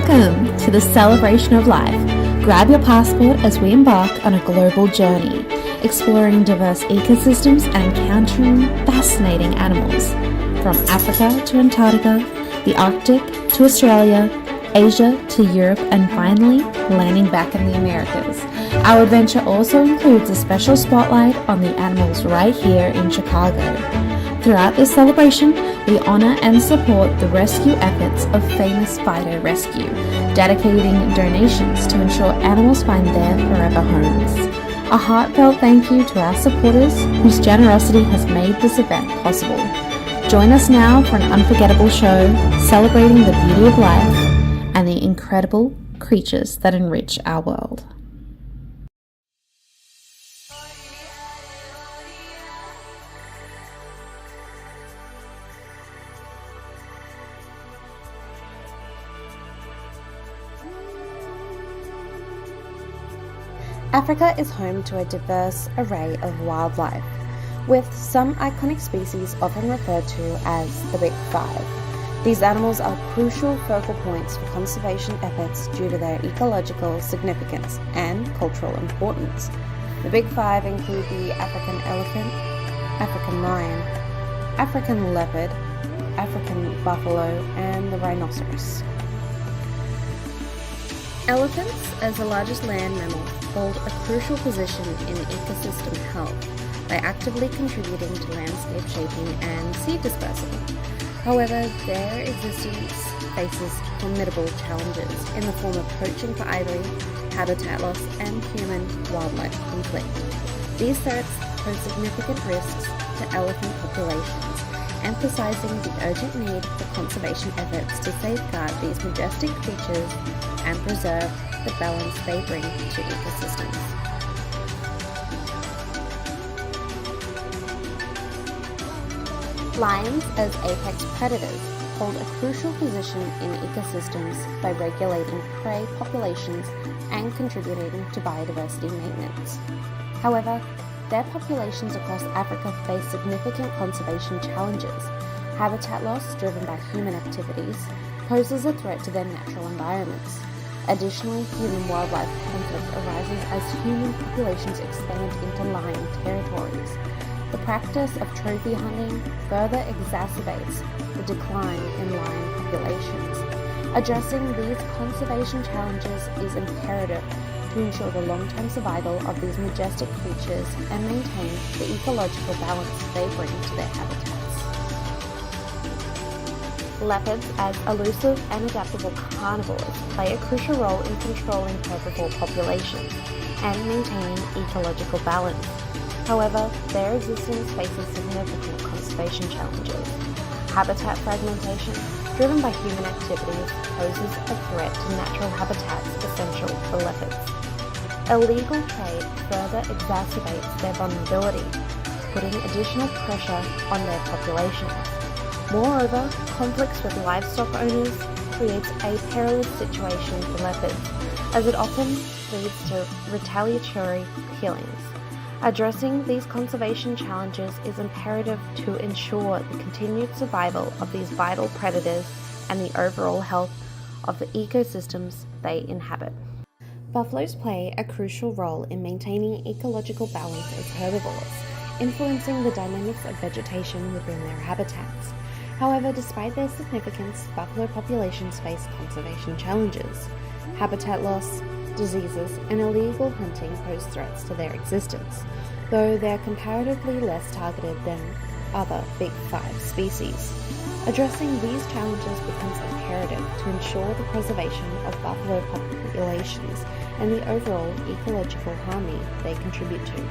Welcome to the celebration of life. Grab your passport as we embark on a global journey, exploring diverse ecosystems and encountering fascinating animals. From Africa to Antarctica, the Arctic to Australia, Asia to Europe, and finally, landing back in the Americas. Our adventure also includes a special spotlight on the animals right here in Chicago. Throughout this celebration, we honor and support the rescue efforts of Famous Fido Rescue, dedicating donations to ensure animals find their forever homes. A heartfelt thank you to our supporters whose generosity has made this event possible. Join us now for an unforgettable show celebrating the beauty of life and the incredible creatures that enrich our world. Africa is home to a diverse array of wildlife, with some iconic species often referred to as the Big Five. These animals are crucial focal points for conservation efforts due to their ecological significance and cultural importance. The Big Five include the African elephant, African lion, African leopard, African buffalo, and the rhinoceros. Elephants, as the largest land mammal, hold a crucial position in ecosystem health by actively contributing to landscape shaping and seed dispersal. However, their existence faces formidable challenges in the form of poaching for ivory, habitat loss, and human-wildlife conflict. These threats pose significant risks to elephant populations, emphasizing the urgent need for conservation efforts to safeguard these majestic creatures and preserve the balance they bring to ecosystems. Lions, as apex predators, hold a crucial position in ecosystems by regulating prey populations and contributing to biodiversity maintenance. However, their populations across Africa face significant conservation challenges. Habitat loss driven by human activities poses a threat to their natural environments. Additionally, human-wildlife conflict arises as human populations expand into lion territories. The practice of trophy hunting further exacerbates the decline in lion populations. Addressing these conservation challenges is imperative to ensure the long-term survival of these majestic creatures and maintain the ecological balance they bring to their habitats. Leopards, as elusive and adaptable carnivores, play a crucial role in controlling herbivore populations and maintaining ecological balance. However, their existence faces significant conservation challenges. Habitat fragmentation, driven by human activities, poses a threat to natural habitats essential for leopards. Illegal trade further exacerbates their vulnerability, putting additional pressure on their populations. Moreover, conflicts with livestock owners creates a perilous situation for leopards, as it often leads to retaliatory killings. Addressing these conservation challenges is imperative to ensure the continued survival of these vital predators and the overall health of the ecosystems they inhabit. Buffaloes play a crucial role in maintaining ecological balance as herbivores, influencing the dynamics of vegetation within their habitats. However, despite their significance, buffalo populations face conservation challenges. Habitat loss, diseases, and illegal hunting pose threats to their existence, though they are comparatively less targeted than other Big Five species. Addressing these challenges becomes imperative to ensure the preservation of buffalo populations and the overall ecological harmony they contribute to.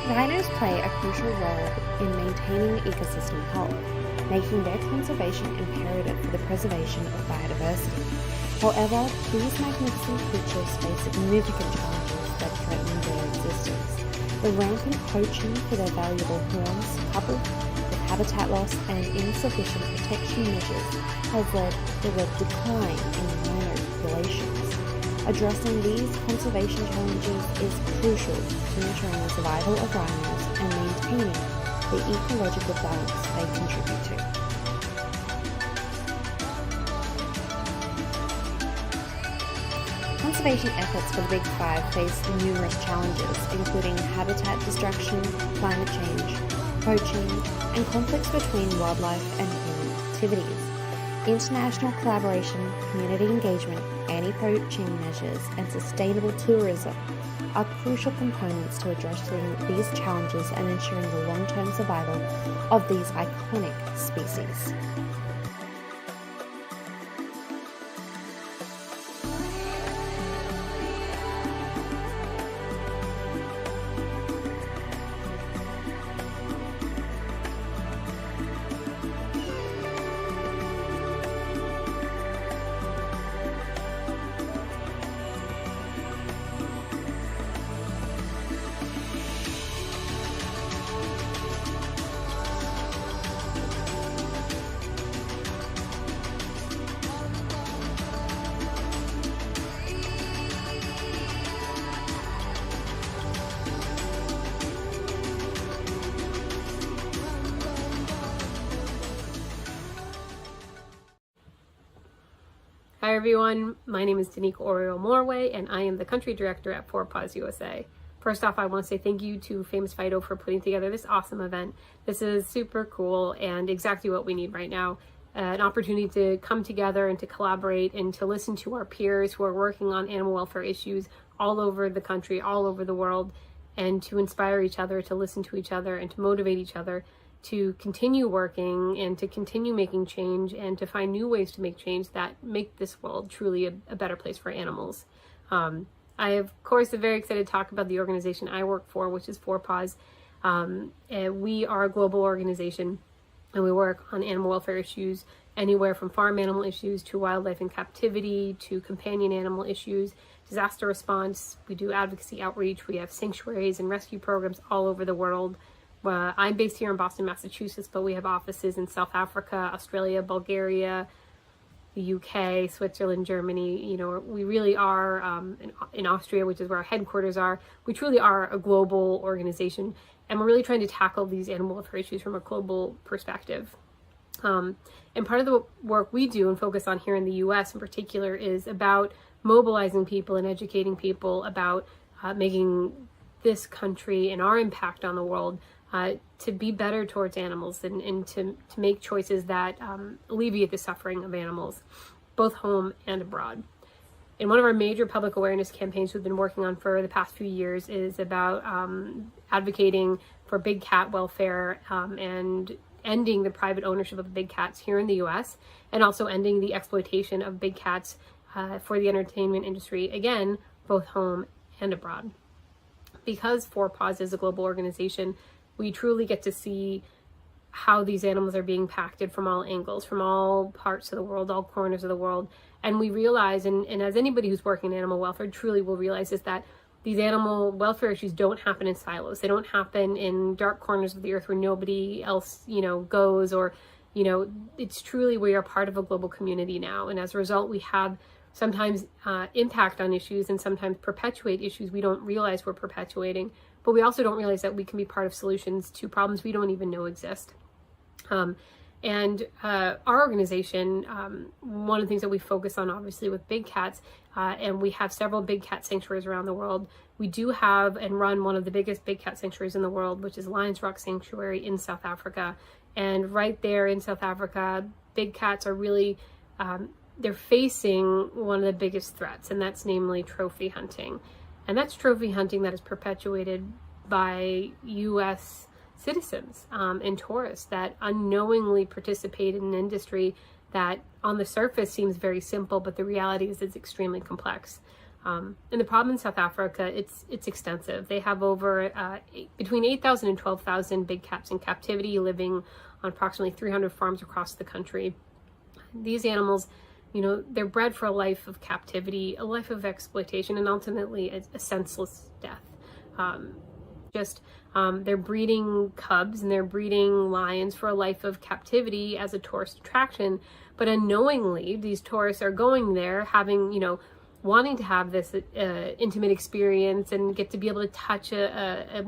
Rhinos play a crucial role in maintaining ecosystem health, making their conservation imperative for the preservation of biodiversity. However, these magnificent creatures face significant challenges that threaten their existence. The rampant poaching for their valuable horns, coupled with habitat loss and insufficient protection measures, has led to the decline in rhino populations. Addressing these conservation challenges is crucial to ensuring the survival of rhinos and maintaining the ecological balance they contribute to. Conservation efforts for the Big Five face numerous challenges, including habitat destruction, climate change, poaching, and conflicts between wildlife and human activities. International collaboration, community engagement, anti-poaching measures, and sustainable tourism are crucial components to addressing these challenges and ensuring the long-term survival of these iconic species. Hi everyone, my name is Danica Oriole Morway and I am the Country Director at 4Paws USA. First off, I want to say thank you to Famous Fido for putting together this awesome event. This is super cool and exactly what we need right now. An opportunity to come together and to collaborate and to listen to our peers who are working on animal welfare issues all over the country, all over the world, and to inspire each other, to listen to each other, and to motivate each other to continue working and to continue making change and to find new ways to make change that make this world truly a better place for animals. I, of course, am very excited to talk about the organization I work for, which is 4Paws. We are a global organization and we work on animal welfare issues anywhere from farm animal issues to wildlife in captivity to companion animal issues, disaster response. We do advocacy outreach. We have sanctuaries and rescue programs all over the world. I'm based here in Boston, Massachusetts, but we have offices in South Africa, Australia, Bulgaria, the UK, Switzerland, Germany. You know, we really are in Austria, which is where our headquarters are. We truly are a global organization, and we're really trying to tackle these animal welfare issues from a global perspective. And part of the work we do and focus on here in the US in particular is about mobilizing people and educating people about making this country and our impact on the world to be better towards animals and to make choices that alleviate the suffering of animals, both home and abroad. And one of our major public awareness campaigns we've been working on for the past few years is about advocating for big cat welfare and ending the private ownership of big cats here in the US, and also ending the exploitation of big cats for the entertainment industry, again, both home and abroad. Because 4Paws is a global organization, we truly get to see how these animals are being impacted from all angles, from all parts of the world, all corners of the world. And we realize, and as anybody who's working in animal welfare truly will realize, is that these animal welfare issues don't happen in silos. They don't happen in dark corners of the earth where nobody else, goes, or, it's truly, we are part of a global community now. And as a result, we have sometimes impact on issues and sometimes perpetuate issues we don't realize we're perpetuating. But we also don't realize that we can be part of solutions to problems we don't even know exist. Our organization, one of the things that we focus on, obviously, with big cats, and we have several big cat sanctuaries around the world. We do have and run one of the biggest big cat sanctuaries in the world, which is Lions Rock Sanctuary in South Africa. And right there in South Africa, big cats are really, they're facing one of the biggest threats, and that's namely trophy hunting. And that's trophy hunting that is perpetuated by U.S. citizens and tourists that unknowingly participate in an industry that on the surface seems very simple, but the reality is it's extremely complex. And the problem in South Africa, it's extensive. They have over between 8,000 and 12,000 big cats in captivity living on approximately 300 farms across the country. These animals, they're bred for a life of captivity, a life of exploitation, and ultimately a senseless death. They're breeding cubs and they're breeding lions for a life of captivity as a tourist attraction, but unknowingly these tourists are going there having, wanting to have this intimate experience and get to be able to touch a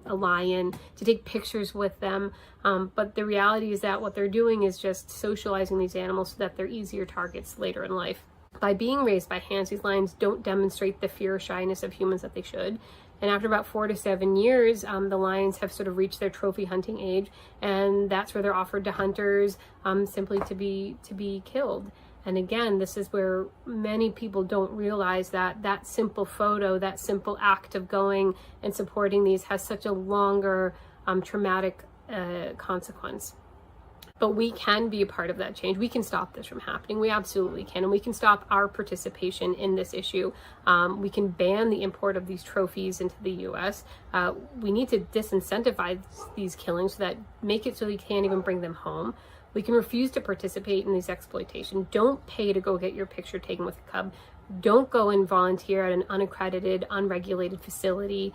lion, to take pictures with them. But the reality is that what they're doing is just socializing these animals so that they're easier targets later in life. by being raised by hands, these lions don't demonstrate the fear or shyness of humans that they should. And after about 4 to 7 years, the lions have sort of reached their trophy hunting age, and that's where they're offered to hunters simply to be killed. And again, this is where many people don't realize that that simple photo, that simple act of going and supporting these has such a longer traumatic consequence. But we can be a part of that change. We can stop this from happening. We absolutely can. And we can stop our participation in this issue. We can ban the import of these trophies into the US. We need to disincentivize these killings so that make it so they can't even bring them home. We can refuse to participate in these exploitation. Don't pay to go get your picture taken with a cub. Don't go and volunteer at an unaccredited, unregulated facility.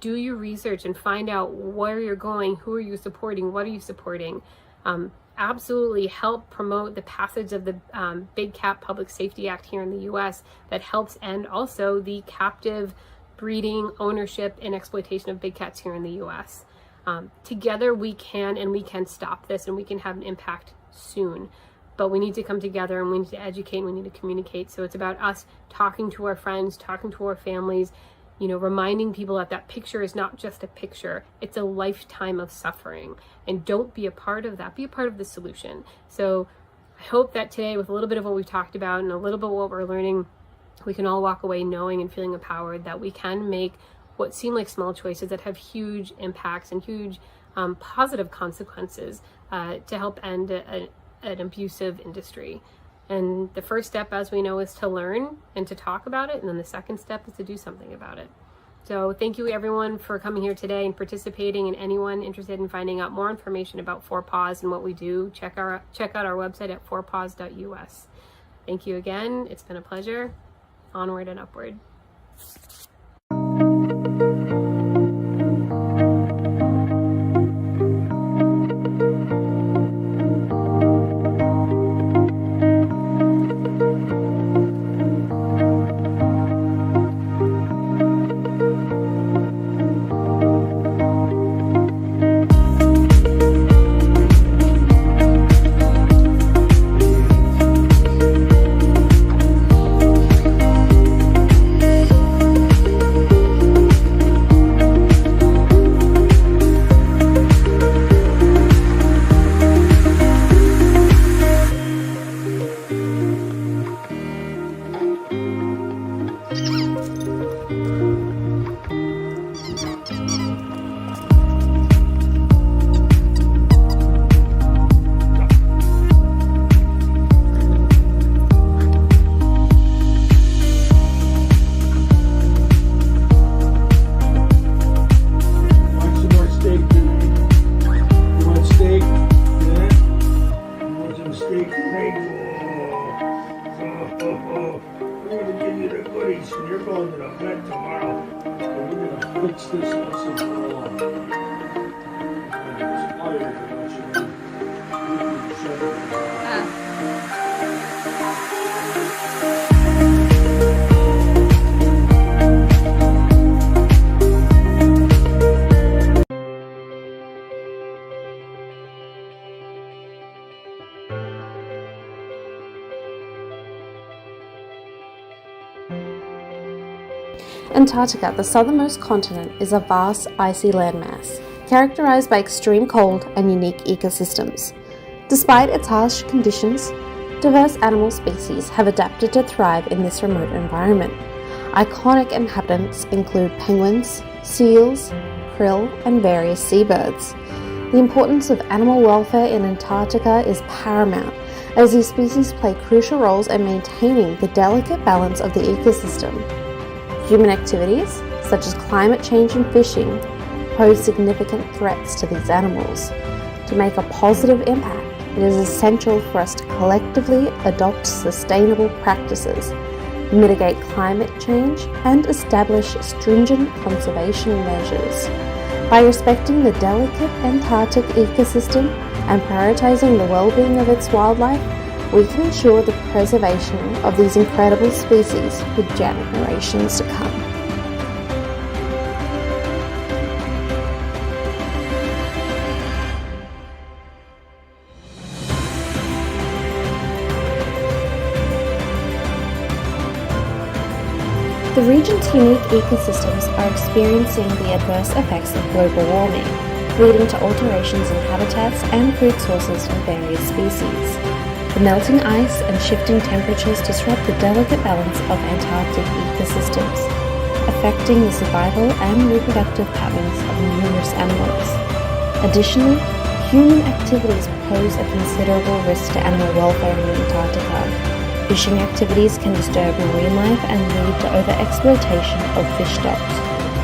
Do your research and find out where you're going, who are you supporting, what are you supporting. Absolutely help promote the passage of the Big Cat Public Safety Act here in the US that helps end also the captive breeding, ownership, and exploitation of big cats here in the US. Together we can stop this, and we can have an impact soon. But we need to come together, and we need to educate, and we need to communicate. So it's about us talking to our friends, talking to our families, reminding people that that picture is not just a picture, it's a lifetime of suffering. And don't be a part of that, be a part of the solution. So I hope that today, with a little bit of what we've talked about and a little bit of what we're learning, we can all walk away knowing and feeling empowered that we can make what seem like small choices that have huge impacts and huge positive consequences to help end an abusive industry. And the first step, as we know, is to learn and to talk about it. And then the second step is to do something about it. So thank you everyone for coming here today and participating, and anyone interested in finding out more information about 4Paws and what we do, check out our website at 4paws.us. Thank you again. It's been a pleasure. Onward and upward. Antarctica, the southernmost continent, is a vast icy landmass, characterized by extreme cold and unique ecosystems. Despite its harsh conditions, diverse animal species have adapted to thrive in this remote environment. Iconic inhabitants include penguins, seals, krill, and various seabirds. The importance of animal welfare in Antarctica is paramount, as these species play crucial roles in maintaining the delicate balance of the ecosystem. Human activities, such as climate change and fishing, pose significant threats to these animals. To make a positive impact, it is essential for us to collectively adopt sustainable practices, mitigate climate change, and establish stringent conservation measures. By respecting the delicate Antarctic ecosystem and prioritizing the well-being of its wildlife, we can ensure the preservation of these incredible species for generations to come. The region's unique ecosystems are experiencing the adverse effects of global warming, leading to alterations in habitats and food sources for various species. The melting ice and shifting temperatures disrupt the delicate balance of Antarctic ecosystems, affecting the survival and reproductive patterns of numerous animals. Additionally, human activities pose a considerable risk to animal welfare in Antarctica. Fishing activities can disturb marine life and lead to overexploitation of fish stocks,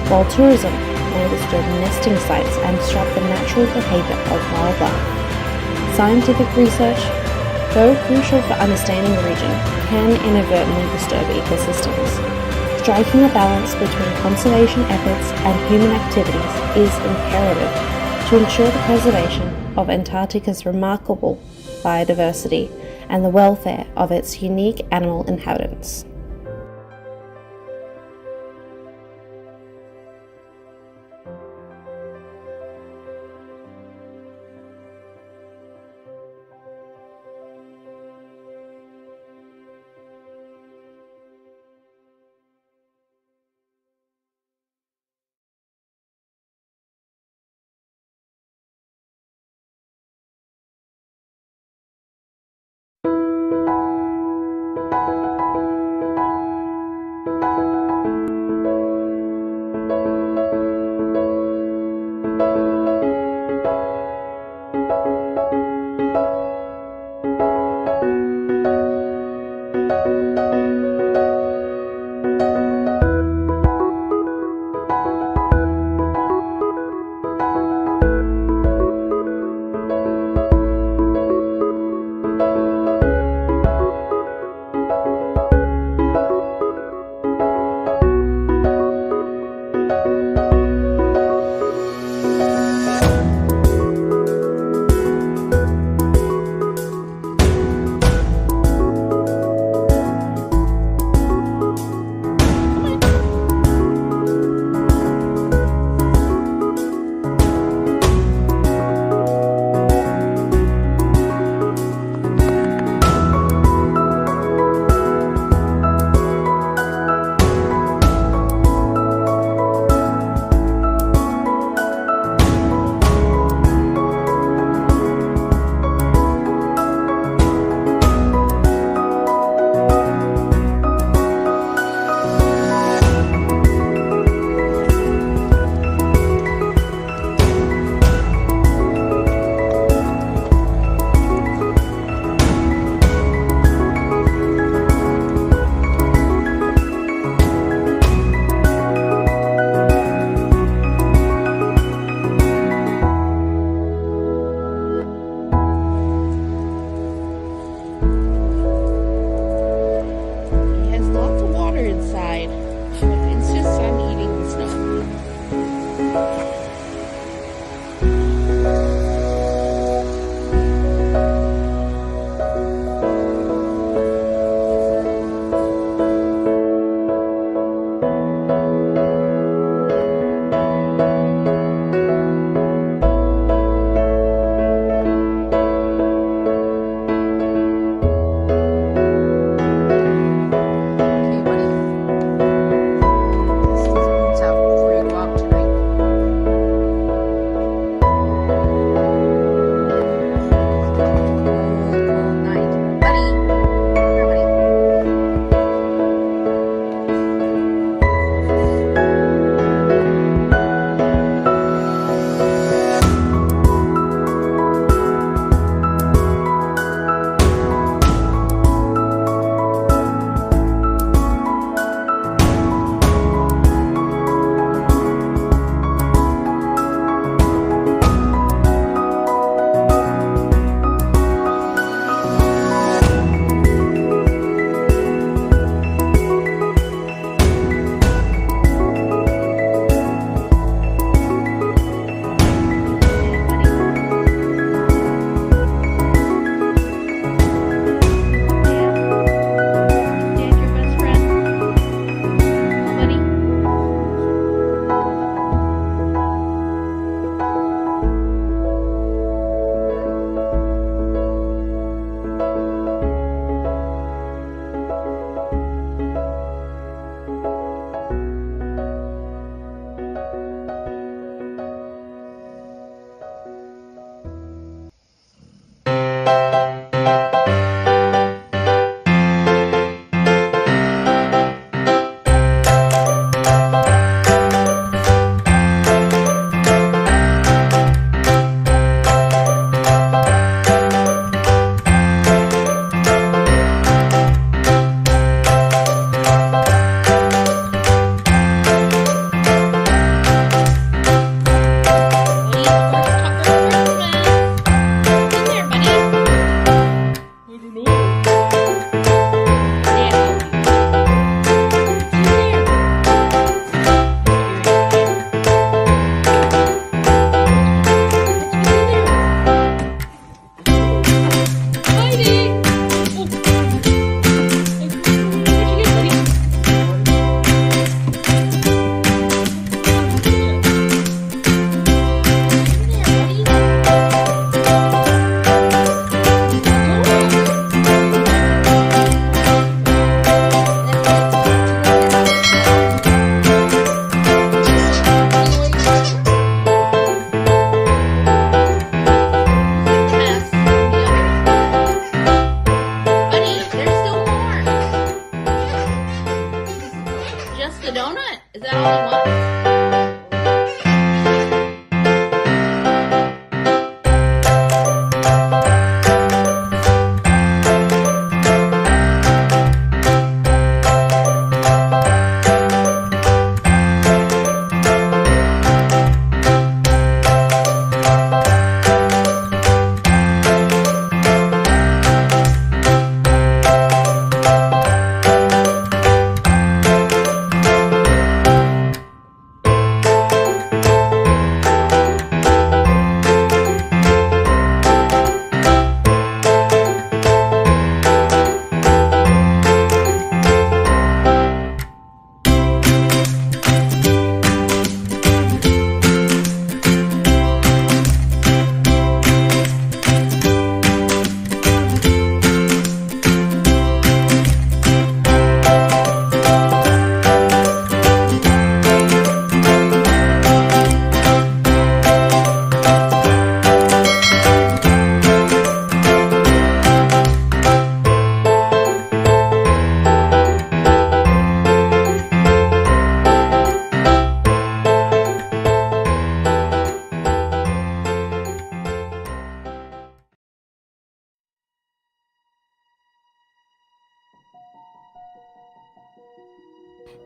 while tourism may disturb nesting sites and disrupt the natural behavior of wildlife. Scientific research, though crucial for understanding the region, can inadvertently disturb ecosystems. Striking a balance between conservation efforts and human activities is imperative to ensure the preservation of Antarctica's remarkable biodiversity and the welfare of its unique animal inhabitants.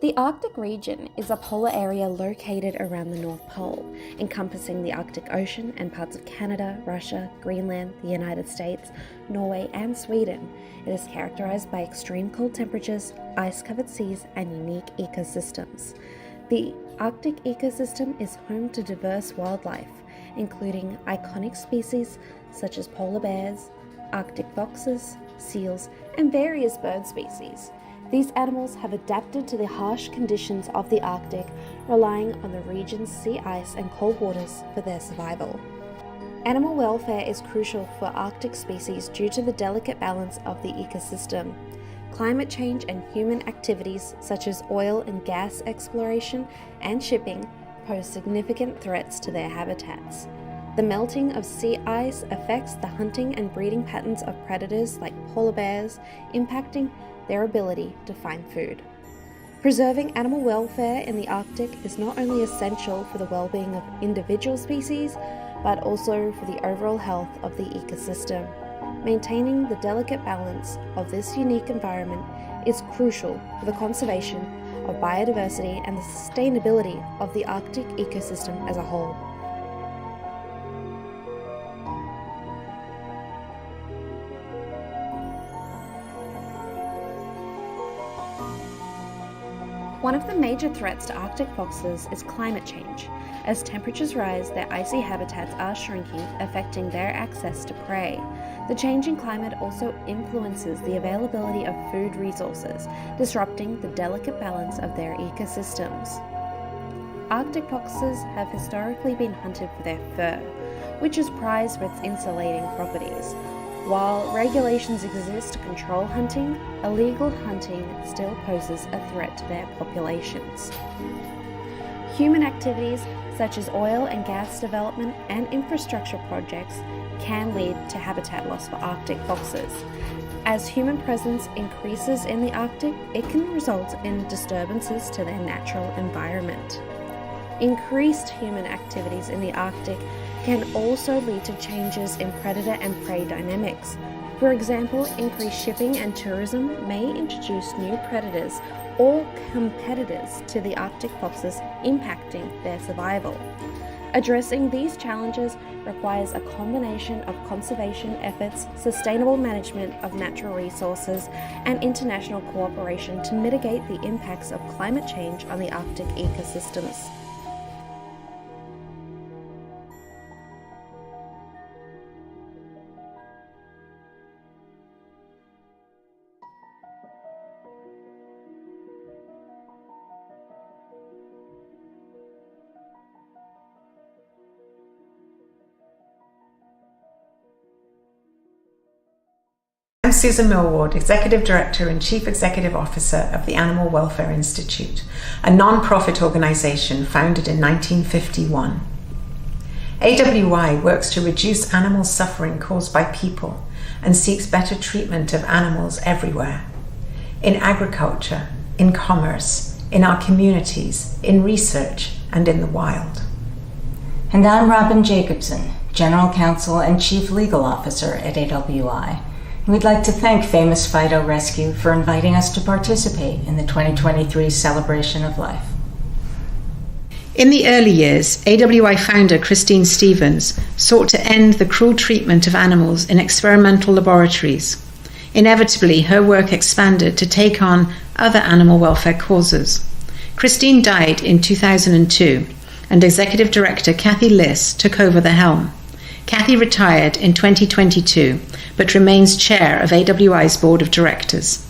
The Arctic region is a polar area located around the North Pole, encompassing the Arctic Ocean and parts of Canada, Russia, Greenland, the United States, Norway, and Sweden. It is characterized by extreme cold temperatures, ice-covered seas, and unique ecosystems. The Arctic ecosystem is home to diverse wildlife, including iconic species such as polar bears, Arctic foxes, seals, and various bird species. These animals have adapted to the harsh conditions of the Arctic, relying on the region's sea ice and cold waters for their survival. Animal welfare is crucial for Arctic species due to the delicate balance of the ecosystem. Climate change and human activities such as oil and gas exploration and shipping pose significant threats to their habitats. The melting of sea ice affects the hunting and breeding patterns of predators like polar bears, impacting their ability to find food. Preserving animal welfare in the Arctic is not only essential for the well-being of individual species, but also for the overall health of the ecosystem. Maintaining the delicate balance of this unique environment is crucial for the conservation of biodiversity and the sustainability of the Arctic ecosystem as a whole. One of the major threats to Arctic foxes is climate change. As temperatures rise, their icy habitats are shrinking, affecting their access to prey. The changing climate also influences the availability of food resources, disrupting the delicate balance of their ecosystems. Arctic foxes have historically been hunted for their fur, which is prized for its insulating properties. While regulations exist to control hunting, illegal hunting still poses a threat to their populations. Human activities such as oil and gas development and infrastructure projects can lead to habitat loss for Arctic foxes. As human presence increases in the Arctic, it can result in disturbances to their natural environment. Increased human activities in the Arctic can also lead to changes in predator and prey dynamics. For example, increased shipping and tourism may introduce new predators or competitors to the Arctic foxes, impacting their survival. Addressing these challenges requires a combination of conservation efforts, sustainable management of natural resources, and international cooperation to mitigate the impacts of climate change on the Arctic ecosystems. I'm Susan Millward, Executive Director and Chief Executive Officer of the Animal Welfare Institute, a non-profit organisation founded in 1951. AWI works to reduce animal suffering caused by people and seeks better treatment of animals everywhere. In agriculture, in commerce, in our communities, in research, and in the wild. And I'm Robin Jacobson, General Counsel and Chief Legal Officer at AWI. We'd like to thank Famous Fido Rescue for inviting us to participate in the 2023 Celebration of Life. In the early years, AWI founder Christine Stevens sought to end the cruel treatment of animals in experimental laboratories. Inevitably, her work expanded to take on other animal welfare causes. Christine died in 2002, and Executive Director Kathy Liss took over the helm. Kathy retired in 2022, but remains chair of AWI's Board of Directors.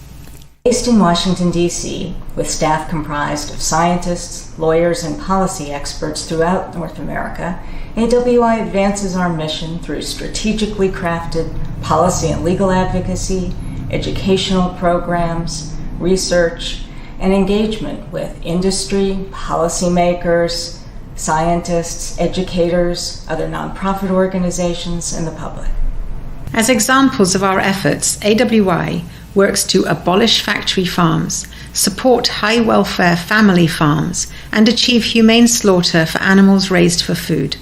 Based in Washington, D.C., with staff comprised of scientists, lawyers, and policy experts throughout North America, AWI advances our mission through strategically crafted policy and legal advocacy, educational programs, research, and engagement with industry, policymakers, scientists, educators, other nonprofit organizations, and the public. As examples of our efforts, AWI works to abolish factory farms, support high welfare family farms, and achieve humane slaughter for animals raised for food.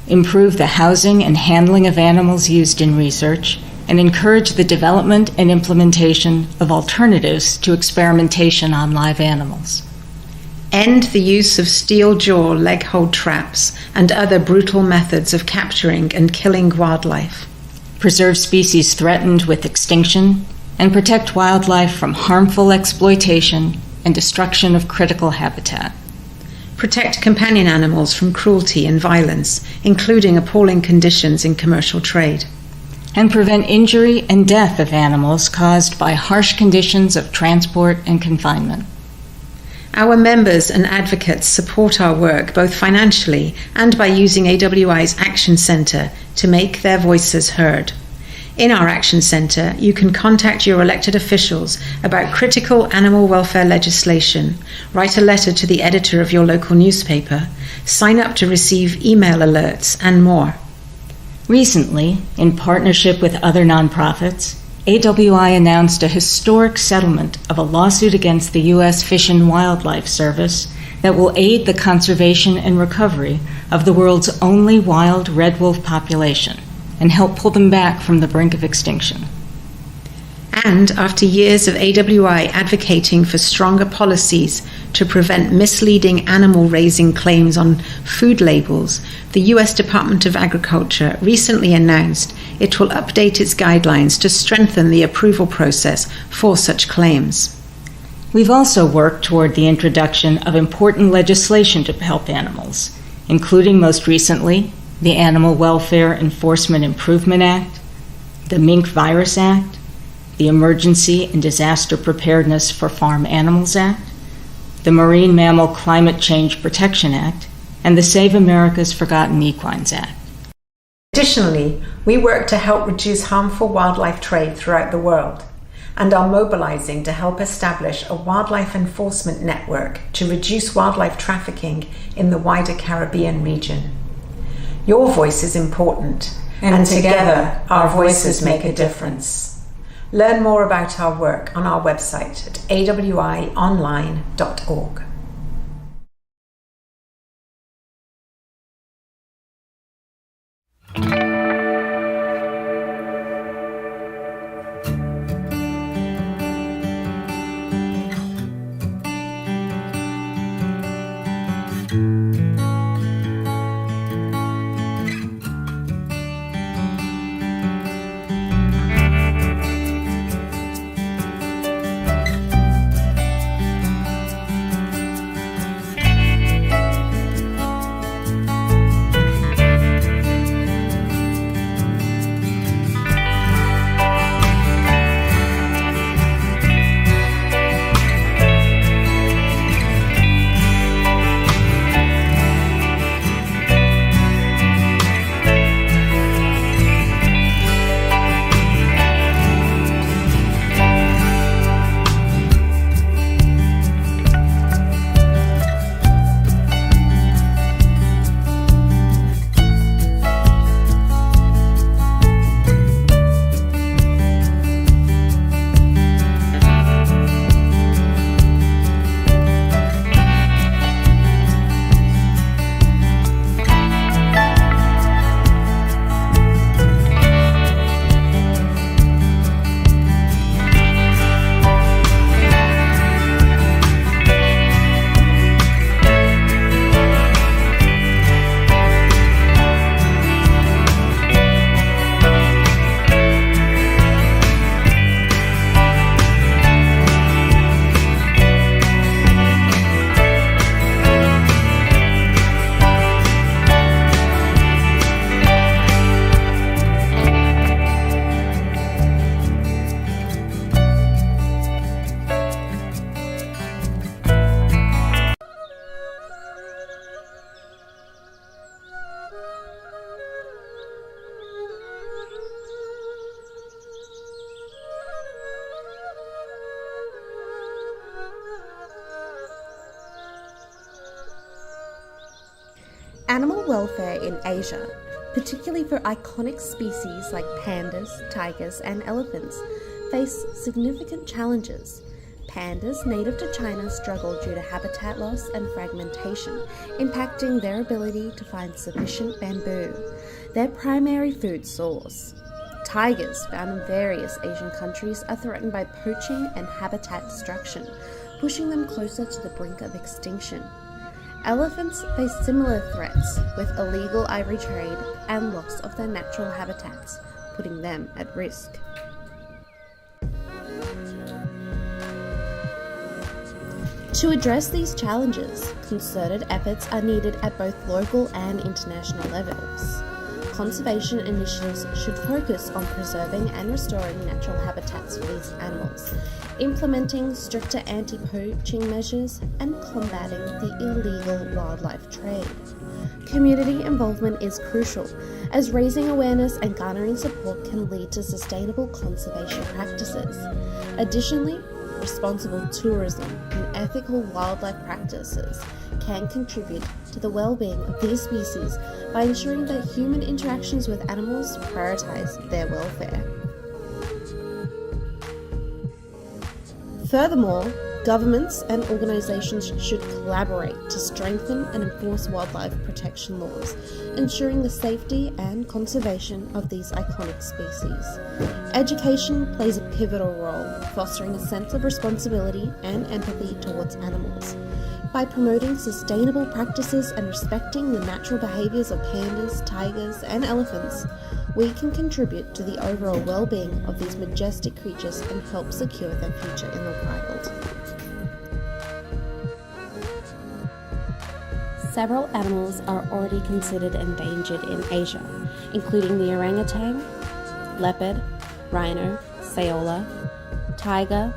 Improve the housing and handling of animals used in research, and encourage the development and implementation of alternatives to experimentation on live animals. End the use of steel jaw leg hold traps and other brutal methods of capturing and killing wildlife. Preserve species threatened with extinction, and protect wildlife from harmful exploitation and destruction of critical habitat. Protect companion animals from cruelty and violence, including appalling conditions in commercial trade. And prevent injury and death of animals caused by harsh conditions of transport and confinement. Our members and advocates support our work both financially and by using AWI's Action Centre to make their voices heard. In our Action Centre, you can contact your elected officials about critical animal welfare legislation, write a letter to the editor of your local newspaper, sign up to receive email alerts, and more. Recently, in partnership with other nonprofits, AWI announced a historic settlement of a lawsuit against the U.S. Fish and Wildlife Service that will aid the conservation and recovery of the world's only wild red wolf population and help pull them back from the brink of extinction. And after years of AWI advocating for stronger policies to prevent misleading animal raising claims on food labels, the U.S. Department of Agriculture recently announced it will update its guidelines to strengthen the approval process for such claims. We've also worked toward the introduction of important legislation to help animals, including most recently the Animal Welfare Enforcement Improvement Act, the Mink Virus Act, the Emergency and Disaster Preparedness for Farm Animals Act, the Marine Mammal Climate Change Protection Act, and the Save America's Forgotten Equines Act. Additionally, we work to help reduce harmful wildlife trade throughout the world and are mobilizing to help establish a wildlife enforcement network to reduce wildlife trafficking in the wider Caribbean region. Your voice is important, and together our voices make a difference. Learn more about our work on our website at awionline.org. Animal welfare in Asia, particularly for iconic species like pandas, tigers, and elephants, face significant challenges. Pandas native to China struggle due to habitat loss and fragmentation, impacting their ability to find sufficient bamboo, their primary food source. Tigers, found in various Asian countries, are threatened by poaching and habitat destruction, pushing them closer to the brink of extinction. Elephants face similar threats, with illegal ivory trade and loss of their natural habitats, putting them at risk. To address these challenges, concerted efforts are needed at both local and international levels. Conservation initiatives should focus on preserving and restoring natural habitats for these animals, implementing stricter anti-poaching measures, and combating the illegal wildlife trade. Community involvement is crucial, as raising awareness and garnering support can lead to sustainable conservation practices. Additionally, responsible tourism and ethical wildlife practices can contribute to the well-being of these species by ensuring that human interactions with animals prioritize their welfare. Furthermore, governments and organizations should collaborate to strengthen and enforce wildlife protection laws, ensuring the safety and conservation of these iconic species. Education plays a pivotal role, fostering a sense of responsibility and empathy towards animals. By promoting sustainable practices and respecting the natural behaviors of pandas, tigers, and elephants, we can contribute to the overall well-being of these majestic creatures and help secure their future in the wild. Several animals are already considered endangered in Asia, including the orangutan, leopard, rhino, saola, tiger,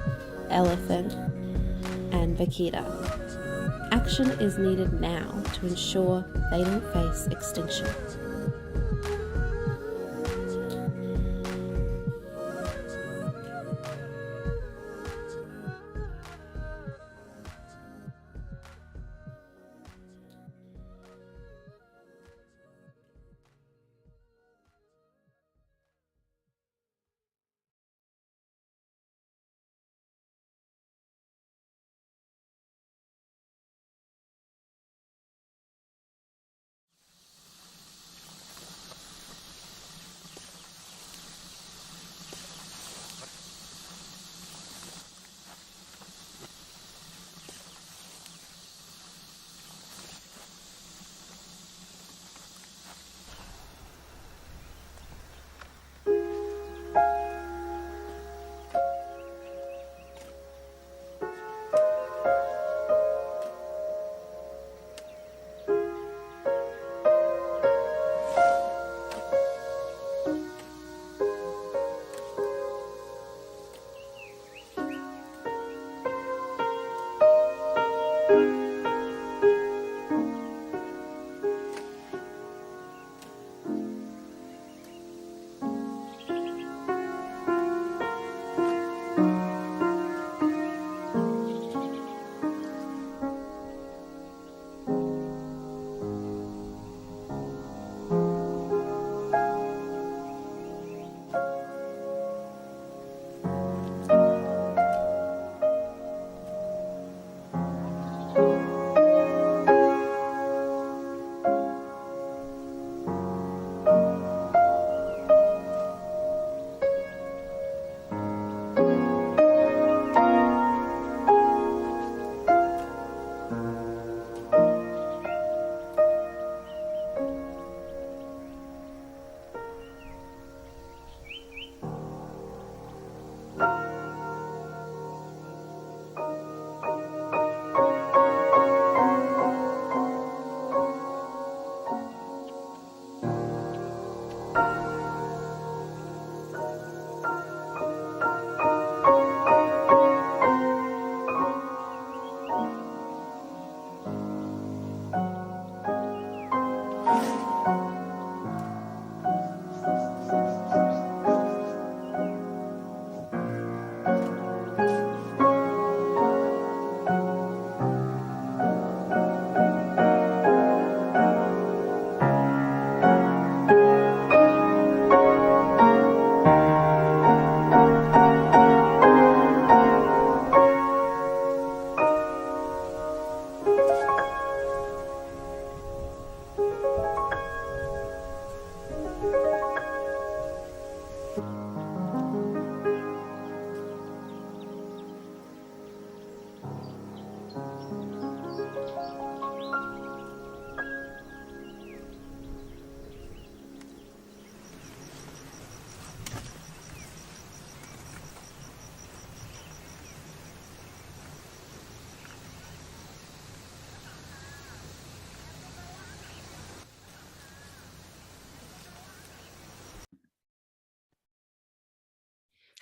elephant, and vaquita. Action is needed now to ensure they don't face extinction.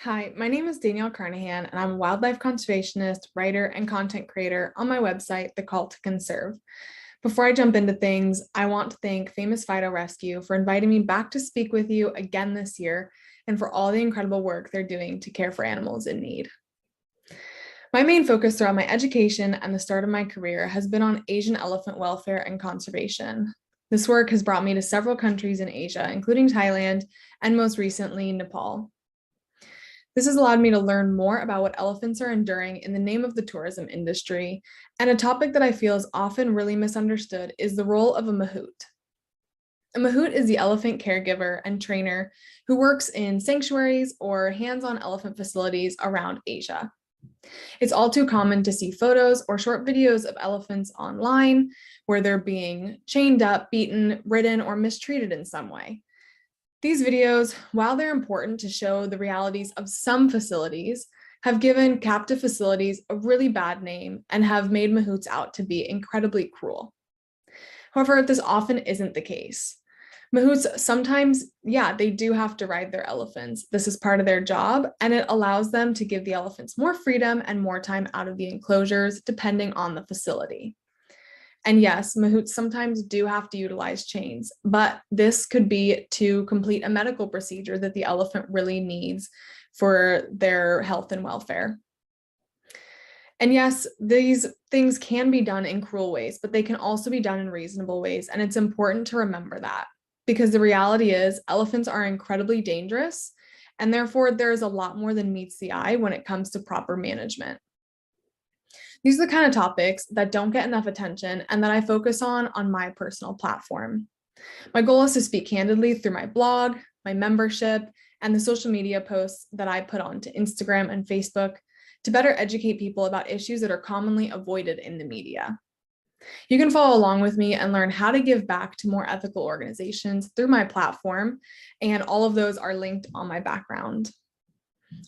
Hi, my name is Danielle Carnahan, and I'm a wildlife conservationist, writer, and content creator on my website, The Call to Conserve. Before I jump into things, I want to thank Famous Fido Rescue for inviting me back to speak with you again this year and for all the incredible work they're doing to care for animals in need. My main focus throughout my education and the start of my career has been on Asian elephant welfare and conservation. This work has brought me to several countries in Asia, including Thailand and most recently Nepal. This has allowed me to learn more about what elephants are enduring in the name of the tourism industry, and a topic that I feel is often really misunderstood is the role of a mahout. A mahout is the elephant caregiver and trainer who works in sanctuaries or hands-on elephant facilities around Asia. It's all too common to see photos or short videos of elephants online where they're being chained up, beaten, ridden, or mistreated in some way. These videos, while they're important to show the realities of some facilities, have given captive facilities a really bad name and have made mahouts out to be incredibly cruel. However, this often isn't the case. Mahouts sometimes, they do have to ride their elephants. This is part of their job, and it allows them to give the elephants more freedom and more time out of the enclosures, depending on the facility. And yes, mahouts sometimes do have to utilize chains, but this could be to complete a medical procedure that the elephant really needs for their health and welfare. And yes, these things can be done in cruel ways, but they can also be done in reasonable ways. And it's important to remember that because the reality is elephants are incredibly dangerous, and therefore there is a lot more than meets the eye when it comes to proper management. These are the kind of topics that don't get enough attention and that I focus on my personal platform. My goal is to speak candidly through my blog, my membership, and the social media posts that I put onto Instagram and Facebook to better educate people about issues that are commonly avoided in the media. You can follow along with me and learn how to give back to more ethical organizations through my platform, and all of those are linked on my background.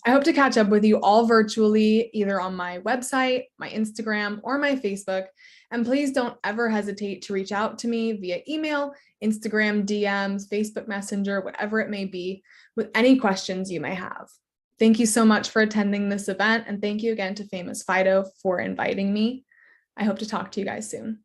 I hope to catch up with you all virtually, either on my website, my Instagram, or my Facebook. And please don't ever hesitate to reach out to me via email, Instagram, DMs, Facebook Messenger, whatever it may be, with any questions you may have. Thank you so much for attending this event, and thank you again to Famous Fido for inviting me. I hope to talk to you guys soon.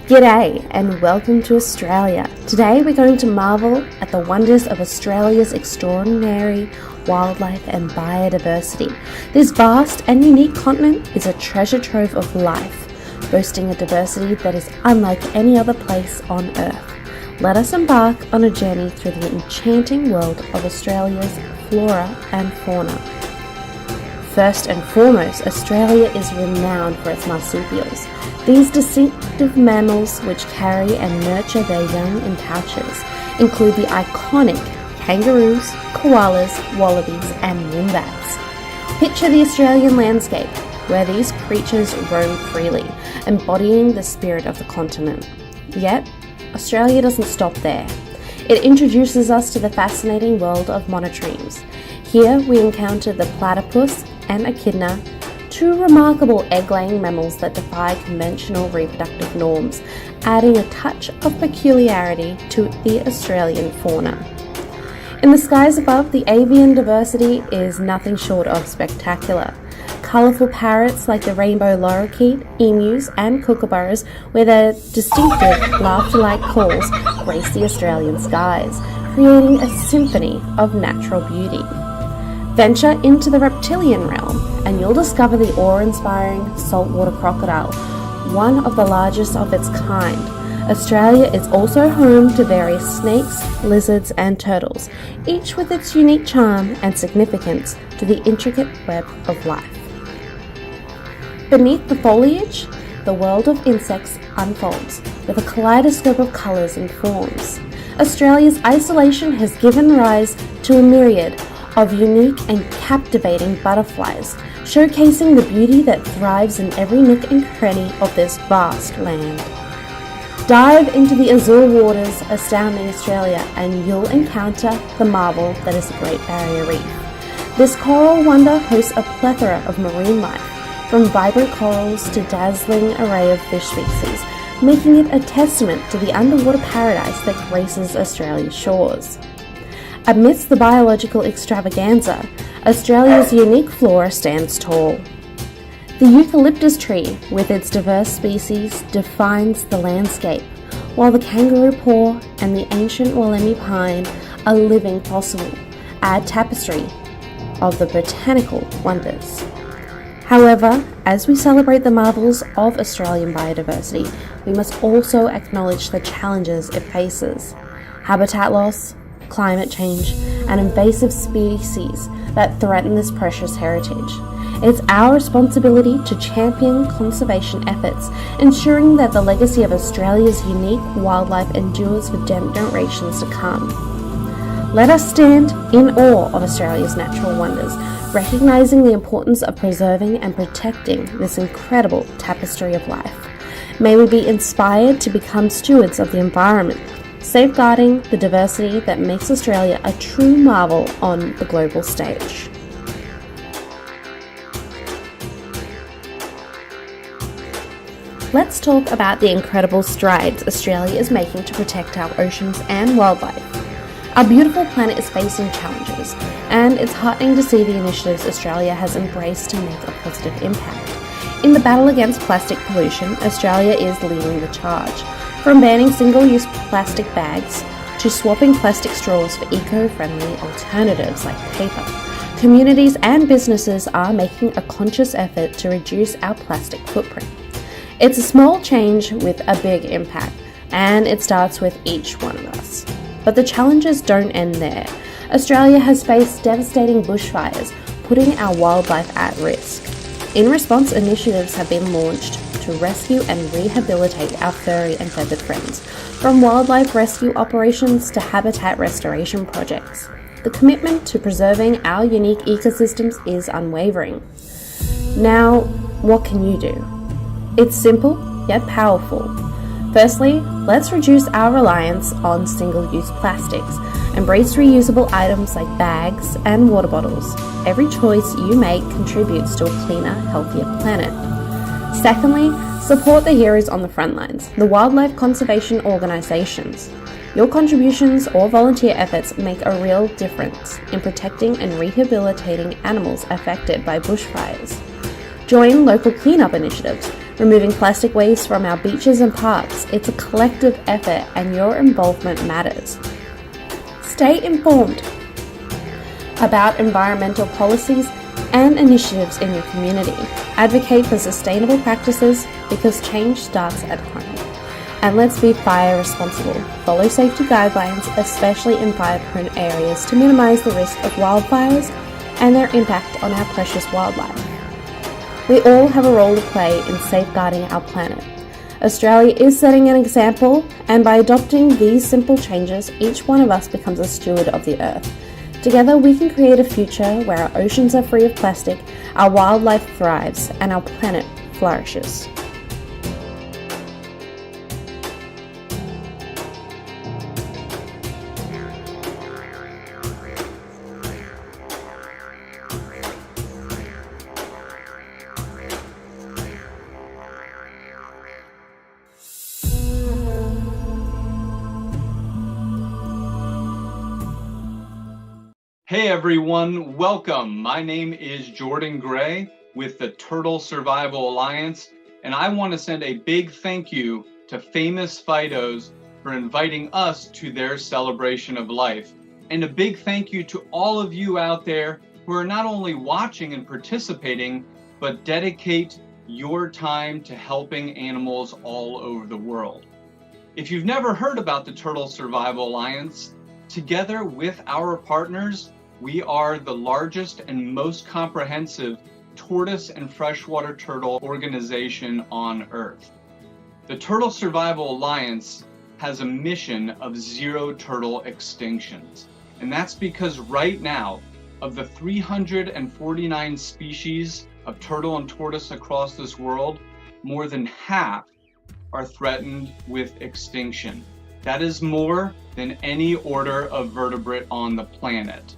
G'day and welcome to Australia. Today we're going to marvel at the wonders of Australia's extraordinary wildlife and biodiversity. This vast and unique continent is a treasure trove of life, boasting a diversity that is unlike any other place on Earth. Let us embark on a journey through the enchanting world of Australia's flora and fauna. First and foremost, Australia is renowned for its marsupials. These distinctive mammals, which carry and nurture their young in pouches, include the iconic kangaroos, koalas, wallabies, and wombats. Picture the Australian landscape, where these creatures roam freely, embodying the spirit of the continent. Yet, Australia doesn't stop there. It introduces us to the fascinating world of monotremes. Here we encounter the platypus and echidna, two remarkable egg-laying mammals that defy conventional reproductive norms, adding a touch of peculiarity to the Australian fauna. In the skies above, the avian diversity is nothing short of spectacular. Colourful parrots like the rainbow lorikeet, emus and kookaburras, with their distinctive laughter-like calls, grace the Australian skies, creating a symphony of natural beauty. Venture into the reptilian realm and you'll discover the awe-inspiring saltwater crocodile, one of the largest of its kind. Australia is also home to various snakes, lizards and turtles, each with its unique charm and significance to the intricate web of life. Beneath the foliage, the world of insects unfolds with a kaleidoscope of colours and forms. Australia's isolation has given rise to a myriad of unique and captivating butterflies, showcasing the beauty that thrives in every nook and cranny of this vast land. Dive into the azure waters astounding Australia and you'll encounter the marvel that is the Great Barrier Reef. This coral wonder hosts a plethora of marine life, from vibrant corals to dazzling array of fish species, making it a testament to the underwater paradise that graces Australia's shores. Amidst the biological extravaganza, Australia's unique flora stands tall. The eucalyptus tree, with its diverse species, defines the landscape, while the kangaroo paw and the ancient Wollemi pine, a living fossil, add tapestry of the botanical wonders. However, as we celebrate the marvels of Australian biodiversity, we must also acknowledge the challenges it faces: habitat loss, climate change, and invasive species that threaten this precious heritage. It's our responsibility to champion conservation efforts, ensuring that the legacy of Australia's unique wildlife endures for generations to come. Let us stand in awe of Australia's natural wonders, recognizing the importance of preserving and protecting this incredible tapestry of life. May we be inspired to become stewards of the environment, safeguarding the diversity that makes Australia a true marvel on the global stage. Let's talk about the incredible strides Australia is making to protect our oceans and wildlife. Our beautiful planet is facing challenges, and it's heartening to see the initiatives Australia has embraced to make a positive impact. In the battle against plastic pollution, Australia is leading the charge. From banning single-use plastic bags to swapping plastic straws for eco-friendly alternatives like paper, communities and businesses are making a conscious effort to reduce our plastic footprint. It's a small change with a big impact, and it starts with each one of us. But the challenges don't end there. Australia has faced devastating bushfires, putting our wildlife at risk. In response, initiatives have been launched to rescue and rehabilitate our furry and feathered friends, from wildlife rescue operations to habitat restoration projects. The commitment to preserving our unique ecosystems is unwavering. Now, what can you do? It's simple, yet powerful. Firstly, let's reduce our reliance on single-use plastics. Embrace reusable items like bags and water bottles. Every choice you make contributes to a cleaner, healthier planet. Secondly, support the heroes on the front lines, the wildlife conservation organisations. Your contributions or volunteer efforts make a real difference in protecting and rehabilitating animals affected by bushfires. Join local cleanup initiatives. removing plastic waste from our beaches and parks. It's a collective effort and your involvement matters. Stay informed about environmental policies and initiatives in your community. Advocate for sustainable practices because change starts at home. And let's be fire responsible. Follow safety guidelines, especially in fire-prone areas, to minimize the risk of wildfires and their impact on our precious wildlife. We all have a role to play in safeguarding our planet. Australia is setting an example, and by adopting these simple changes, each one of us becomes a steward of the earth. Together we can create a future where our oceans are free of plastic, our wildlife thrives, and our planet flourishes. Hey everyone, welcome. My name is Jordan Gray with the Turtle Survival Alliance, and I want to send a big thank you to Famous Fidos for inviting us to their celebration of life. And a big thank you to all of you out there who are not only watching and participating, but dedicate your time to helping animals all over the world. If you've never heard about the Turtle Survival Alliance, together with our partners, we are the largest and most comprehensive tortoise and freshwater turtle organization on Earth. The Turtle Survival Alliance has a mission of zero turtle extinctions. And that's because right now, of the 349 species of turtle and tortoise across this world, more than half are threatened with extinction. That is more than any order of vertebrate on the planet.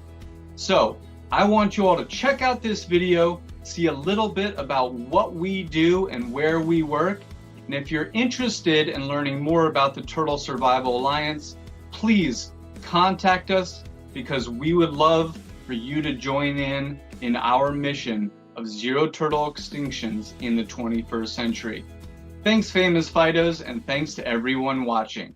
So I want you all to check out this video, see a little bit about what we do and where we work. And if you're interested in learning more about the Turtle Survival Alliance, please contact us because we would love for you to join in our mission of zero turtle extinctions in the 21st century. Thanks, Famous Fidos, and thanks to everyone watching.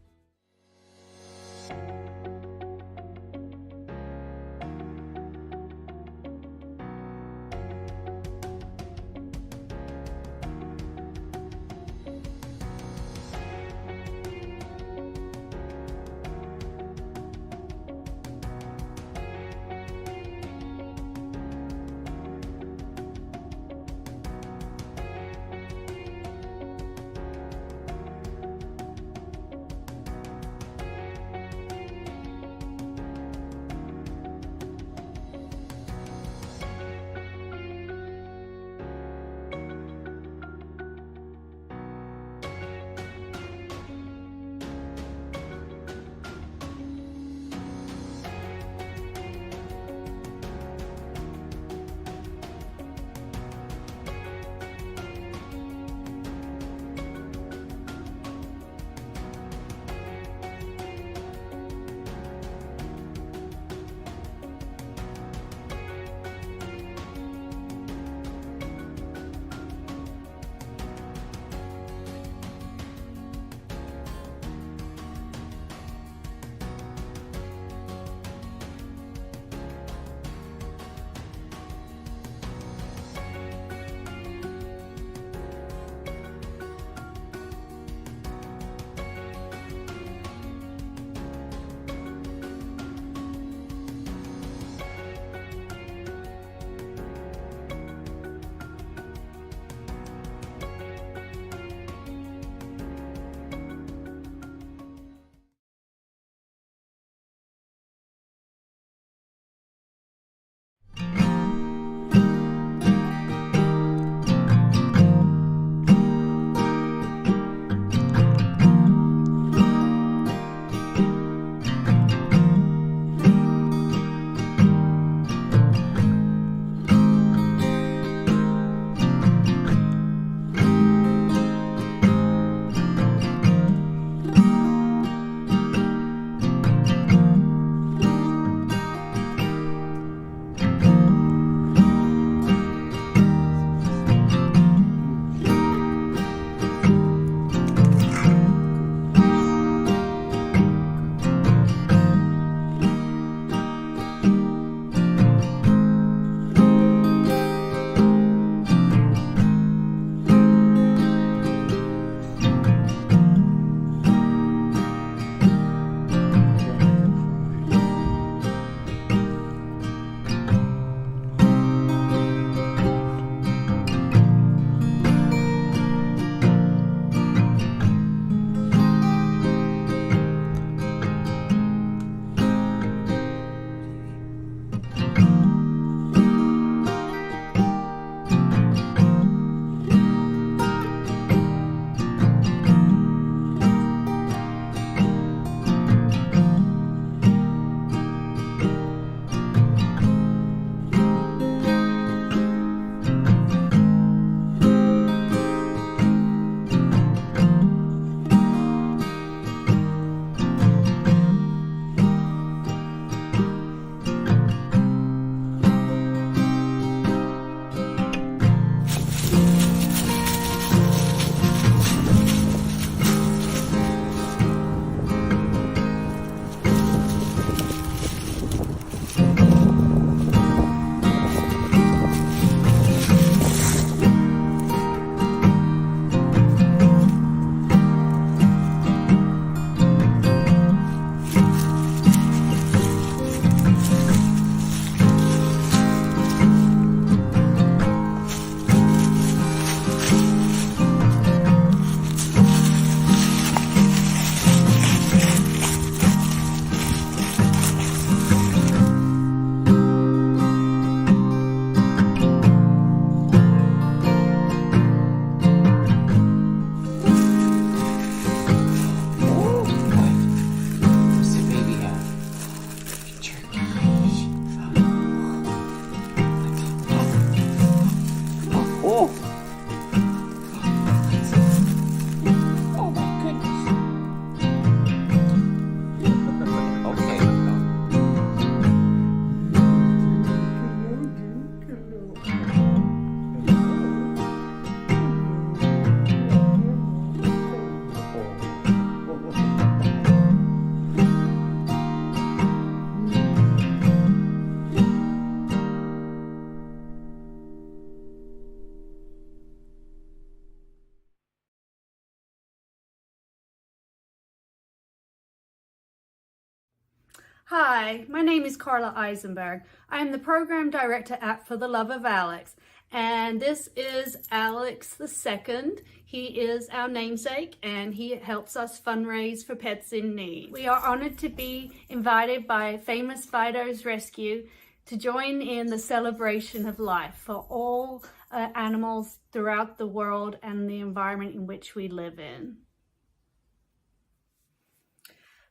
Hi, my name is Carla Eisenberg. I am the Program Director at For the Love of Alex, and this is Alex the Second. He is our namesake, and he helps us fundraise for pets in need. We are honored to be invited by Famous Fido's Rescue to join in the celebration of life for all animals throughout the world and the environment in which we live in.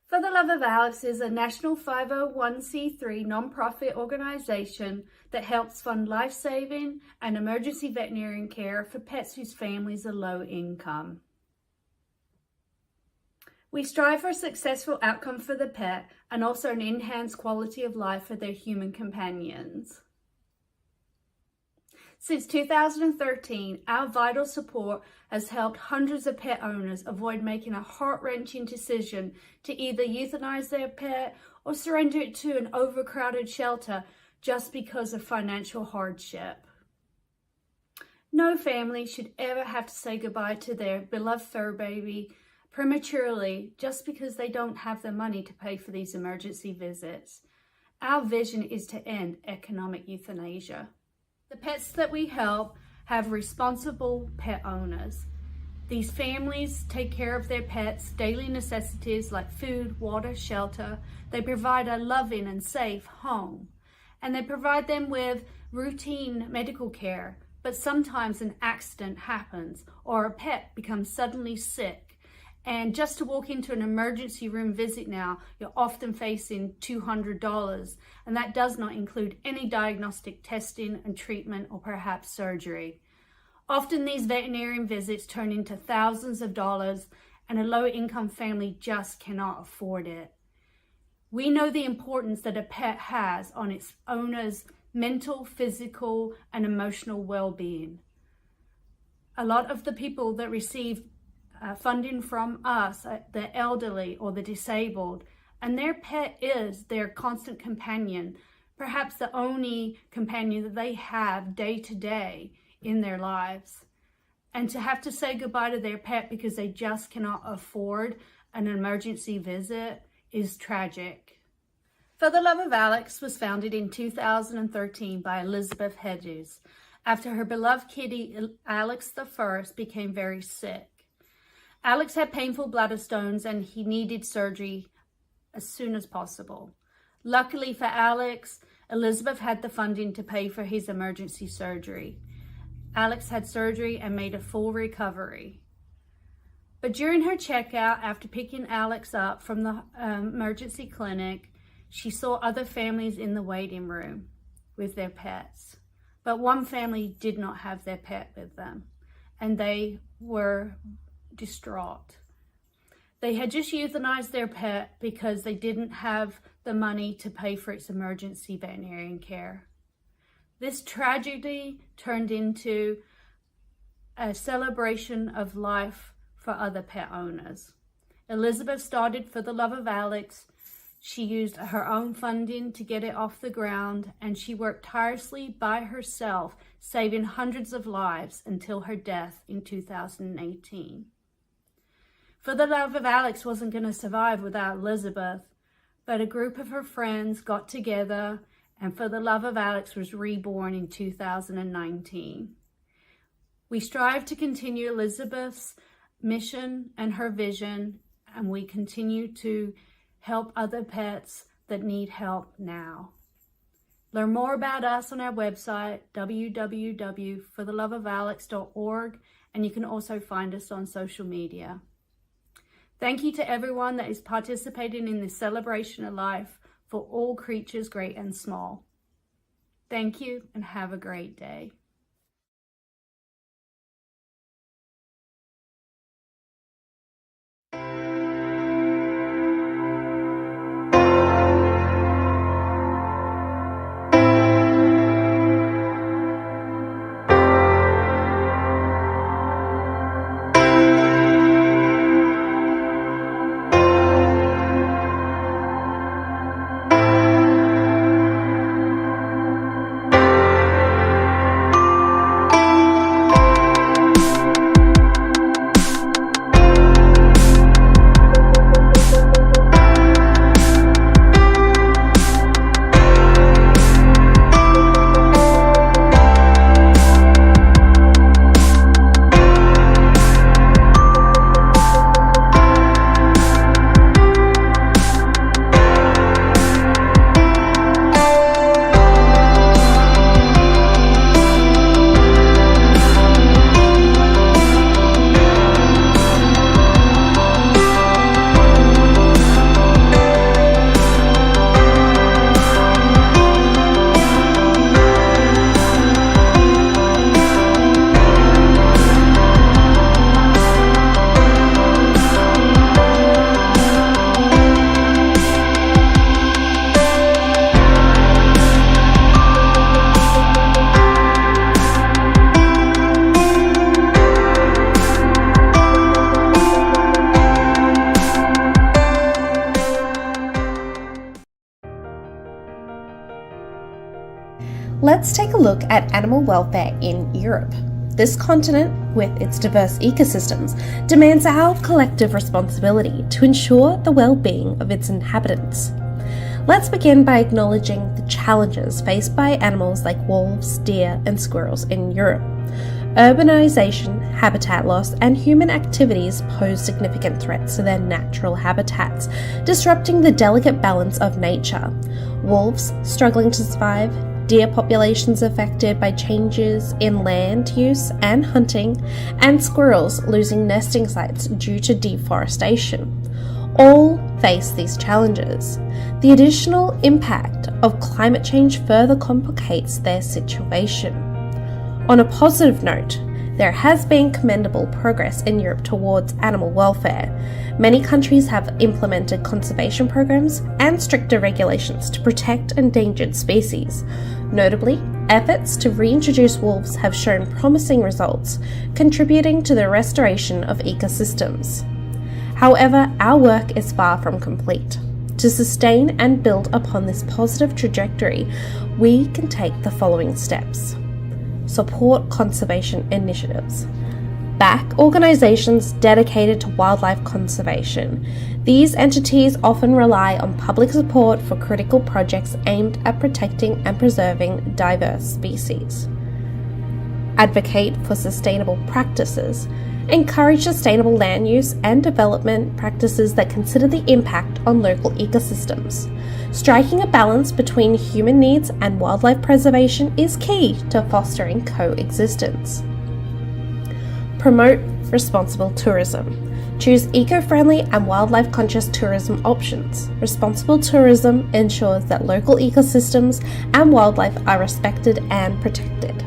For the Love of Alex is a national 501c3 nonprofit organization that helps fund life-saving and emergency veterinarian care for pets whose families are low income. We strive for a successful outcome for the pet and also an enhanced quality of life for their human companions. Since 2013, our vital support has helped hundreds of pet owners avoid making a heart-wrenching decision to either euthanize their pet or surrender it to an overcrowded shelter just because of financial hardship. No family should ever have to say goodbye to their beloved fur baby prematurely just because they don't have the money to pay for these emergency visits. Our vision is to end economic euthanasia. The pets that we help have responsible pet owners. These families take care of their pets' daily necessities like food, water, shelter. They provide a loving and safe home. And they provide them with routine medical care. But sometimes an accident happens or a pet becomes suddenly sick. And just to walk into an emergency room visit now, you're often facing $200, and that does not include any diagnostic testing and treatment or perhaps surgery. Often these veterinarian visits turn into thousands of dollars, and a low-income family just cannot afford it. We know the importance that a pet has on its owner's mental, physical, and emotional well-being. A lot of the people that receive funding from us, the elderly or the disabled, and their pet is their constant companion, perhaps the only companion that they have day to day in their lives. And to have to say goodbye to their pet because they just cannot afford an emergency visit is tragic. For the Love of Alex was founded in 2013 by Elizabeth Hedges after her beloved kitty Alex I became very sick. Alex had painful bladder stones and he needed surgery as soon as possible. Luckily for Alex, Elizabeth had the funding to pay for his emergency surgery. Alex had surgery and made a full recovery. But during her checkout, after picking Alex up from the emergency clinic, she saw other families in the waiting room with their pets. But one family did not have their pet with them, and they were distraught. They had just euthanized their pet because they didn't have the money to pay for its emergency veterinarian care. This tragedy turned into a celebration of life for other pet owners. Elizabeth started For the Love of Alex. She used her own funding to get it off the ground, and she worked tirelessly by herself, saving hundreds of lives until her death in 2018. For the Love of Alex wasn't going to survive without Elizabeth, but a group of her friends got together, and For the Love of Alex was reborn in 2019. We strive to continue Elizabeth's mission and her vision, and we continue to help other pets that need help now. Learn more about us on our website, www.fortheloveofalex.org, and you can also find us on social media. Thank you to everyone that is participating in this celebration of life for all creatures great and small. Thank you and have a great day. Let's take a look at animal welfare in Europe. This continent, with its diverse ecosystems, demands our collective responsibility to ensure the well-being of its inhabitants. Let's begin by acknowledging the challenges faced by animals like wolves, deer, and squirrels in Europe. Urbanization, habitat loss, and human activities pose significant threats to their natural habitats, disrupting the delicate balance of nature. Wolves struggling to survive, deer populations affected by changes in land use and hunting, and squirrels losing nesting sites due to deforestation. All face these challenges. The additional impact of climate change further complicates their situation. On a positive note, there has been commendable progress in Europe towards animal welfare. Many countries have implemented conservation programs and stricter regulations to protect endangered species. Notably, efforts to reintroduce wolves have shown promising results, contributing to the restoration of ecosystems. However, our work is far from complete. To sustain and build upon this positive trajectory, we can take the following steps. Support conservation initiatives. Back organizations dedicated to wildlife conservation. These entities often rely on public support for critical projects aimed at protecting and preserving diverse species. Advocate for sustainable practices. Encourage sustainable land use and development practices that consider the impact on local ecosystems. Striking a balance between human needs and wildlife preservation is key to fostering coexistence. Promote responsible tourism. Choose eco-friendly and wildlife-conscious tourism options. Responsible tourism ensures that local ecosystems and wildlife are respected and protected.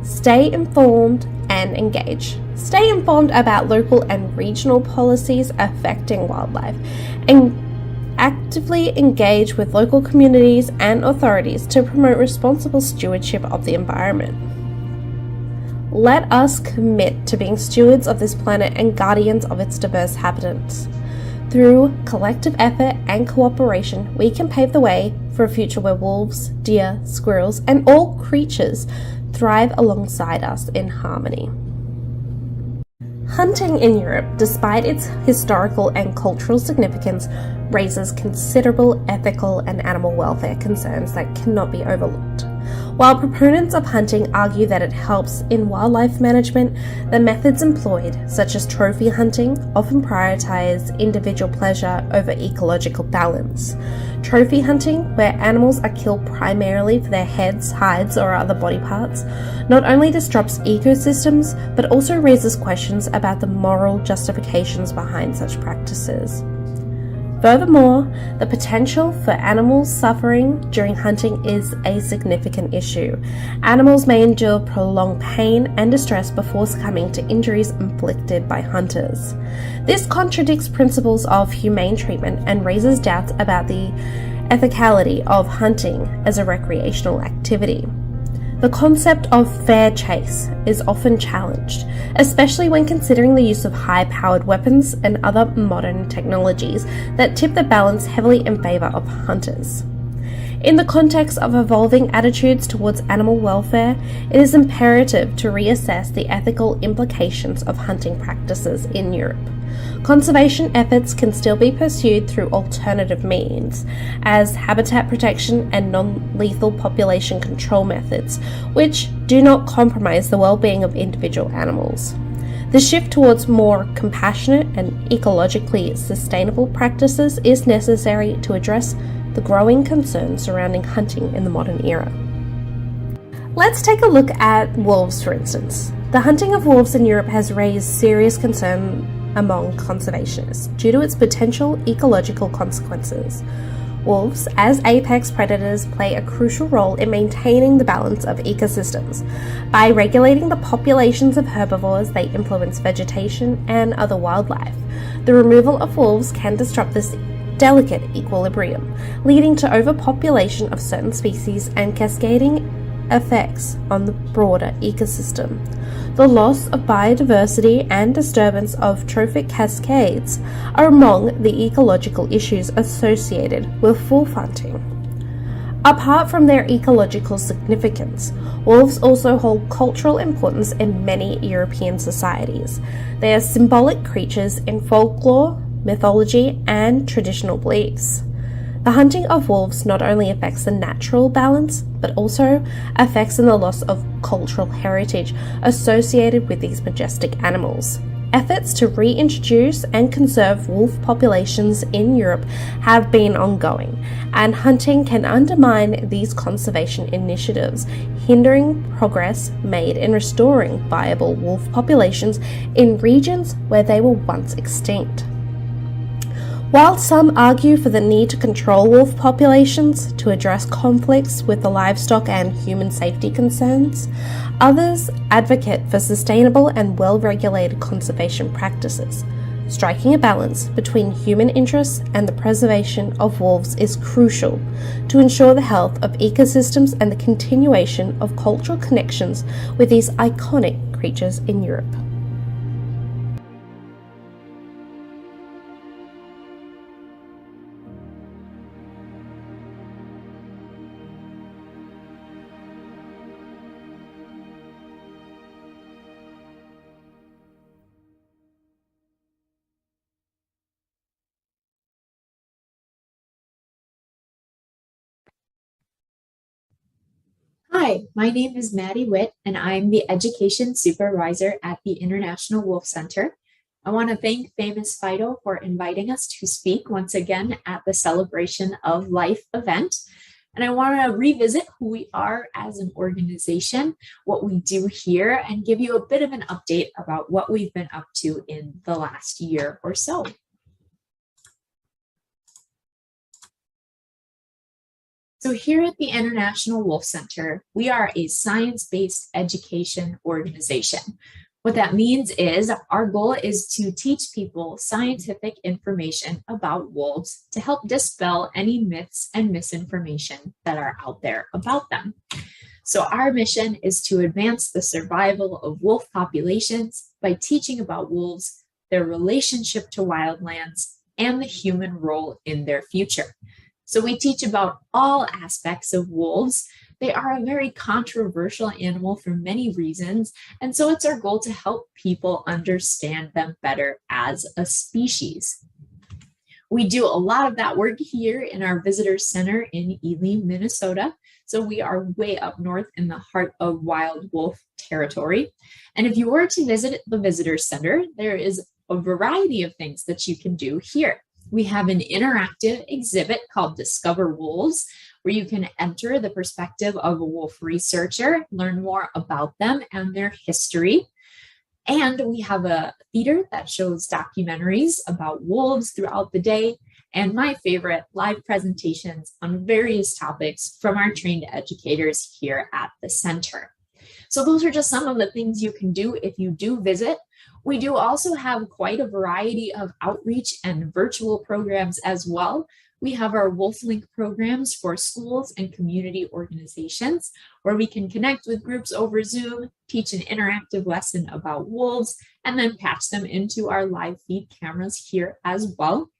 Stay informed and engage. Stay informed about local and regional policies affecting wildlife, and actively engage with local communities and authorities to promote responsible stewardship of the environment. Let us commit to being stewards of this planet and guardians of its diverse inhabitants. Through collective effort and cooperation, we can pave the way for a future where wolves, deer, squirrels, and all creatures thrive alongside us in harmony. Hunting in Europe, despite its historical and cultural significance, raises considerable ethical and animal welfare concerns that cannot be overlooked. While proponents of hunting argue that it helps in wildlife management, the methods employed, such as trophy hunting, often prioritize individual pleasure over ecological balance. Trophy hunting, where animals are killed primarily for their heads, hides, or other body parts, not only disrupts ecosystems, but also raises questions about the moral justifications behind such practices. Furthermore, the potential for animals suffering during hunting is a significant issue. Animals may endure prolonged pain and distress before succumbing to injuries inflicted by hunters. This contradicts principles of humane treatment and raises doubts about the ethicality of hunting as a recreational activity. The concept of fair chase is often challenged, especially when considering the use of high-powered weapons and other modern technologies that tip the balance heavily in favor of hunters. In the context of evolving attitudes towards animal welfare, it is imperative to reassess the ethical implications of hunting practices in Europe. Conservation efforts can still be pursued through alternative means, as habitat protection and non-lethal population control methods, which do not compromise the well-being of individual animals. The shift towards more compassionate and ecologically sustainable practices is necessary to address the growing concerns surrounding hunting in the modern era. Let's take a look at wolves, for instance. The hunting of wolves in Europe has raised serious concern among conservationists due to its potential ecological consequences. Wolves, as apex predators, play a crucial role in maintaining the balance of ecosystems. By regulating the populations of herbivores, they influence vegetation and other wildlife. The removal of wolves can disrupt this delicate equilibrium, leading to overpopulation of certain species and cascading effects on the broader ecosystem. The loss of biodiversity and disturbance of trophic cascades are among the ecological issues associated with wolf hunting. Apart from their ecological significance, wolves also hold cultural importance in many European societies. They are symbolic creatures in folklore, mythology, and traditional beliefs. The hunting of wolves not only affects the natural balance, but also affects in the loss of cultural heritage associated with these majestic animals. Efforts to reintroduce and conserve wolf populations in Europe have been ongoing, and hunting can undermine these conservation initiatives, hindering progress made in restoring viable wolf populations in regions where they were once extinct. While some argue for the need to control wolf populations to address conflicts with the livestock and human safety concerns, others advocate for sustainable and well-regulated conservation practices. Striking a balance between human interests and the preservation of wolves is crucial to ensure the health of ecosystems and the continuation of cultural connections with these iconic creatures in Europe. Hi, my name is Maddie Witt, and I'm the Education Supervisor at the International Wolf Center. I want to thank Famous Fido for inviting us to speak once again at the Celebration of Life event. And I want to revisit who we are as an organization, what we do here, and give you a bit of an update about what we've been up to in the last year or so. So here at the International Wolf Center, we are a science-based education organization. What that means is our goal is to teach people scientific information about wolves to help dispel any myths and misinformation that are out there about them. So our mission is to advance the survival of wolf populations by teaching about wolves, their relationship to wildlands, and the human role in their future. So we teach about all aspects of wolves. They are a very controversial animal for many reasons, and so it's our goal to help people understand them better as a species. We do a lot of that work here in our visitor center in Ely, Minnesota. So we are way up north in the heart of wild wolf territory. And if you were to visit the visitor center, there is a variety of things that you can do here. We have an interactive exhibit called Discover Wolves, where you can enter the perspective of a wolf researcher, learn more about them and their history. And we have a theater that shows documentaries about wolves throughout the day, and my favorite, live presentations on various topics from our trained educators here at the center. So those are just some of the things you can do if you do visit. We do also have quite a variety of outreach and virtual programs as well. We have our WolfLink programs for schools and community organizations, where we can connect with groups over Zoom, teach an interactive lesson about wolves, and then patch them into our live feed cameras here as well.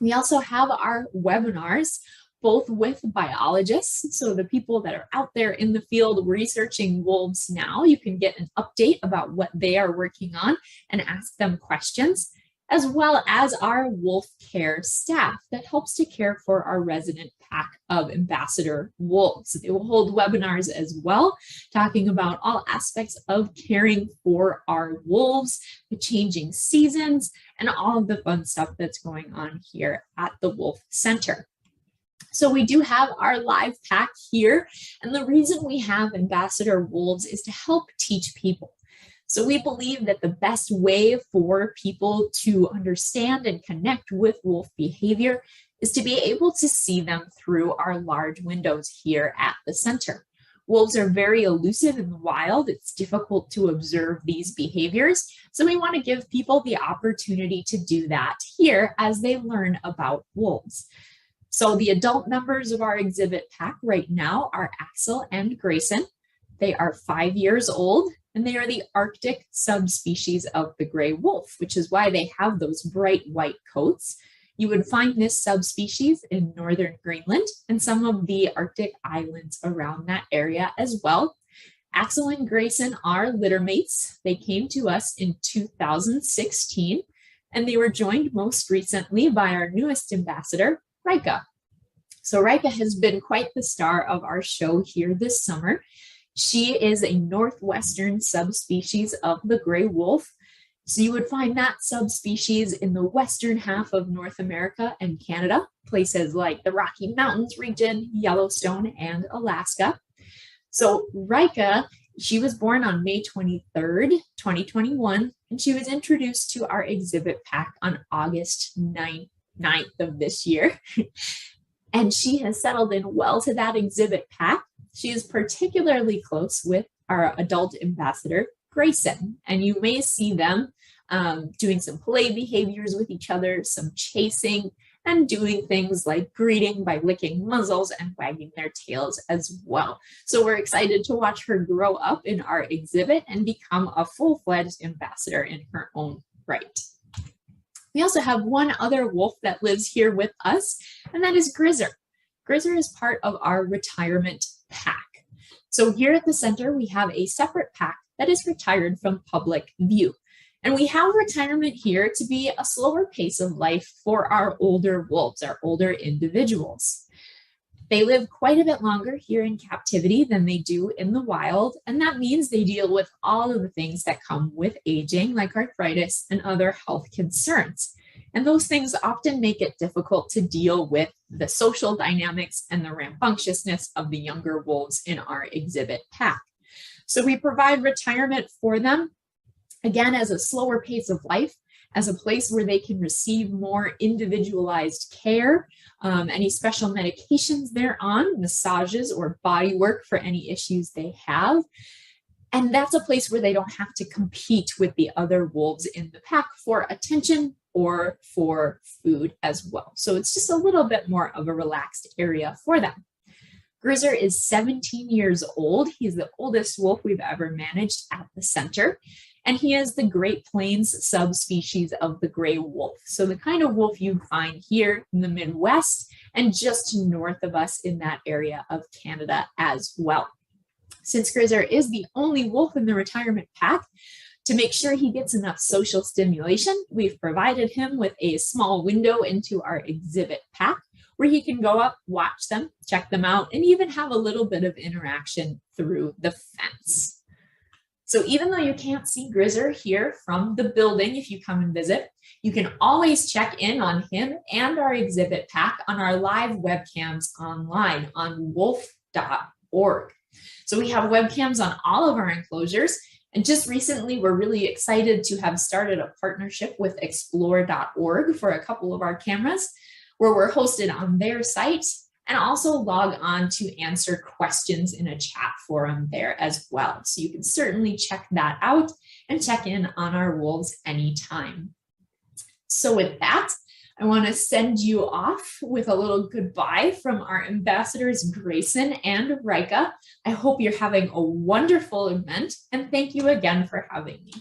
We also have our webinars, both with biologists, so the people that are out there in the field researching wolves now, you can get an update about what they are working on and ask them questions, as well as our wolf care staff that helps to care for our resident pack of ambassador wolves. They will hold webinars as well, talking about all aspects of caring for our wolves, the changing seasons, and all of the fun stuff that's going on here at the Wolf Center. So we do have our live pack here, and the reason we have ambassador wolves is to help teach people. So we believe that the best way for people to understand and connect with wolf behavior is to be able to see them through our large windows here at the center. Wolves are very elusive in the wild. It's difficult to observe these behaviors. So we want to give people the opportunity to do that here as they learn about wolves. So the adult members of our exhibit pack right now are Axel and Grayson. They are 5 years old, and they are the Arctic subspecies of the gray wolf, which is why they have those bright white coats. You would find this subspecies in northern Greenland and some of the Arctic islands around that area as well. Axel and Grayson are littermates. They came to us in 2016, and they were joined most recently by our newest ambassador, Rika. So Rika has been quite the star of our show here this summer. She is a northwestern subspecies of the gray wolf. So you would find that subspecies in the western half of North America and Canada, places like the Rocky Mountains region, Yellowstone, and Alaska. So Rika, she was born on May 23rd, 2021, and she was introduced to our exhibit pack on August 9th of this year. And she has settled in well to that exhibit pack. She is particularly close with our adult ambassador, Grayson, and you may see them doing some play behaviors with each other, some chasing, and doing things like greeting by licking muzzles and wagging their tails as well. So we're excited to watch her grow up in our exhibit and become a full-fledged ambassador in her own right. We also have one other wolf that lives here with us, and that is Grizzer. Grizzer is part of our retirement pack. So here at the center, we have a separate pack that is retired from public view. And we have retirement here to be a slower pace of life for our older wolves, our older individuals. They live quite a bit longer here in captivity than they do in the wild, and that means they deal with all of the things that come with aging, like arthritis and other health concerns. And those things often make it difficult to deal with the social dynamics and the rambunctiousness of the younger wolves in our exhibit pack. So we provide retirement for them, again, as a slower pace of life, as a place where they can receive more individualized care, any special medications they're on, massages or body work for any issues they have. And that's a place where they don't have to compete with the other wolves in the pack for attention or for food as well. So it's just a little bit more of a relaxed area for them. Grizzer is 17 years old. He's the oldest wolf we've ever managed at the center. And he is the Great Plains subspecies of the gray wolf. So the kind of wolf you'd find here in the Midwest and just north of us in that area of Canada as well. Since Grizzer is the only wolf in the retirement pack, to make sure he gets enough social stimulation, we've provided him with a small window into our exhibit pack where he can go up, watch them, check them out, and even have a little bit of interaction through the fence. So even though you can't see Grizzer here from the building if you come and visit, you can always check in on him and our exhibit pack on our live webcams online on wolf.org. So we have webcams on all of our enclosures. And just recently, we're really excited to have started a partnership with explore.org for a couple of our cameras, where we're hosted on their site and also log on to answer questions in a chat forum there as well. So you can certainly check that out and check in on our wolves anytime. So with that, I want to send you off with a little goodbye from our ambassadors, Grayson and Rika. I hope you're having a wonderful event, and thank you again for having me.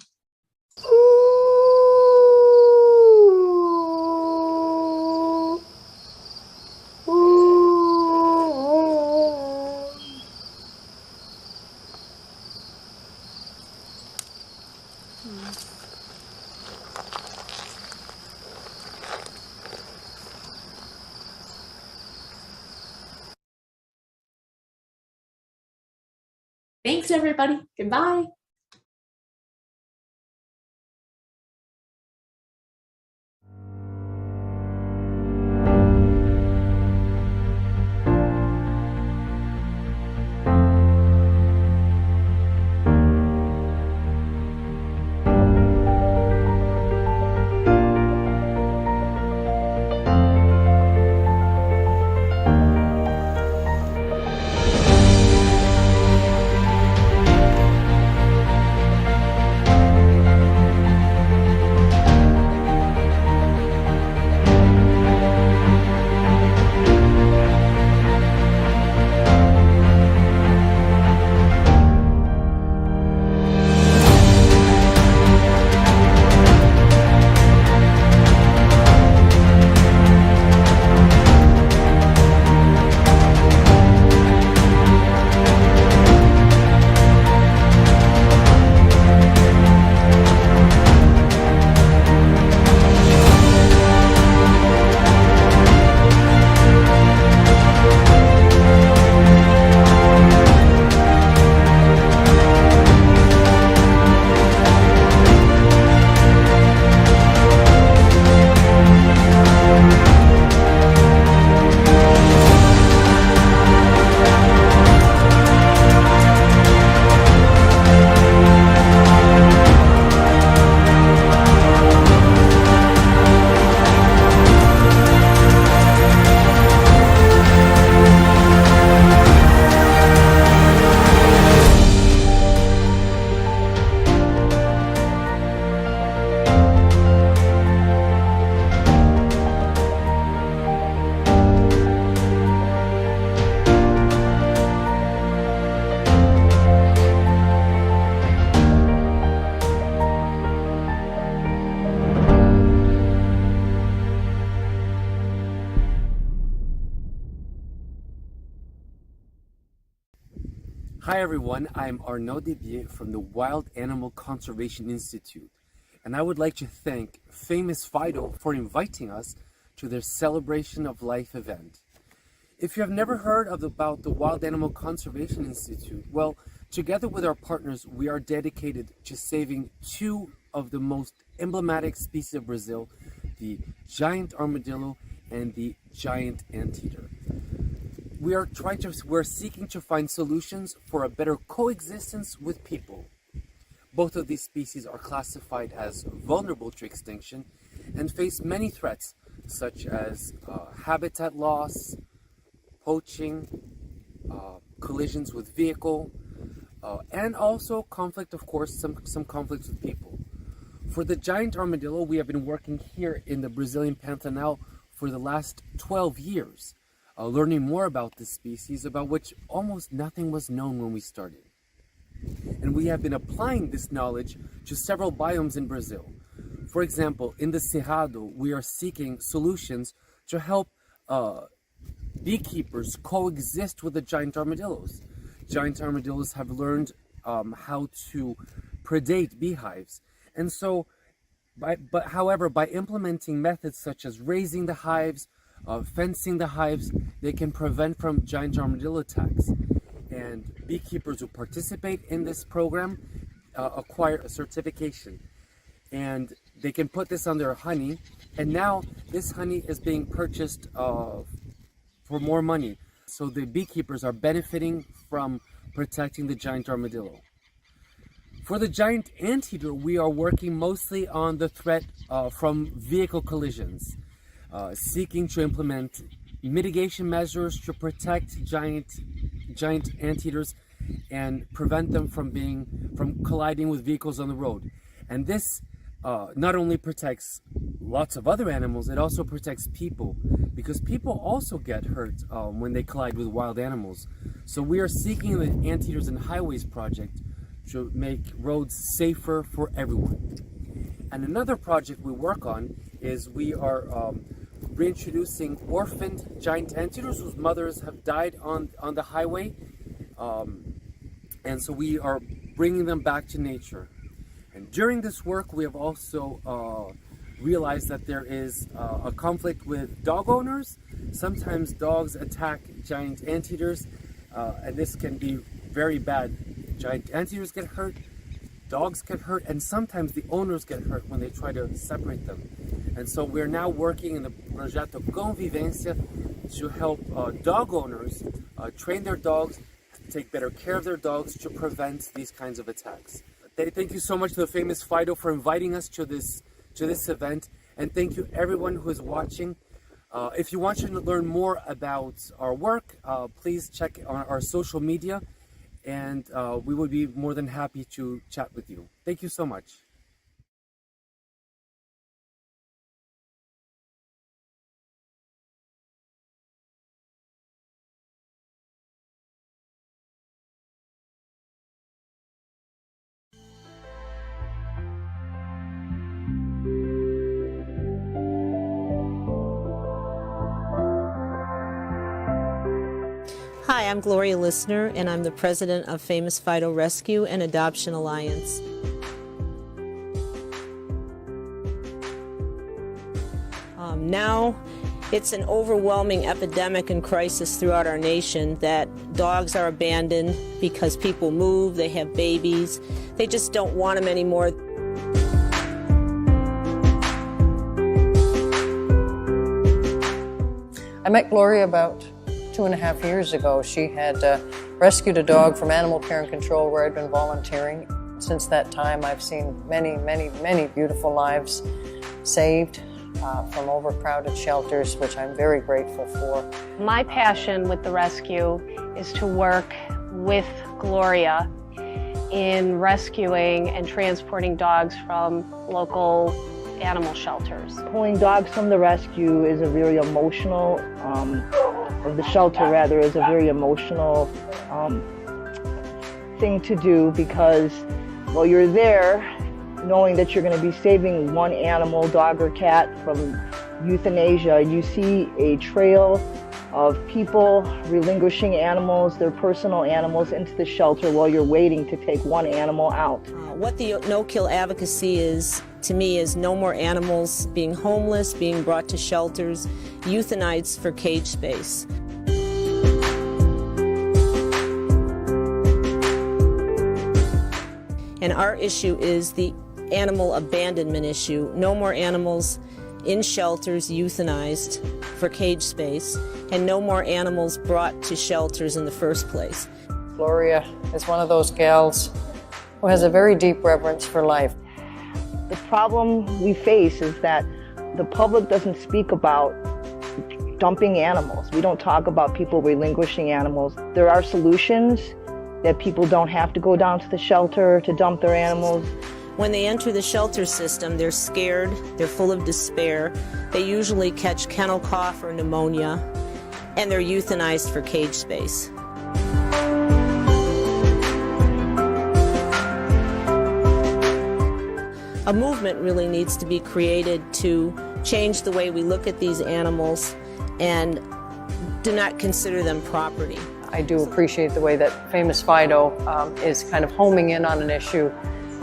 Thanks, everybody. Goodbye. Hi everyone, I'm Arnaud Debier from the Wild Animal Conservation Institute, and I would like to thank Famous Fido for inviting us to their Celebration of Life event. If you have never heard about the Wild Animal Conservation Institute, well, together with our partners, we are dedicated to saving two of the most emblematic species of Brazil, the giant armadillo and the giant anteater. We're seeking to find solutions for a better coexistence with people. Both of these species are classified as vulnerable to extinction and face many threats, such as habitat loss, poaching, collisions with vehicle, and also conflict, of course, some conflicts with people. For the giant armadillo, we have been working here in the Brazilian Pantanal for the last 12 years, learning more about this species, about which almost nothing was known when we started. And we have been applying this knowledge to several biomes in Brazil. For example, in the Cerrado, we are seeking solutions to help beekeepers coexist with the giant armadillos. Giant armadillos have learned how to predate beehives. And so, however, by implementing methods such as raising the hives, fencing the hives, they can prevent from giant armadillo attacks. And beekeepers who participate in this program acquire a certification. And they can put this on their honey. And now this honey is being purchased for more money. So the beekeepers are benefiting from protecting the giant armadillo. For the giant anteater, we are working mostly on the threat from vehicle collisions, seeking to implement mitigation measures to protect giant anteaters and prevent them from colliding with vehicles on the road. And this not only protects lots of other animals, it also protects people, because people also get hurt when they collide with wild animals. So we are seeking the Anteaters and Highways project to make roads safer for everyone. And another project we work on is we are reintroducing orphaned giant anteaters whose mothers have died on the highway. And so we are bringing them back to nature. And during this work, we have also realized that there is a conflict with dog owners. Sometimes dogs attack giant anteaters, and this can be very bad. Giant anteaters get hurt, dogs get hurt, and sometimes the owners get hurt when they try to separate them. And so we're now working in the Projeto Convivência to help dog owners train their dogs, take better care of their dogs to prevent these kinds of attacks. Thank you so much to the Famous Fido for inviting us to this event, and thank you everyone who is watching. If you want to learn more about our work, please check on our social media, and we would be more than happy to chat with you. Thank you so much. Hi, I'm Gloria Listener, and I'm the president of Famous Fido Rescue and Adoption Alliance. Now, it's an overwhelming epidemic and crisis throughout our nation that dogs are abandoned because people move, they have babies, they just don't want them anymore. I met Gloria about 2.5 years ago. She had rescued a dog from Animal Care and Control where I'd been volunteering. Since that time, I've seen many, many, many beautiful lives saved from overcrowded shelters, which I'm very grateful for. My passion with the rescue is to work with Gloria in rescuing and transporting dogs from local animal shelters. Pulling dogs from the rescue is a very emotional, or the shelter rather, is a very emotional thing to do, because while you're there, knowing that you're going to be saving one animal, dog or cat, from euthanasia, you see a trail of people relinquishing animals, their personal animals, into the shelter while you're waiting to take one animal out. What the no-kill advocacy is, to me, is no more animals being homeless, being brought to shelters, euthanized for cage space. And our issue is the animal abandonment issue. No more animals in shelters euthanized for cage space, and no more animals brought to shelters in the first place. Gloria is one of those gals who has a very deep reverence for life. The problem we face is that the public doesn't speak about dumping animals. We don't talk about people relinquishing animals. There are solutions that people don't have to go down to the shelter to dump their animals. When they enter the shelter system, they're scared, they're full of despair, they usually catch kennel cough or pneumonia, and they're euthanized for cage space. A movement really needs to be created to change the way we look at these animals and do not consider them property. I do appreciate the way that Famous Fido is kind of homing in on an issue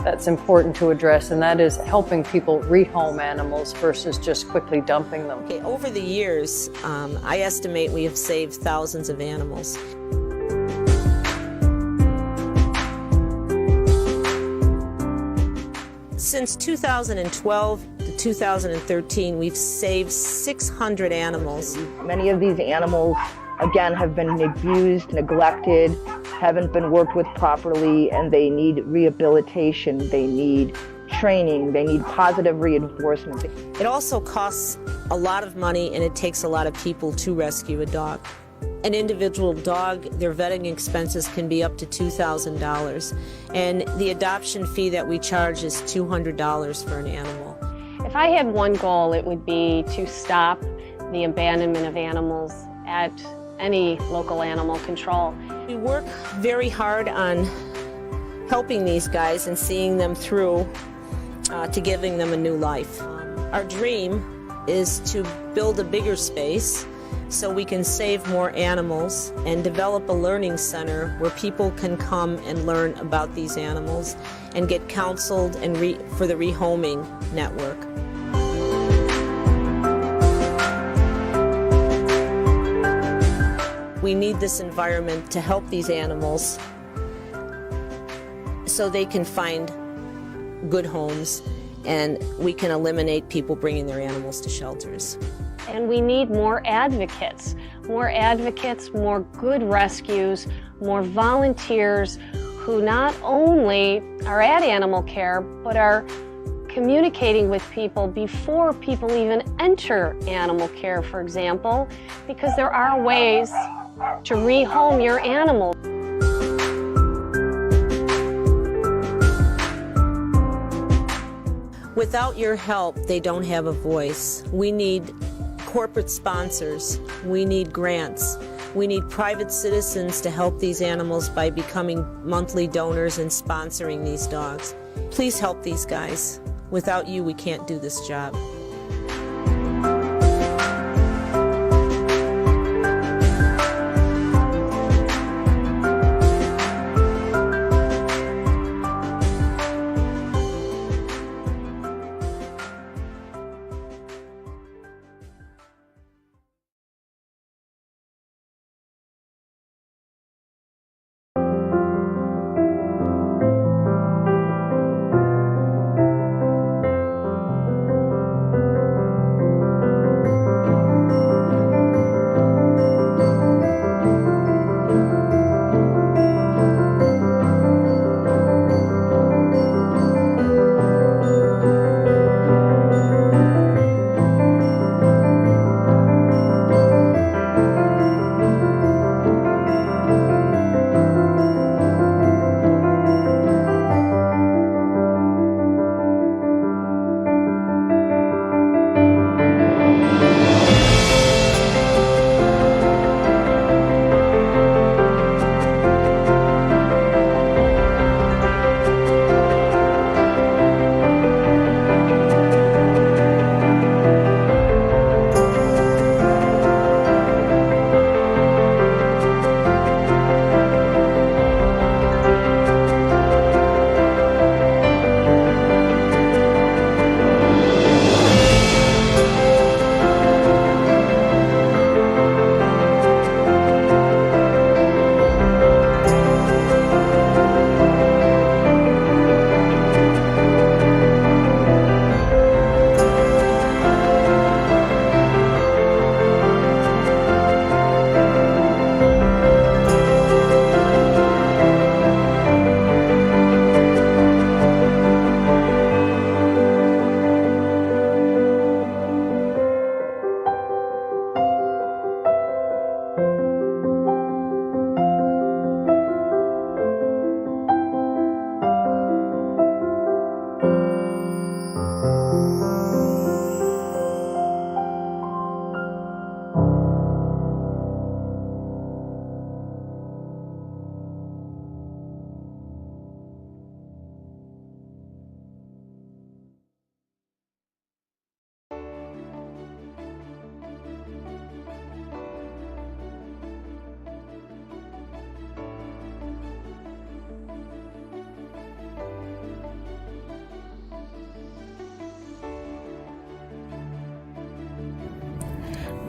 that's important to address, and that is helping people rehome animals versus just quickly dumping them. Okay, over the years, I estimate we have saved thousands of animals. Since 2012 to 2013, we've saved 600 animals. Many of these animals, again, have been abused, neglected, haven't been worked with properly, and they need rehabilitation, they need training, they need positive reinforcement. It also costs a lot of money, and it takes a lot of people to rescue a dog. An individual dog, their vetting expenses can be up to $2,000, and the adoption fee that we charge is $200 for an animal. If I had one goal, it would be to stop the abandonment of animals at any local animal control. We work very hard on helping these guys and seeing them through to giving them a new life. Our dream is to build a bigger space so we can save more animals and develop a learning center where people can come and learn about these animals and get counseled and for the rehoming network. We need this environment to help these animals so they can find good homes and we can eliminate people bringing their animals to shelters. And we need more advocates, more good rescues, more volunteers who not only are at animal care, but are communicating with people before people even enter animal care, for example, because there are ways to rehome your animal. Without your help, they don't have a voice. We need corporate sponsors. We need grants. We need private citizens to help these animals by becoming monthly donors and sponsoring these dogs. Please help these guys. Without you, we can't do this job.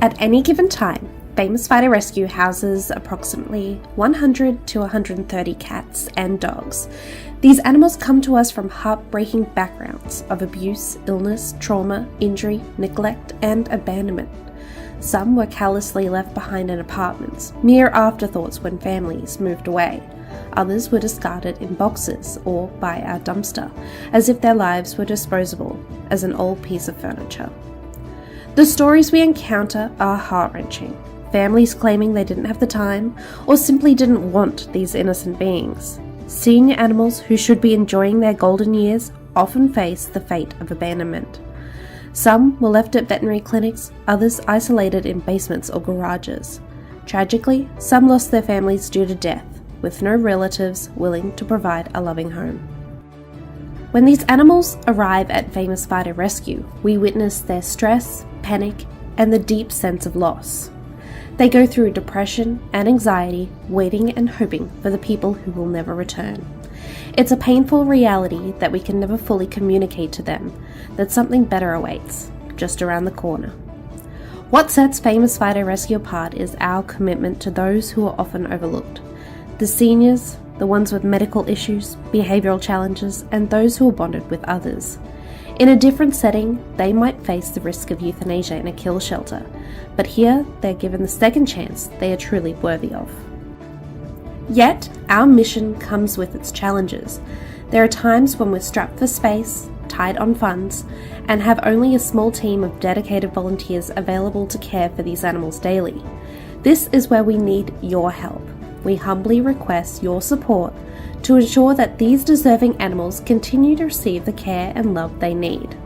At any given time, Famous Fido Rescue houses approximately 100 to 130 cats and dogs. These animals come to us from heartbreaking backgrounds of abuse, illness, trauma, injury, neglect, and abandonment. Some were callously left behind in apartments, mere afterthoughts when families moved away. Others were discarded in boxes or by our dumpster, as if their lives were disposable as an old piece of furniture. The stories we encounter are heart-wrenching. Families claiming they didn't have the time or simply didn't want these innocent beings. Senior animals who should be enjoying their golden years often face the fate of abandonment. Some were left at veterinary clinics, others isolated in basements or garages. Tragically, some lost their families due to death, with no relatives willing to provide a loving home. When these animals arrive at Famous Fido Rescue, we witness their stress, panic, and the deep sense of loss. They go through depression and anxiety, waiting and hoping for the people who will never return. It's a painful reality that we can never fully communicate to them that something better awaits, just around the corner. What sets Famous Fido Rescue apart is our commitment to those who are often overlooked. The seniors, the ones with medical issues, behavioural challenges, and those who are bonded with others. In a different setting, they might face the risk of euthanasia in a kill shelter, but here they're given the second chance they are truly worthy of. Yet, our mission comes with its challenges. There are times when we're strapped for space, tight on funds, and have only a small team of dedicated volunteers available to care for these animals daily. This is where we need your help. We humbly request your support to ensure that these deserving animals continue to receive the care and love they need.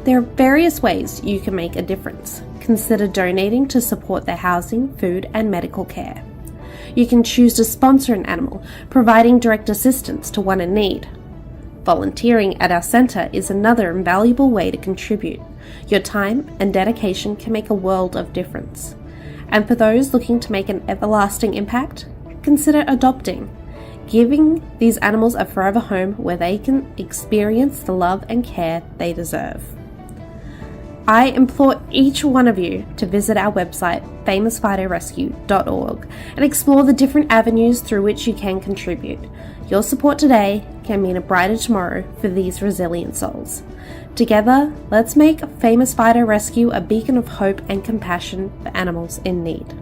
There are various ways you can make a difference. Consider donating to support their housing, food, and medical care. You can choose to sponsor an animal, providing direct assistance to one in need. Volunteering at our centre is another invaluable way to contribute. Your time and dedication can make a world of difference. And for those looking to make an everlasting impact, consider adopting, giving these animals a forever home where they can experience the love and care they deserve. I implore each one of you to visit our website, famousfidorescue.org, and explore the different avenues through which you can contribute. Your support today can mean a brighter tomorrow for these resilient souls. Together, let's make Famous Fido Rescue a beacon of hope and compassion for animals in need.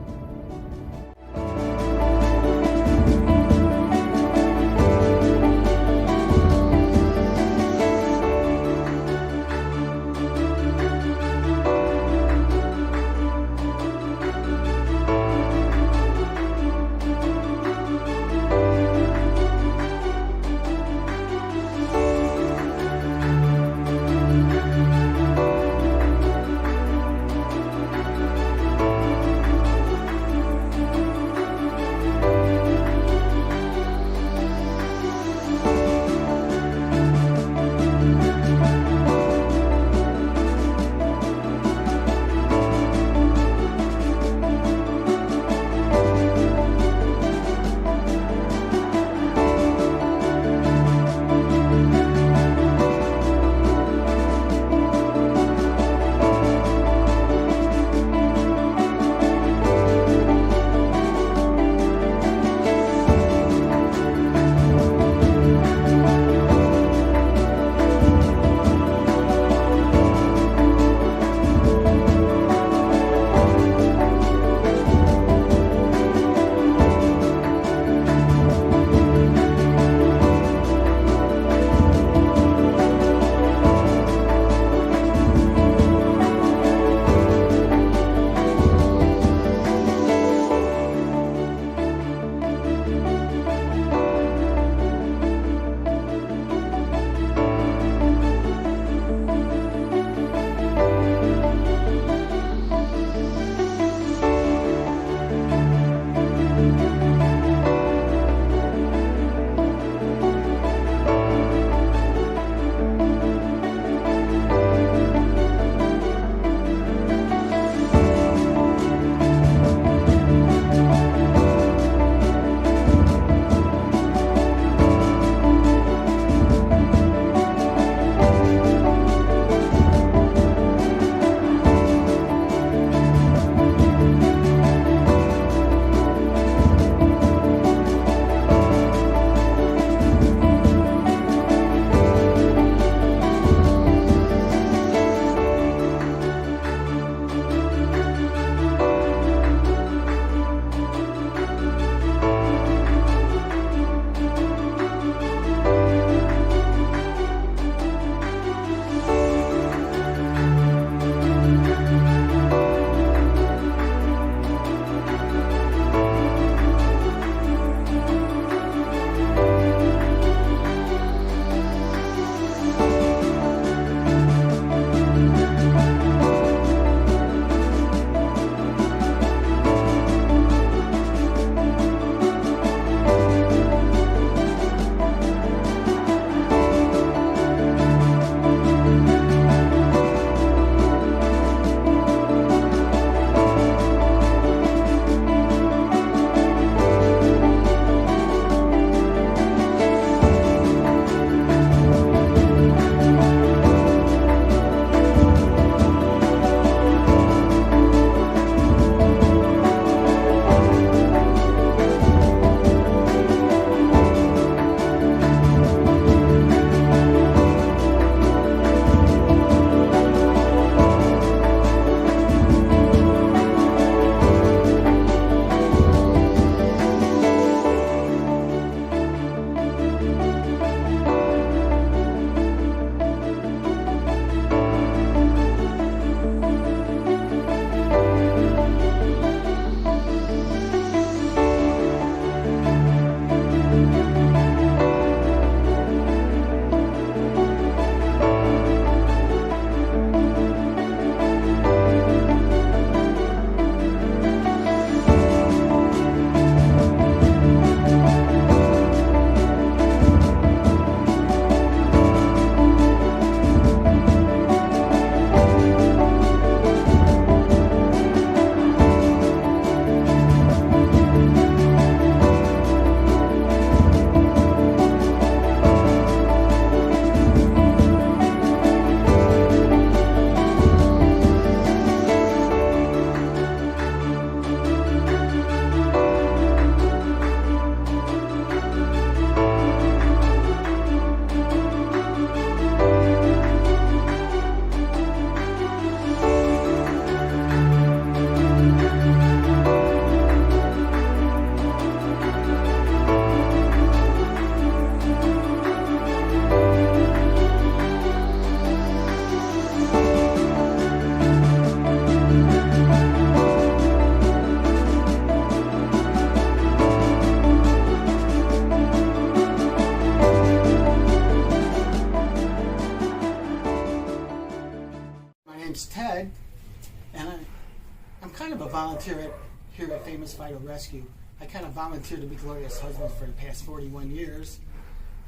volunteer here at Famous Fido Rescue. I kind of volunteered to be Gloria's husband for the past 41 years.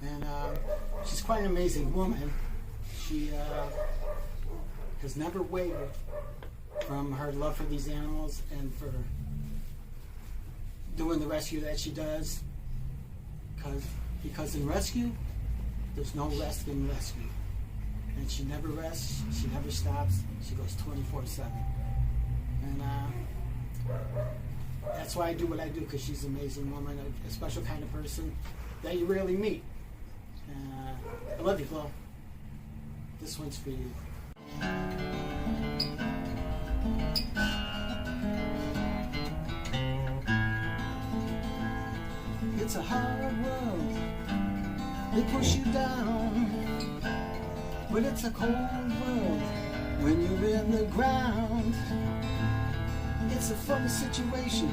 And she's quite an amazing woman. She has never wavered from her love for these animals and for doing the rescue that she does. Because in rescue, there's no rest in rescue. And she never rests, she never stops, she goes 24/7. And that's why I do what I do, because she's an amazing woman, a special kind of person that you rarely meet. I love you, Flo. This one's for you. It's a hard world, they push you down, but it's a cold world when you're in the ground. It's a funny situation,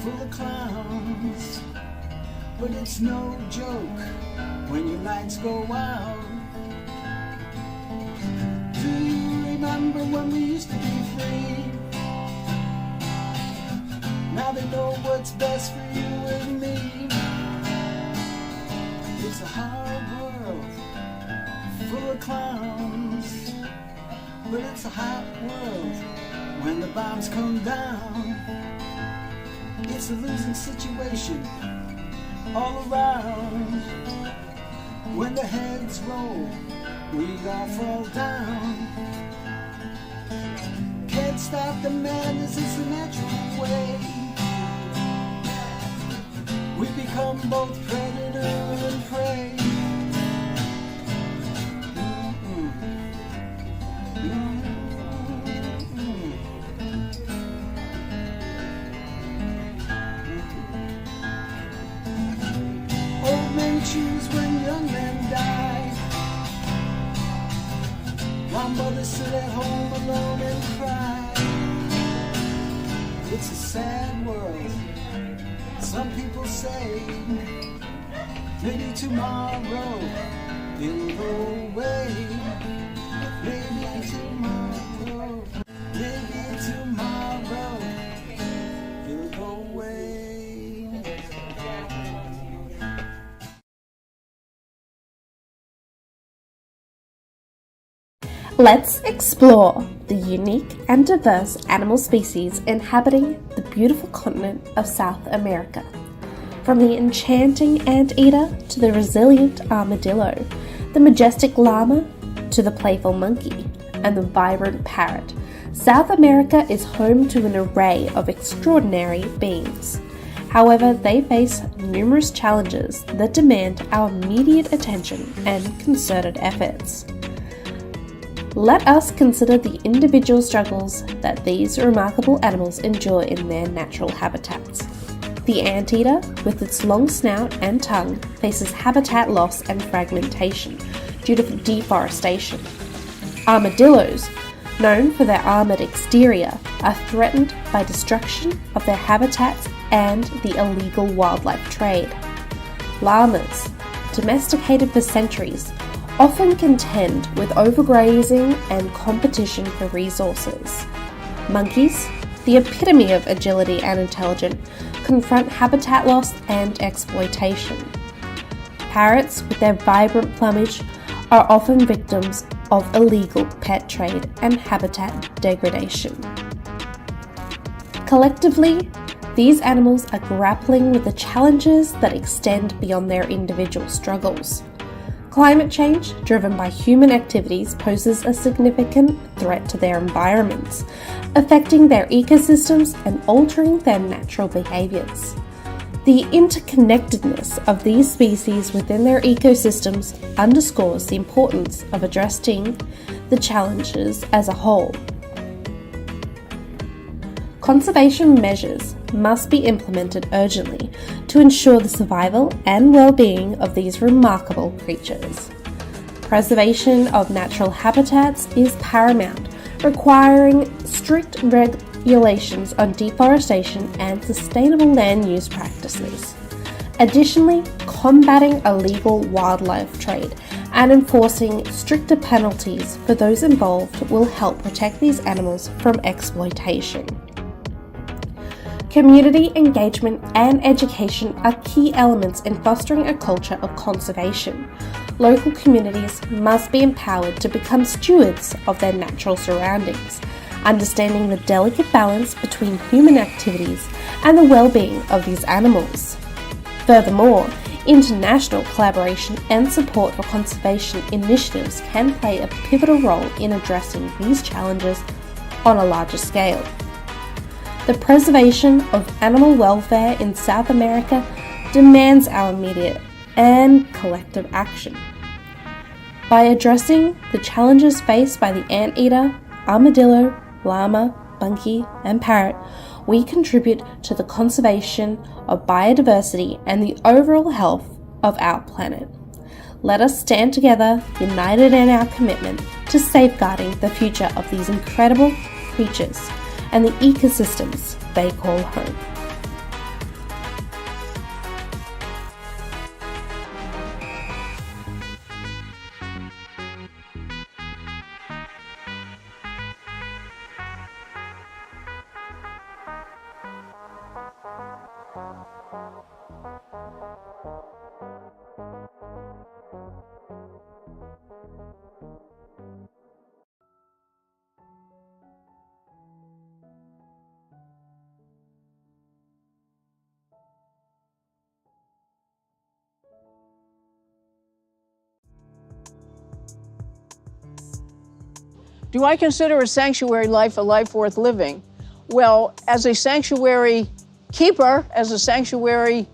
full of clowns, but it's no joke when your lights go out. Do you remember when we used to be free? Now they know what's best for you and me. It's a hard world, full of clowns, but it's a hot world when the bombs come down. It's a losing situation all around. When the heads roll, we all fall down. Can't stop the madness, it's a natural way. We become both predator and prey. Old men choose when young men die, while mothers sit at home alone and cry. It's a sad world. Some people say maybe tomorrow it'll go away. Maybe tomorrow, maybe tomorrow it'll go away. Let's explore the unique and diverse animal species inhabiting the beautiful continent of South America. From the enchanting anteater to the resilient armadillo, the majestic llama to the playful monkey, and the vibrant parrot, South America is home to an array of extraordinary beings. However, they face numerous challenges that demand our immediate attention and concerted efforts. Let us consider the individual struggles that these remarkable animals endure in their natural habitats. The anteater, with its long snout and tongue, faces habitat loss and fragmentation due to deforestation. Armadillos, known for their armored exterior, are threatened by destruction of their habitats and the illegal wildlife trade. Llamas, domesticated for centuries, often contend with overgrazing and competition for resources. Monkeys, the epitome of agility and intelligence, confront habitat loss and exploitation. Parrots, with their vibrant plumage, are often victims of illegal pet trade and habitat degradation. Collectively, these animals are grappling with the challenges that extend beyond their individual struggles. Climate change, driven by human activities, poses a significant threat to their environments, affecting their ecosystems and altering their natural behaviours. The interconnectedness of these species within their ecosystems underscores the importance of addressing the challenges as a whole. Conservation measures must be implemented urgently to ensure the survival and well-being of these remarkable creatures. Preservation of natural habitats is paramount, requiring strict regulations on deforestation and sustainable land use practices. Additionally, combating illegal wildlife trade and enforcing stricter penalties for those involved will help protect these animals from exploitation. Community engagement and education are key elements in fostering a culture of conservation. Local communities must be empowered to become stewards of their natural surroundings, understanding the delicate balance between human activities and the well-being of these animals. Furthermore, international collaboration and support for conservation initiatives can play a pivotal role in addressing these challenges on a larger scale. The preservation of animal welfare in South America demands our immediate and collective action. By addressing the challenges faced by the anteater, armadillo, llama, monkey, and parrot, we contribute to the conservation of biodiversity and the overall health of our planet. Let us stand together, united in our commitment to safeguarding the future of these incredible creatures and the ecosystems they call home. Do I consider a sanctuary life a life worth living? Well, as a sanctuary keeper, as a sanctuary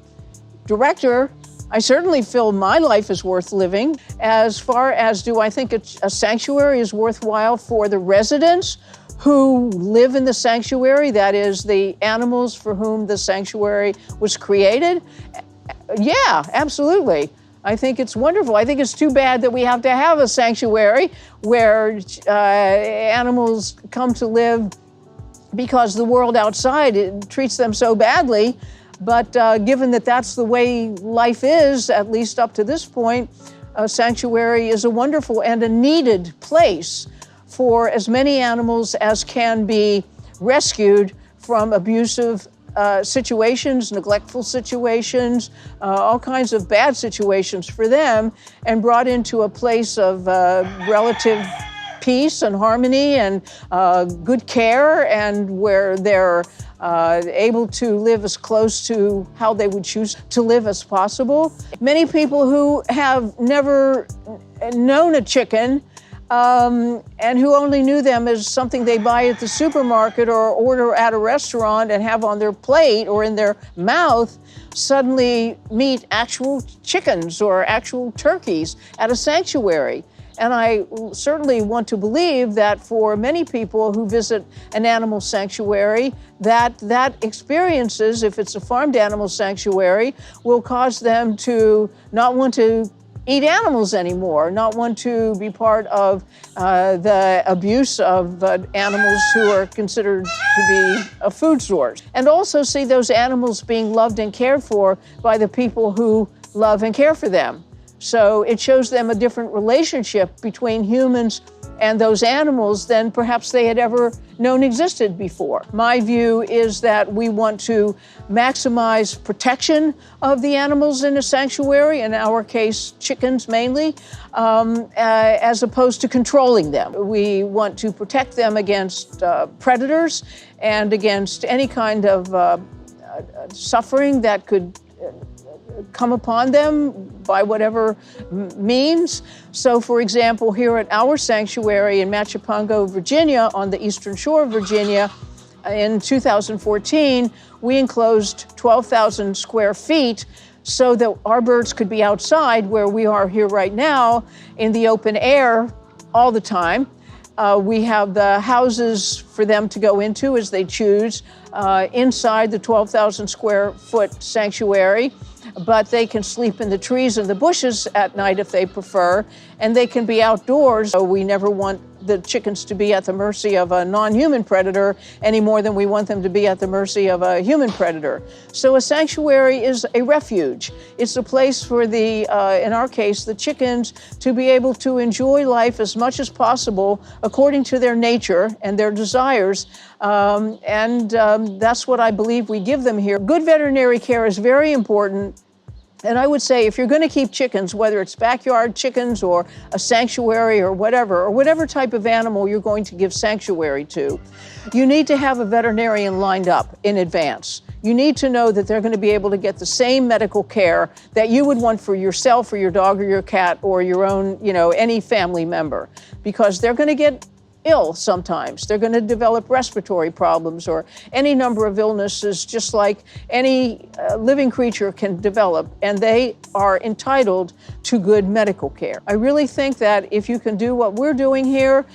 director, I certainly feel my life is worth living. As far as do I think a sanctuary is worthwhile for the residents who live in the sanctuary, that is the animals for whom the sanctuary was created? Yeah, absolutely. I think it's wonderful. I think it's too bad that we have to have a sanctuary where animals come to live because the world outside treats them so badly. But given that that's the way life is, at least up to this point, a sanctuary is a wonderful and a needed place for as many animals as can be rescued from abusive situations, neglectful situations, all kinds of bad situations for them, and brought into a place of relative peace and harmony and good care, and where they're able to live as close to how they would choose to live as possible. Many people who have never known a chicken and who only knew them as something they buy at the supermarket or order at a restaurant and have on their plate or in their mouth, suddenly meet actual chickens or actual turkeys at a sanctuary. And I certainly want to believe that for many people who visit an animal sanctuary, that experiences, if it's a farmed animal sanctuary, will cause them to not want to eat animals anymore, not want to be part of the abuse of animals who are considered to be a food source. And also see those animals being loved and cared for by the people who love and care for them. So it shows them a different relationship between humans and those animals than perhaps they had ever known existed before. My view is that we want to maximize protection of the animals in a sanctuary, in our case, chickens mainly, as opposed to controlling them. We want to protect them against predators and against any kind of suffering that could come upon them by whatever means. So, for example, here at our sanctuary in Machipongo, Virginia, on the eastern shore of Virginia, in 2014, we enclosed 12,000 square feet so that our birds could be outside where we are here right now in the open air all the time. We have the houses for them to go into as they choose inside the 12,000 square foot sanctuary. But they can sleep in the trees and the bushes at night if they prefer, and they can be outdoors. So we never want the chickens to be at the mercy of a non-human predator any more than we want them to be at the mercy of a human predator. So a sanctuary is a refuge. It's a place for the, in our case, the chickens to be able to enjoy life as much as possible according to their nature and their desires. That's what I believe we give them here. Good veterinary care is very important. And I would say if you're going to keep chickens, whether it's backyard chickens or a sanctuary or whatever type of animal you're going to give sanctuary to, you need to have a veterinarian lined up in advance. You need to know that they're going to be able to get the same medical care that you would want for yourself or your dog or your cat or your own, any family member, because they're going to get ill sometimes. They're going to develop respiratory problems or any number of illnesses, just like any living creature can develop, and they are entitled to good medical care. I really think that if you can do what we're doing here,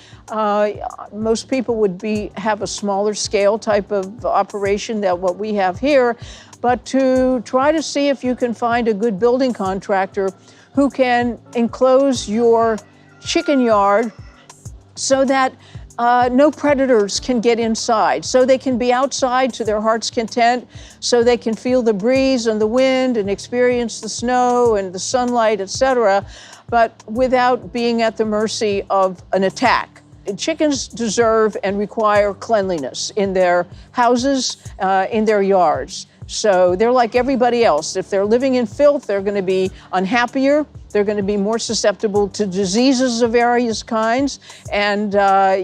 most people would have a smaller scale type of operation than what we have here, but to try to see if you can find a good building contractor who can enclose your chicken yard so that no predators can get inside, so they can be outside to their heart's content, so they can feel the breeze and the wind and experience the snow and the sunlight, etc., but without being at the mercy of an attack. Chickens deserve and require cleanliness in their houses, in their yards. So they're like everybody else. If they're living in filth, they're going to be unhappier. They're going to be more susceptible to diseases of various kinds. And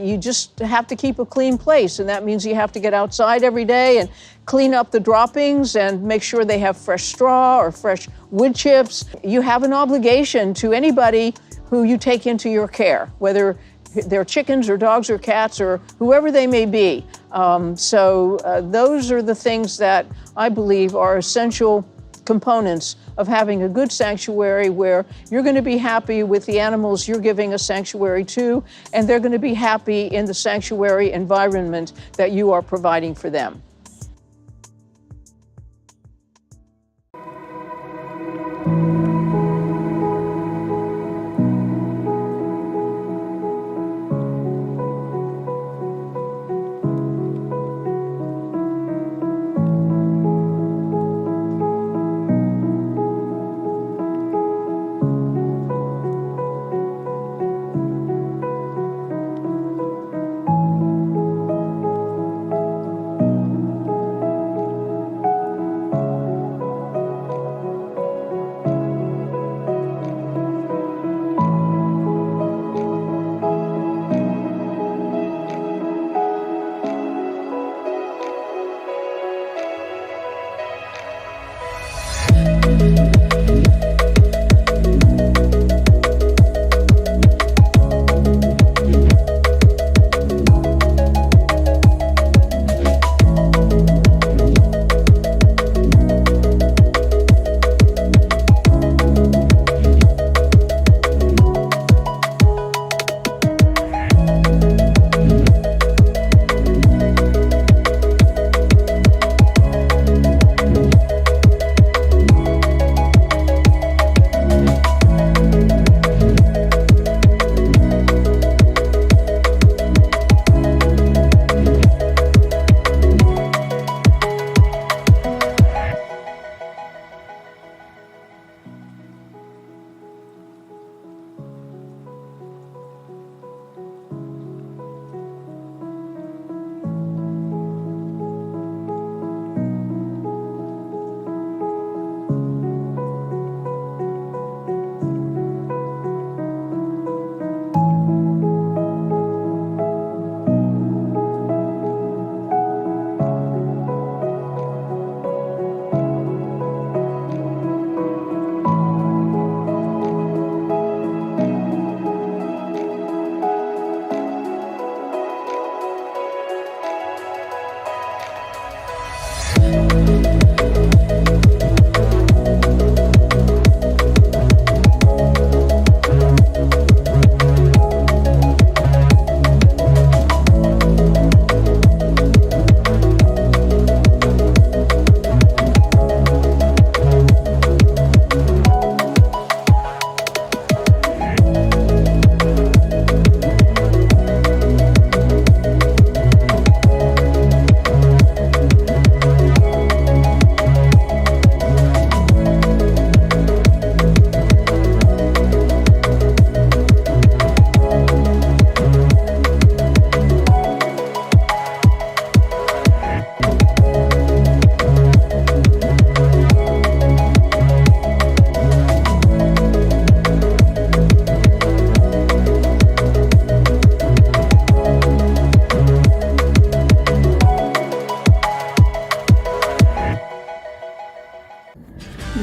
you just have to keep a clean place. And that means you have to get outside every day and clean up the droppings and make sure they have fresh straw or fresh wood chips. You have an obligation to anybody who you take into your care, whether they're chickens or dogs or cats or whoever they may be. Those are the things that I believe are essential components of having a good sanctuary where you're going to be happy with the animals you're giving a sanctuary to, and they're going to be happy in the sanctuary environment that you are providing for them.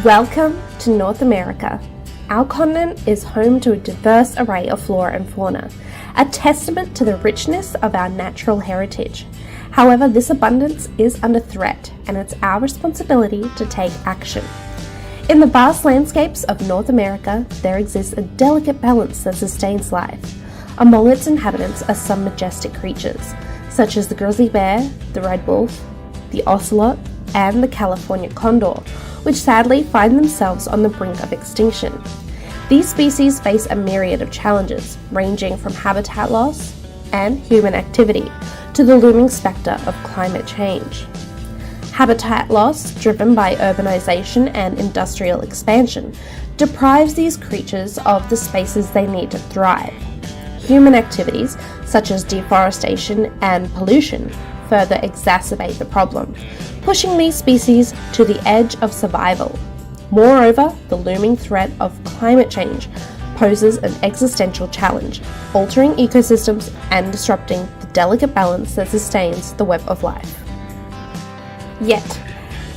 Welcome to North America. Our continent is home to a diverse array of flora and fauna, a testament to the richness of our natural heritage. However, this abundance is under threat, and it's our responsibility to take action. In the vast landscapes of North America, there exists a delicate balance that sustains life. Among its inhabitants are some majestic creatures, such as the grizzly bear, the red wolf, the ocelot, and the California condor, which sadly find themselves on the brink of extinction. These species face a myriad of challenges, ranging from habitat loss and human activity to the looming spectre of climate change. Habitat loss, driven by urbanization and industrial expansion, deprives these creatures of the spaces they need to thrive. Human activities, such as deforestation and pollution, further exacerbate the problem, pushing these species to the edge of survival. Moreover, the looming threat of climate change poses an existential challenge, altering ecosystems and disrupting the delicate balance that sustains the web of life. Yet,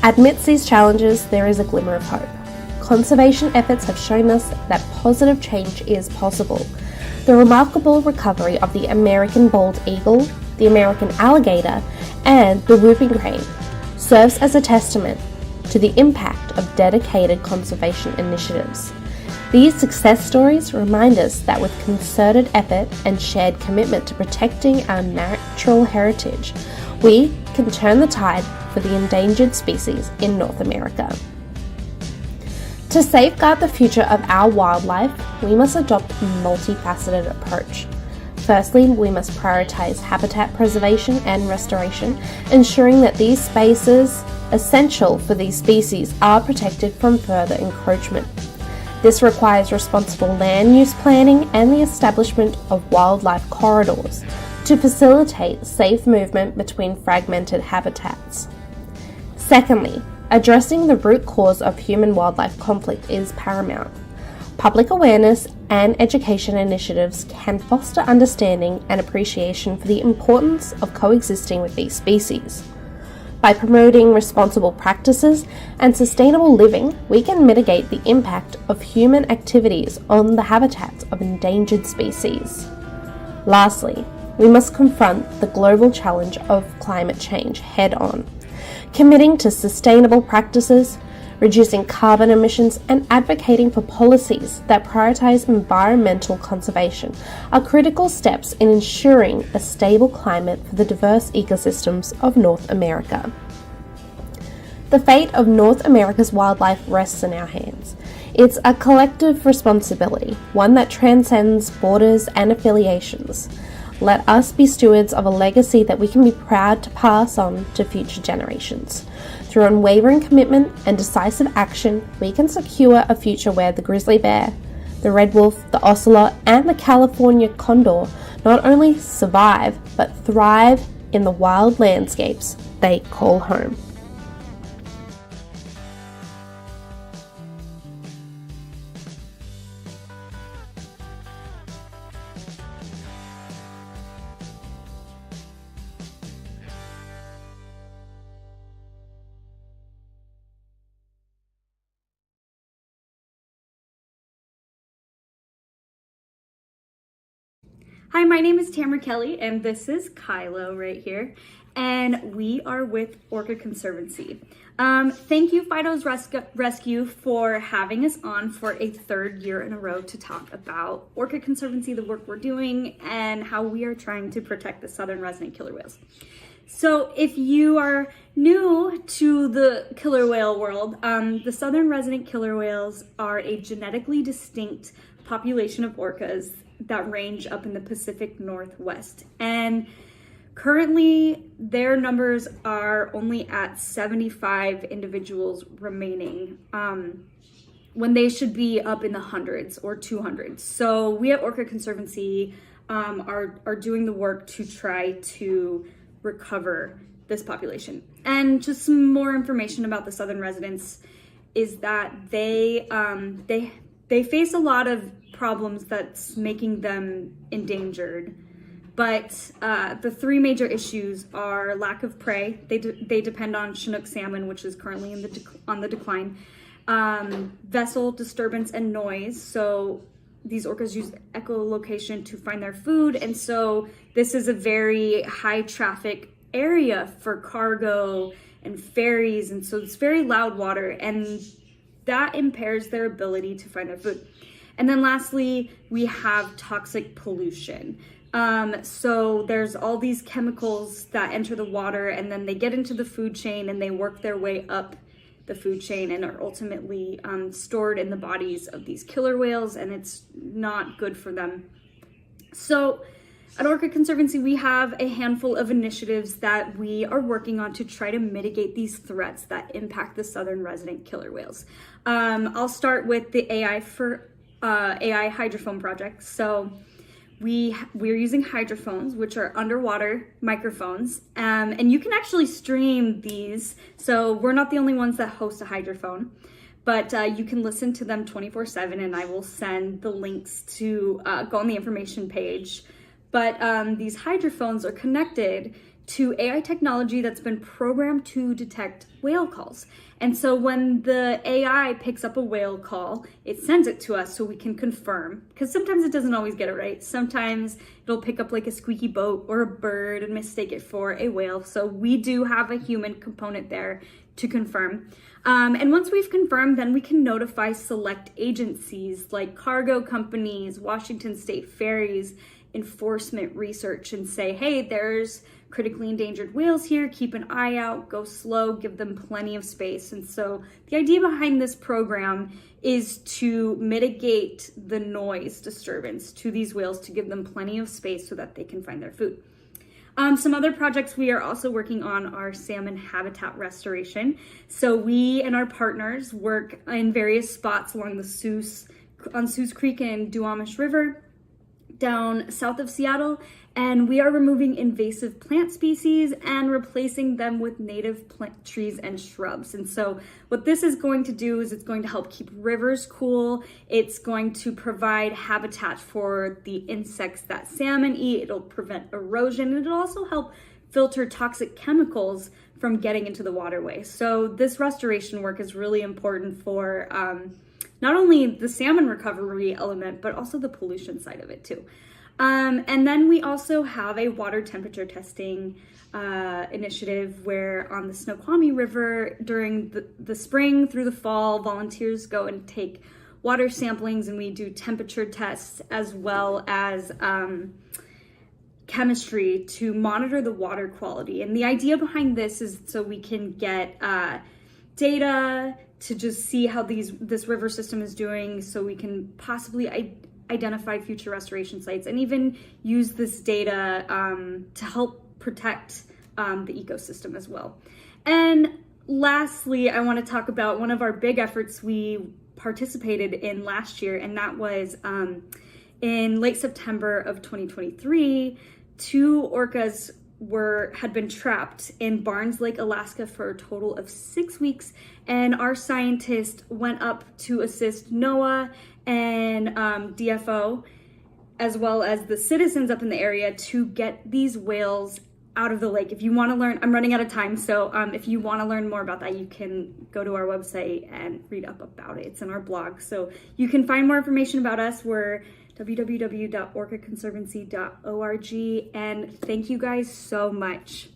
amidst these challenges, there is a glimmer of hope. Conservation efforts have shown us that positive change is possible. The remarkable recovery of the American bald eagle, the American alligator, and the whooping crane serves as a testament to the impact of dedicated conservation initiatives. These success stories remind us that with concerted effort and shared commitment to protecting our natural heritage, we can turn the tide for the endangered species in North America. To safeguard the future of our wildlife, we must adopt a multifaceted approach. Firstly, we must prioritize habitat preservation and restoration, ensuring that these spaces essential for these species are protected from further encroachment. This requires responsible land use planning and the establishment of wildlife corridors to facilitate safe movement between fragmented habitats. Secondly, addressing the root cause of human-wildlife conflict is paramount. Public awareness and education initiatives can foster understanding and appreciation for the importance of coexisting with these species. By promoting responsible practices and sustainable living, we can mitigate the impact of human activities on the habitats of endangered species. Lastly, we must confront the global challenge of climate change head-on, committing to sustainable practices, reducing carbon emissions, and advocating for policies that prioritize environmental conservation are critical steps in ensuring a stable climate for the diverse ecosystems of North America. The fate of North America's wildlife rests in our hands. It's a collective responsibility, one that transcends borders and affiliations. Let us be stewards of a legacy that we can be proud to pass on to future generations. Through unwavering commitment and decisive action, we can secure a future where the grizzly bear, the red wolf, the ocelot, and the California condor not only survive, but thrive in the wild landscapes they call home. Hi, my name is Tamara Kelly, and this is Kylo right here, and we are with Orca Conservancy. Thank you, Fido's Rescue, for having us on for a third year in a row to talk about Orca Conservancy, the work we're doing, and how we are trying to protect the southern resident killer whales. So if you are new to the killer whale world, the southern resident killer whales are a genetically distinct population of orcas that range up in the Pacific Northwest. And currently their numbers are only at 75 individuals remaining, when they should be up in the hundreds or 200s. So we at Orca Conservancy are doing the work to try to recover this population. And just some more information about the southern residents is that they face a lot of problems that's making them endangered. But the three major issues are lack of prey. They depend on Chinook salmon, which is currently on the decline. vessel disturbance and noise. So these orcas use echolocation to find their food. And so this is a very high traffic area for cargo and ferries. And so it's very loud water, and that impairs their ability to find their food. And then lastly, we have toxic pollution. So there's all these chemicals that enter the water, and then they get into the food chain and they work their way up the food chain and are ultimately stored in the bodies of these killer whales, and it's not good for them. So at Orca Conservancy, we have a handful of initiatives that we are working on to try to mitigate these threats that impact the southern resident killer whales. I'll start with the AI hydrophone project. So we're using hydrophones, which are underwater microphones, and you can actually stream these. So we're not the only ones that host a hydrophone, but you can listen to them 24/7, and I will send the links to go on the information page. But these hydrophones are connected to AI technology that's been programmed to detect whale calls. And so when the AI picks up a whale call, it sends it to us so we can confirm, because sometimes it doesn't always get it right. Sometimes it'll pick up like a squeaky boat or a bird and mistake it for a whale. So we do have a human component there to confirm. And once we've confirmed, then we can notify select agencies like cargo companies, Washington State ferries, enforcement research, and say, hey, there's critically endangered whales here, keep an eye out, go slow, give them plenty of space. And so the idea behind this program is to mitigate the noise disturbance to these whales, to give them plenty of space so that they can find their food. Some other projects we are also working on are salmon habitat restoration. So we and our partners work in various spots along on Sioux Creek and Duwamish River, down south of Seattle, and we are removing invasive plant species and replacing them with native plant trees and shrubs. And so what this is going to do is it's going to help keep rivers cool. It's going to provide habitat for the insects that salmon eat. It'll prevent erosion, and it'll also help filter toxic chemicals from getting into the waterway. So this restoration work is really important for not only the salmon recovery element, but also the pollution side of it too. And then we also have a water temperature testing initiative where on the Snoqualmie River during the spring through the fall, volunteers go and take water samplings, and we do temperature tests as well as chemistry to monitor the water quality. And the idea behind this is so we can get data to just see how this river system is doing, so we can possibly identify future restoration sites and even use this data to help protect the ecosystem as well. And lastly, I want to talk about one of our big efforts we participated in last year, and that was in late September of 2023, 2 orcas had been trapped in Barnes Lake, Alaska for a total of 6 weeks, and our scientists went up to assist NOAA and DFO, as well as the citizens up in the area, to get these whales out of the lake. If you want to learn, I'm running out of time, so if you want to learn more about that, you can go to our website and read up about it. It's in our blog, so you can find more information about us. We're www.orcaconservancy.org, and thank you guys so much.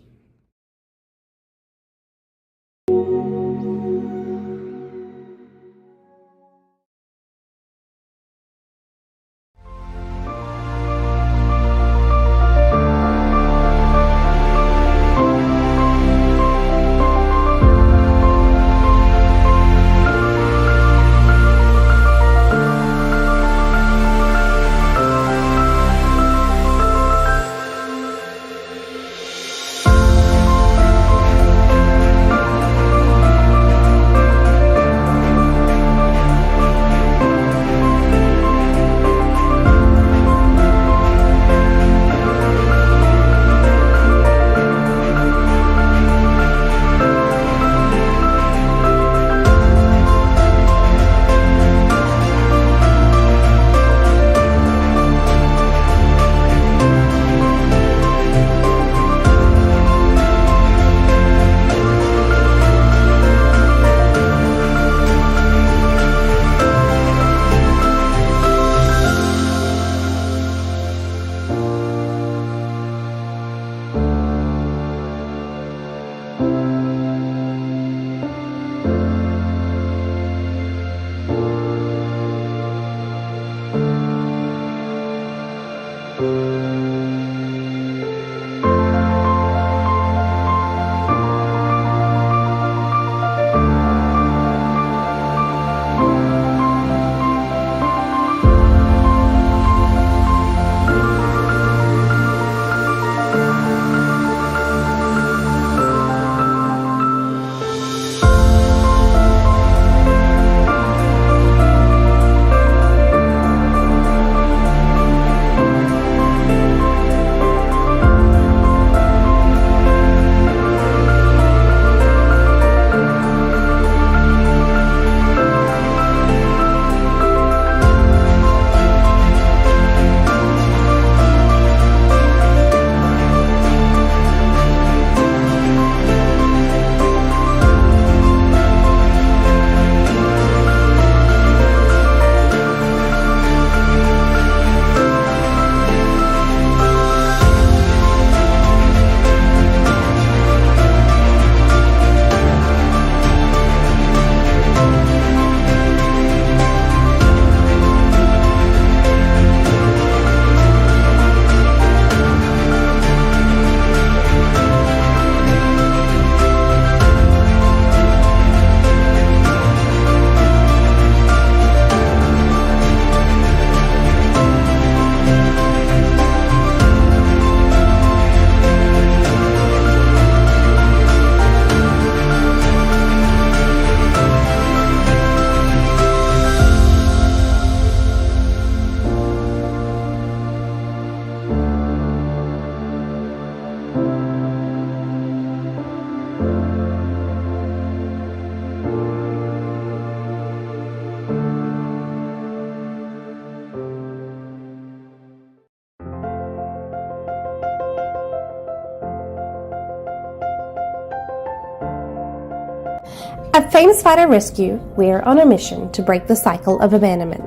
At Famous Fido Rescue, we are on a mission to break the cycle of abandonment.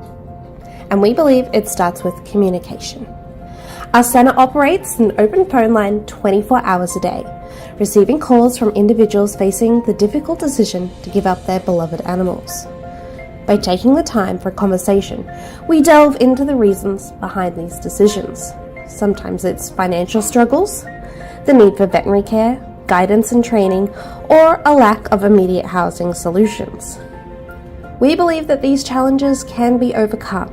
And we believe it starts with communication. Our centre operates an open phone line 24 hours a day, receiving calls from individuals facing the difficult decision to give up their beloved animals. By taking the time for a conversation, we delve into the reasons behind these decisions. Sometimes it's financial struggles, the need for veterinary care, guidance and training, or a lack of immediate housing solutions. We believe that these challenges can be overcome,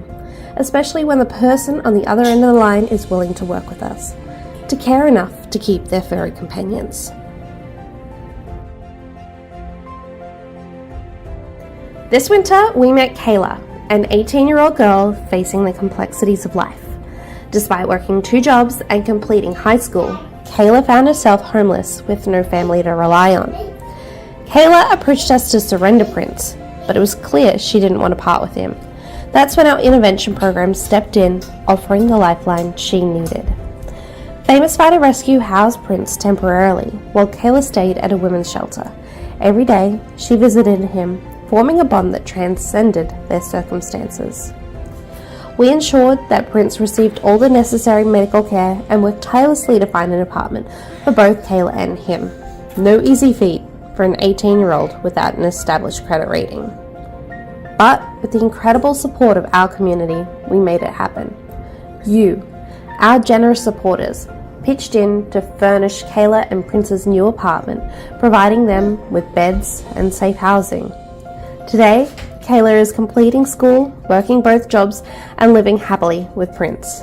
especially when the person on the other end of the line is willing to work with us, to care enough to keep their furry companions. This winter, we met Kayla, an 18-year-old girl facing the complexities of life. Despite working 2 jobs and completing high school, Kayla found herself homeless with no family to rely on. Kayla approached us to surrender Prince, but it was clear she didn't want to part with him. That's when our intervention program stepped in, offering the lifeline she needed. Famous Fido Rescue housed Prince temporarily while Kayla stayed at a women's shelter. Every day, she visited him, forming a bond that transcended their circumstances. We ensured that Prince received all the necessary medical care and worked tirelessly to find an apartment for both Kayla and him. No easy feat for an 18-year-old without an established credit rating. But with the incredible support of our community, we made it happen. You, our generous supporters, pitched in to furnish Kayla and Prince's new apartment, providing them with beds and safe housing. Today, Kayla is completing school, working both jobs, and living happily with Prince.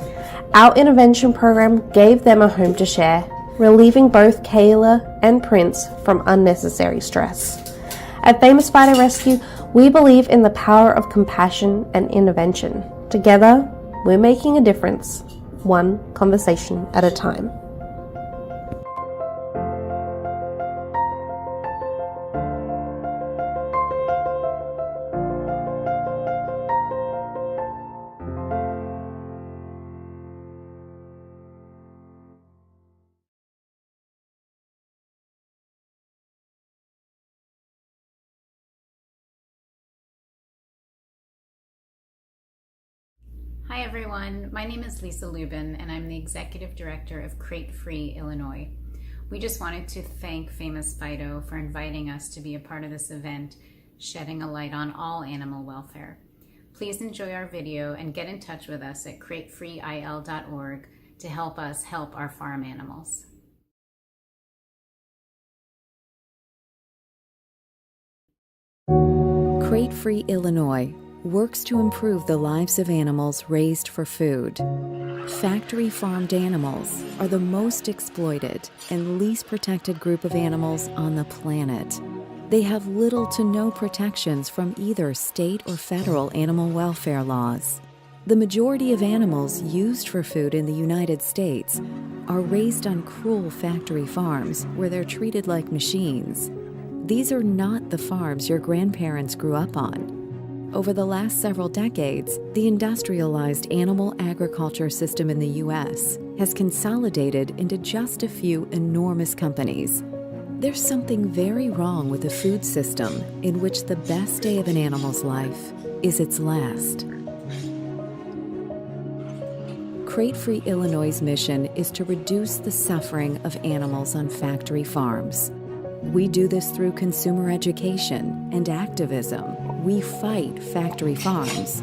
Our intervention program gave them a home to share, relieving both Kayla and Prince from unnecessary stress. At Famous Fido Rescue, we believe in the power of compassion and intervention. Together, we're making a difference, one conversation at a time. Hi everyone, my name is Lisa Lubin and I'm the Executive Director of Crate Free Illinois. We just wanted to thank Famous Fido for inviting us to be a part of this event, shedding a light on all animal welfare. Please enjoy our video and get in touch with us at cratefreeil.org to help us help our farm animals. Crate Free Illinois works to improve the lives of animals raised for food. Factory farmed animals are the most exploited and least protected group of animals on the planet. They have little to no protections from either state or federal animal welfare laws. The majority of animals used for food in the United States are raised on cruel factory farms where they're treated like machines. These are not the farms your grandparents grew up on. Over the last several decades, the industrialized animal agriculture system in the U.S. has consolidated into just a few enormous companies. There's something very wrong with a food system in which the best day of an animal's life is its last. Crate Free Illinois' mission is to reduce the suffering of animals on factory farms. We do this through consumer education and activism. We fight factory farms.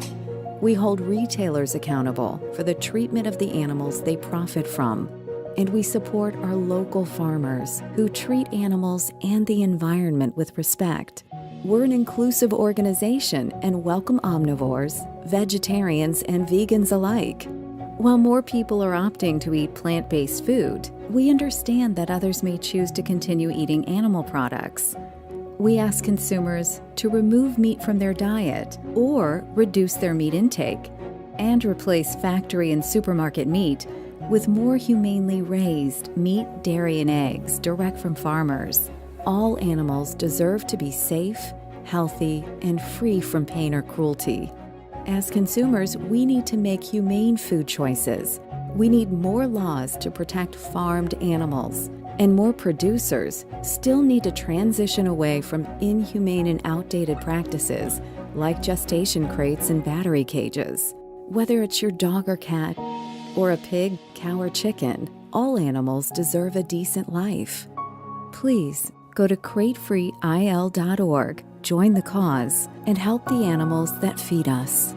We hold retailers accountable for the treatment of the animals they profit from. And we support our local farmers who treat animals and the environment with respect. We're an inclusive organization and welcome omnivores, vegetarians, and vegans alike. While more people are opting to eat plant-based food, we understand that others may choose to continue eating animal products. We ask consumers to remove meat from their diet or reduce their meat intake and replace factory and supermarket meat with more humanely raised meat, dairy, and eggs direct from farmers. All animals deserve to be safe, healthy, and free from pain or cruelty. As consumers, we need to make humane food choices. We need more laws to protect farmed animals. And more producers still need to transition away from inhumane and outdated practices like gestation crates and battery cages. Whether it's your dog or cat, or a pig, cow, or chicken, all animals deserve a decent life. Please go to cratefreeil.org, join the cause, and help the animals that feed us.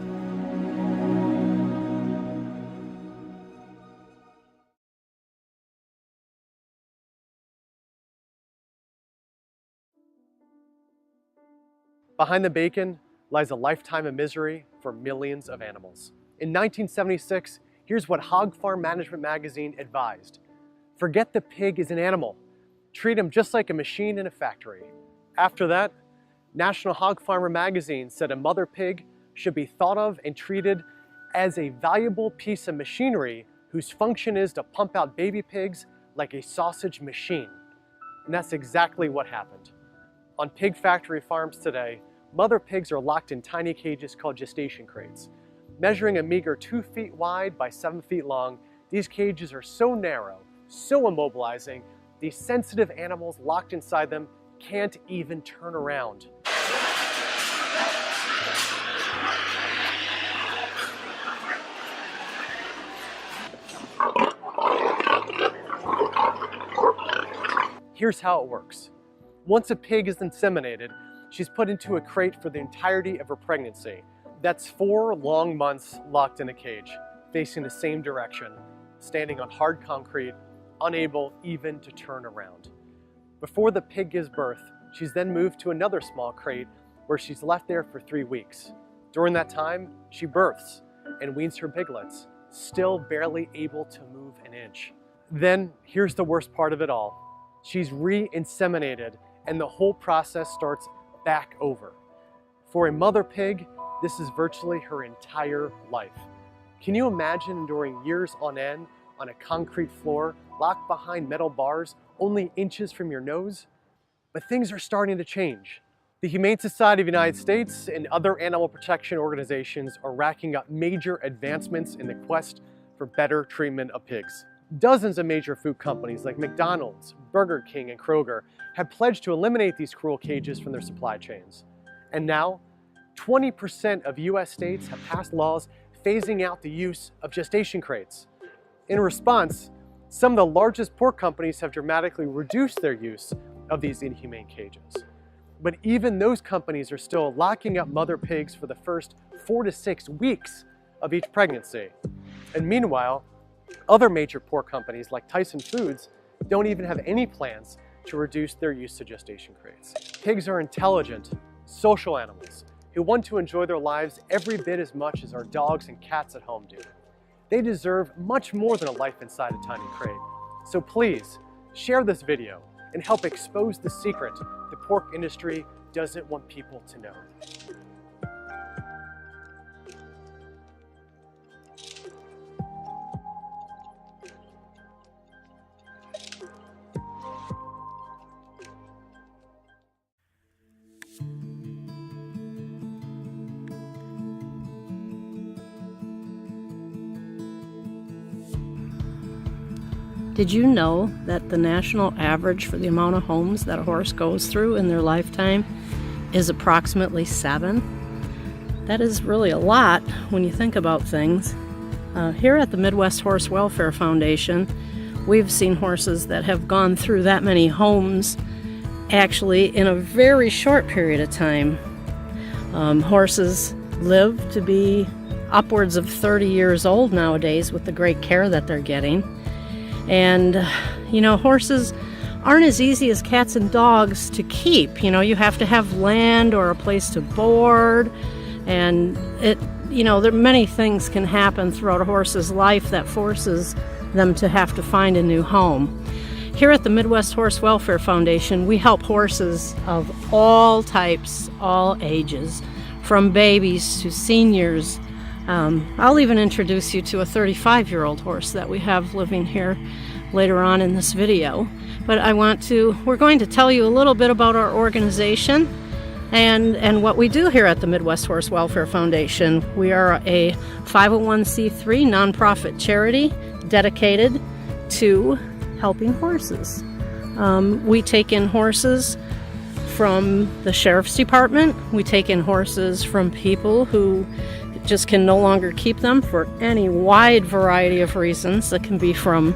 Behind the bacon lies a lifetime of misery for millions of animals. In 1976, here's what Hog Farm Management Magazine advised. Forget the pig is an animal. Treat him just like a machine in a factory. After that, National Hog Farmer Magazine said a mother pig should be thought of and treated as a valuable piece of machinery whose function is to pump out baby pigs like a sausage machine. And that's exactly what happened. On pig factory farms today, mother pigs are locked in tiny cages called gestation crates. Measuring a meager 2 feet wide by 7 feet long, these cages are so narrow, so immobilizing, these sensitive animals locked inside them can't even turn around. Here's how it works. Once a pig is inseminated, she's put into a crate for the entirety of her pregnancy. That's 4 long months locked in a cage, facing the same direction, standing on hard concrete, unable even to turn around. Before the pig gives birth, she's then moved to another small crate where she's left there for 3 weeks. During that time, she births and weans her piglets, still barely able to move an inch. Then, here's the worst part of it all. She's re-inseminated and the whole process starts back over. For a mother pig, this is virtually her entire life. Can you imagine enduring years on end on a concrete floor, locked behind metal bars, only inches from your nose? But things are starting to change. The Humane Society of the United States and other animal protection organizations are racking up major advancements in the quest for better treatment of pigs. Dozens of major food companies like McDonald's, Burger King, and Kroger have pledged to eliminate these cruel cages from their supply chains. And now, 20% of US states have passed laws phasing out the use of gestation crates. In response, some of the largest pork companies have dramatically reduced their use of these inhumane cages. But even those companies are still locking up mother pigs for the first 4 to 6 weeks of each pregnancy. And meanwhile, other major pork companies like Tyson Foods don't even have any plans to reduce their use of gestation crates. Pigs are intelligent, social animals who want to enjoy their lives every bit as much as our dogs and cats at home do. They deserve much more than a life inside a tiny crate. So please, share this video and help expose the secret the pork industry doesn't want people to know. Did you know that the national average for the amount of homes that a horse goes through in their lifetime is approximately 7? That is really a lot when you think about things. Here at the Midwest Horse Welfare Foundation, we've seen horses that have gone through that many homes actually in a very short period of time. Horses live to be upwards of 30 years old nowadays with the great care that they're getting. And, you know, horses aren't as easy as cats and dogs to keep. You know, you have to have land or a place to board. And there many things can happen throughout a horse's life that forces them to have to find a new home. Here at the Midwest Horse Welfare Foundation, we help horses of all types, all ages, from babies to seniors. I'll even introduce you to a 35-year-old horse that we have living here later on in this video. But we're going to tell you a little bit about our organization and what we do here at the Midwest Horse Welfare Foundation. We are a 501c3 nonprofit charity dedicated to helping horses. We take in horses from the sheriff's department. We take in horses from people who just can no longer keep them for any wide variety of reasons. That can be from,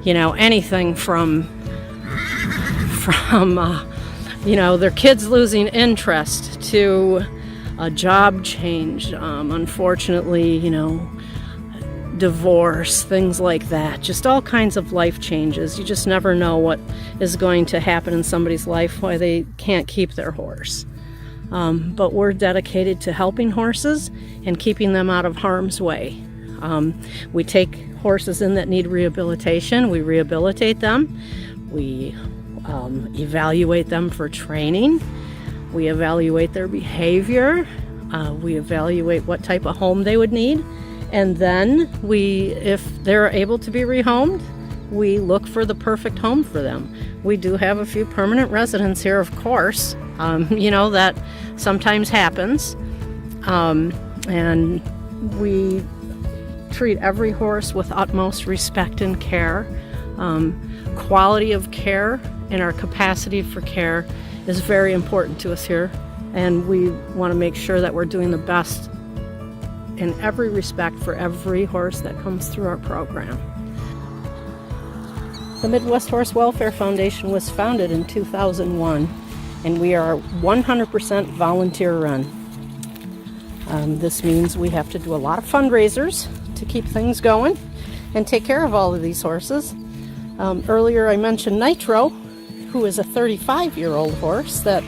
anything from their kids losing interest to a job change, unfortunately, divorce, things like that. Just all kinds of life changes. You just never know what is going to happen in somebody's life, why they can't keep their horse. But we're dedicated to helping horses and keeping them out of harm's way. We take horses in that need rehabilitation. We rehabilitate them. We evaluate them for training. We evaluate their behavior. We evaluate what type of home they would need. And then if they're able to be rehomed, we look for the perfect home for them. We do have a few permanent residents here, of course. That sometimes happens. And we treat every horse with utmost respect and care. Quality of care and our capacity for care is very important to us here. And we want to make sure that we're doing the best in every respect for every horse that comes through our program. The Midwest Horse Welfare Foundation was founded in 2001, and we are 100% volunteer run. This means we have to do a lot of fundraisers to keep things going and take care of all of these horses. Earlier I mentioned Nitro, who is a 35-year-old horse that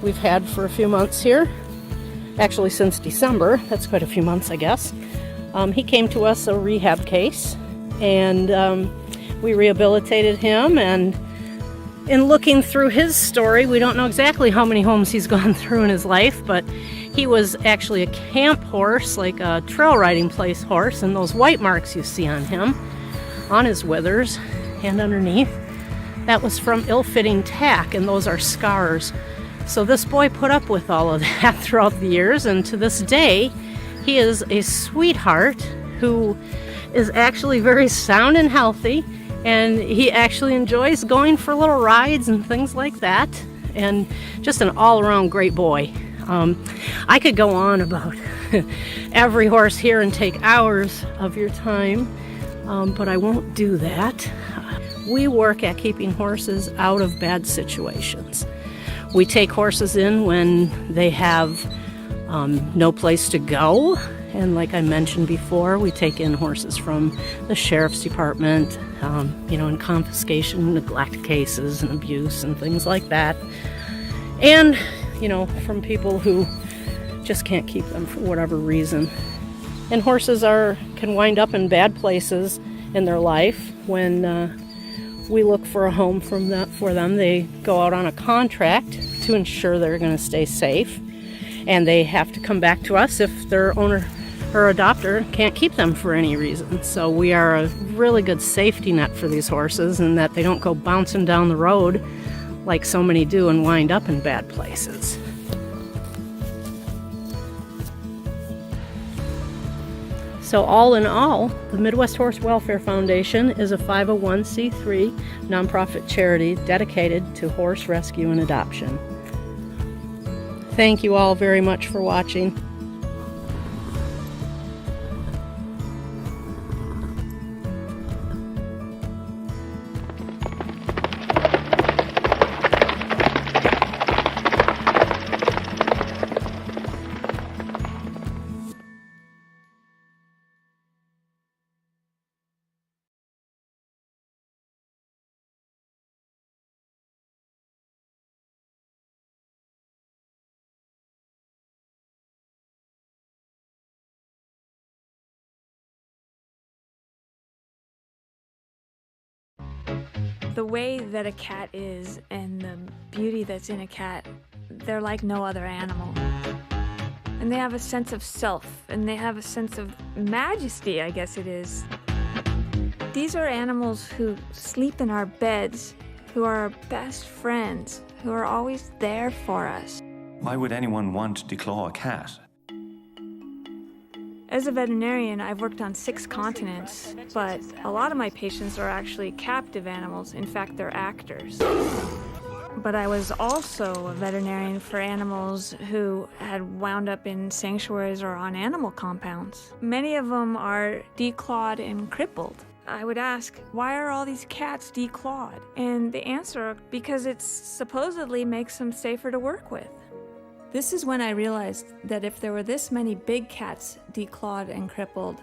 we've had for a few months here. Actually, since December. That's quite a few months, I guess. He came to us a rehab case, and we rehabilitated him. And in looking through his story, we don't know exactly how many homes he's gone through in his life, but he was actually a camp horse, like a trail riding place horse, and those white marks you see on him, on his withers and underneath, that was from ill-fitting tack, and those are scars. So this boy put up with all of that throughout the years, and to this day, he is a sweetheart who is actually very sound and healthy, and he actually enjoys going for little rides and things like that, and just an all-around great boy. I could go on about every horse here and take hours of your time, but I won't do that. We work at keeping horses out of bad situations. We take horses in when they have no place to go. And like I mentioned before, we take in horses from the sheriff's department, in confiscation, neglect cases and abuse and things like that. And, from people who just can't keep them for whatever reason. And horses can wind up in bad places in their life when we look for a home for them. They go out on a contract to ensure they're going to stay safe, and they have to come back to us if their owner or adopter can't keep them for any reason. So we are a really good safety net for these horses, and that they don't go bouncing down the road like so many do and wind up in bad places. So all in all, the Midwest Horse Welfare Foundation is a 501c3 nonprofit charity dedicated to horse rescue and adoption. Thank you all very much for watching. The way that a cat is and the beauty that's in a cat, they're like no other animal. And they have a sense of self, and they have a sense of majesty, I guess it is. These are animals who sleep in our beds, who are our best friends, who are always there for us. Why would anyone want to declaw a cat? As a veterinarian, I've worked on 6 continents, but a lot of my patients are actually captive animals. In fact, they're actors. But I was also a veterinarian for animals who had wound up in sanctuaries or on animal compounds. Many of them are declawed and crippled. I would ask, why are all these cats declawed? And the answer, because it supposedly makes them safer to work with. This is when I realized that if there were this many big cats declawed and crippled,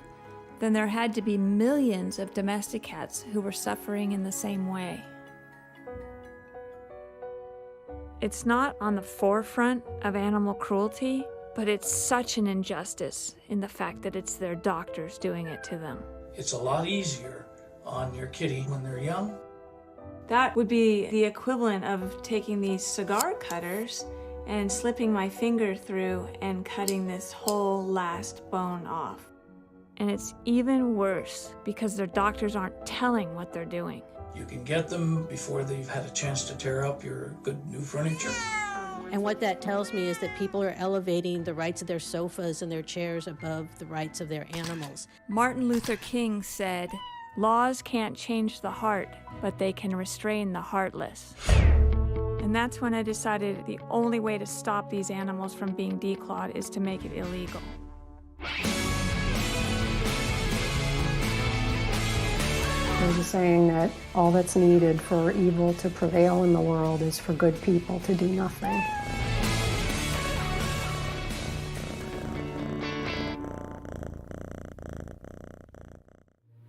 then there had to be millions of domestic cats who were suffering in the same way. It's not on the forefront of animal cruelty, but it's such an injustice in the fact that it's their doctors doing it to them. It's a lot easier on your kitty when they're young. That would be the equivalent of taking these cigar cutters and slipping my finger through and cutting this whole last bone off. And it's even worse because their doctors aren't telling what they're doing. You can get them before they've had a chance to tear up your good new furniture. And what that tells me is that people are elevating the rights of their sofas and their chairs above the rights of their animals. Martin Luther King said, "Laws can't change the heart, but they can restrain the heartless." And that's when I decided the only way to stop these animals from being declawed is to make it illegal. There's a saying that all that's needed for evil to prevail in the world is for good people to do nothing.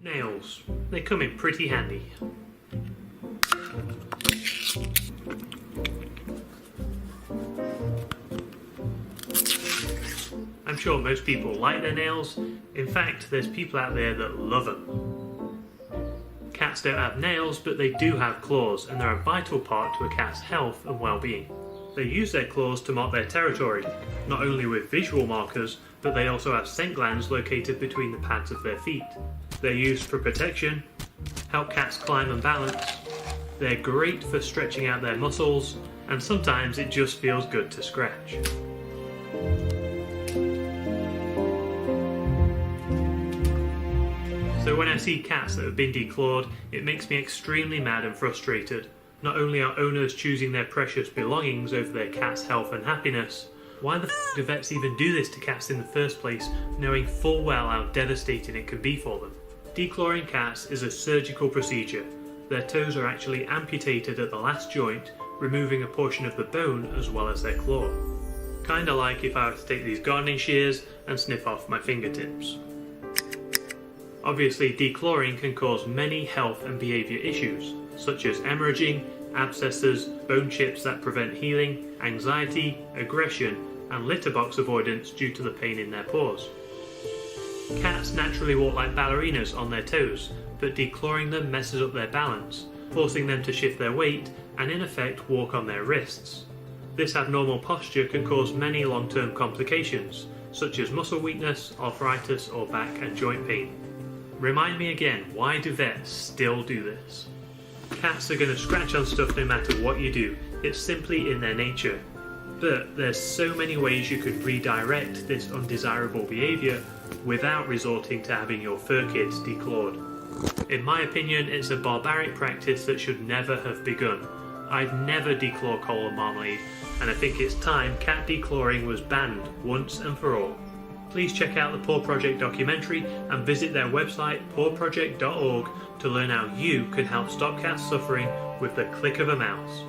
Nails. They come in pretty handy. I'm sure most people like their nails. In fact, there's people out there that love them. Cats don't have nails, but they do have claws, and they're a vital part to a cat's health and well-being. They use their claws to mark their territory, not only with visual markers, but they also have scent glands located between the pads of their feet. They're used for protection, help cats climb and balance. They're great for stretching out their muscles, and sometimes it just feels good to scratch. So when I see cats that have been declawed, it makes me extremely mad and frustrated. Not only are owners choosing their precious belongings over their cat's health and happiness, why the do vets even do this to cats in the first place, knowing full well how devastating it can be for them? Declawing cats is a surgical procedure. Their toes are actually amputated at the last joint, removing a portion of the bone as well as their claw. Kinda like if I were to take these gardening shears and snip off my fingertips. Obviously, declawing can cause many health and behaviour issues, such as hemorrhaging, abscesses, bone chips that prevent healing, anxiety, aggression, and litter box avoidance due to the pain in their paws. Cats naturally walk like ballerinas on their toes, but declawing them messes up their balance, forcing them to shift their weight and in effect walk on their wrists. This abnormal posture can cause many long-term complications, such as muscle weakness, arthritis, or back and joint pain. Remind me again, why do vets still do this? Cats are going to scratch on stuff no matter what you do. It's simply in their nature. But there's so many ways you could redirect this undesirable behaviour without resorting to having your fur kids declawed. In my opinion, it's a barbaric practice that should never have begun. I'd never declaw coal and marmalade, and I think it's time cat declawing was banned once and for all. Please check out the Paw Project documentary and visit their website pawproject.org to learn how you can help stop cats suffering with the click of a mouse.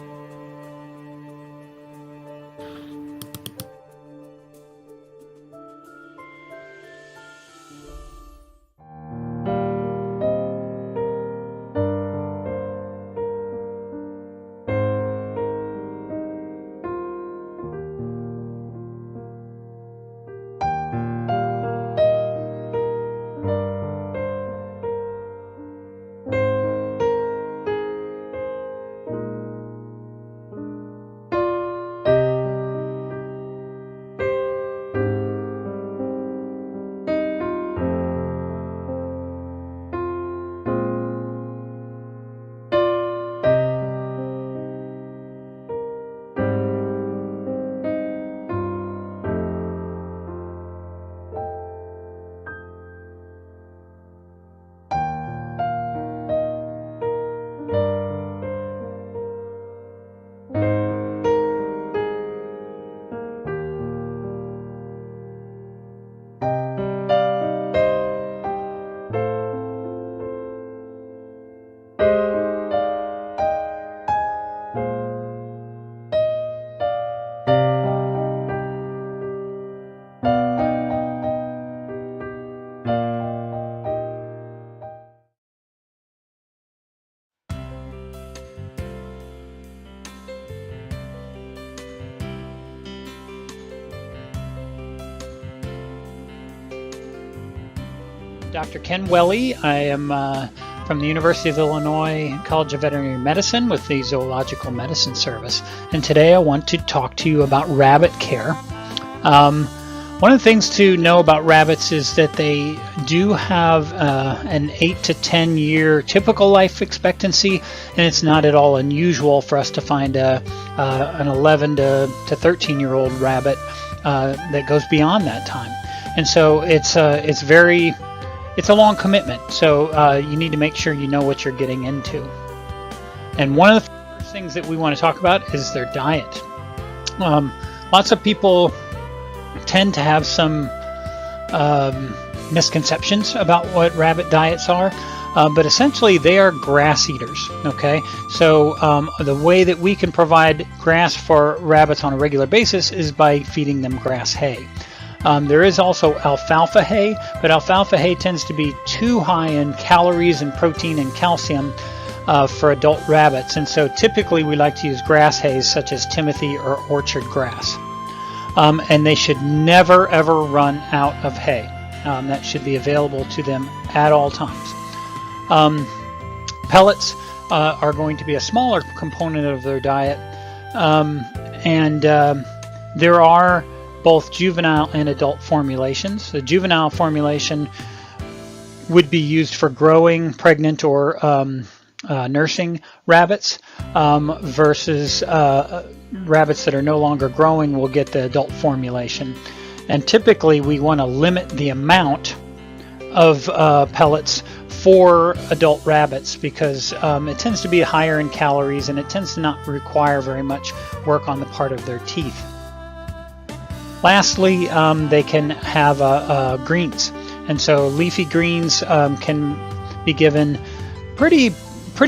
Dr. Ken Welly. I am from the University of Illinois College of Veterinary Medicine with the Zoological Medicine Service. And today I want to talk to you about rabbit care. One of the things to know about rabbits is that they do have an 8 to 10 year typical life expectancy, and it's not at all unusual for us to find an 11 to 13 year old rabbit that goes beyond that time. And so it's a long commitment, so you need to make sure you know what you're getting into. And one of the first things that we want to talk about is their diet. Lots of people tend to have some misconceptions about what rabbit diets are, but essentially they are grass eaters. Okay, so the way that we can provide grass for rabbits on a regular basis is by feeding them grass hay. There is also alfalfa hay, but alfalfa hay tends to be too high in calories and protein and calcium for adult rabbits, and so typically we like to use grass hays such as Timothy or orchard grass. And they should never ever run out of hay. That should be available to them at all times. Pellets are going to be a smaller component of their diet, and there are both juvenile and adult formulations. The juvenile formulation would be used for growing, pregnant, or nursing rabbits, versus rabbits that are no longer growing will get the adult formulation. And typically we want to limit the amount of pellets for adult rabbits because it tends to be higher in calories and it tends to not require very much work on the part of their teeth. Lastly, they can have greens, and so leafy greens can be given pretty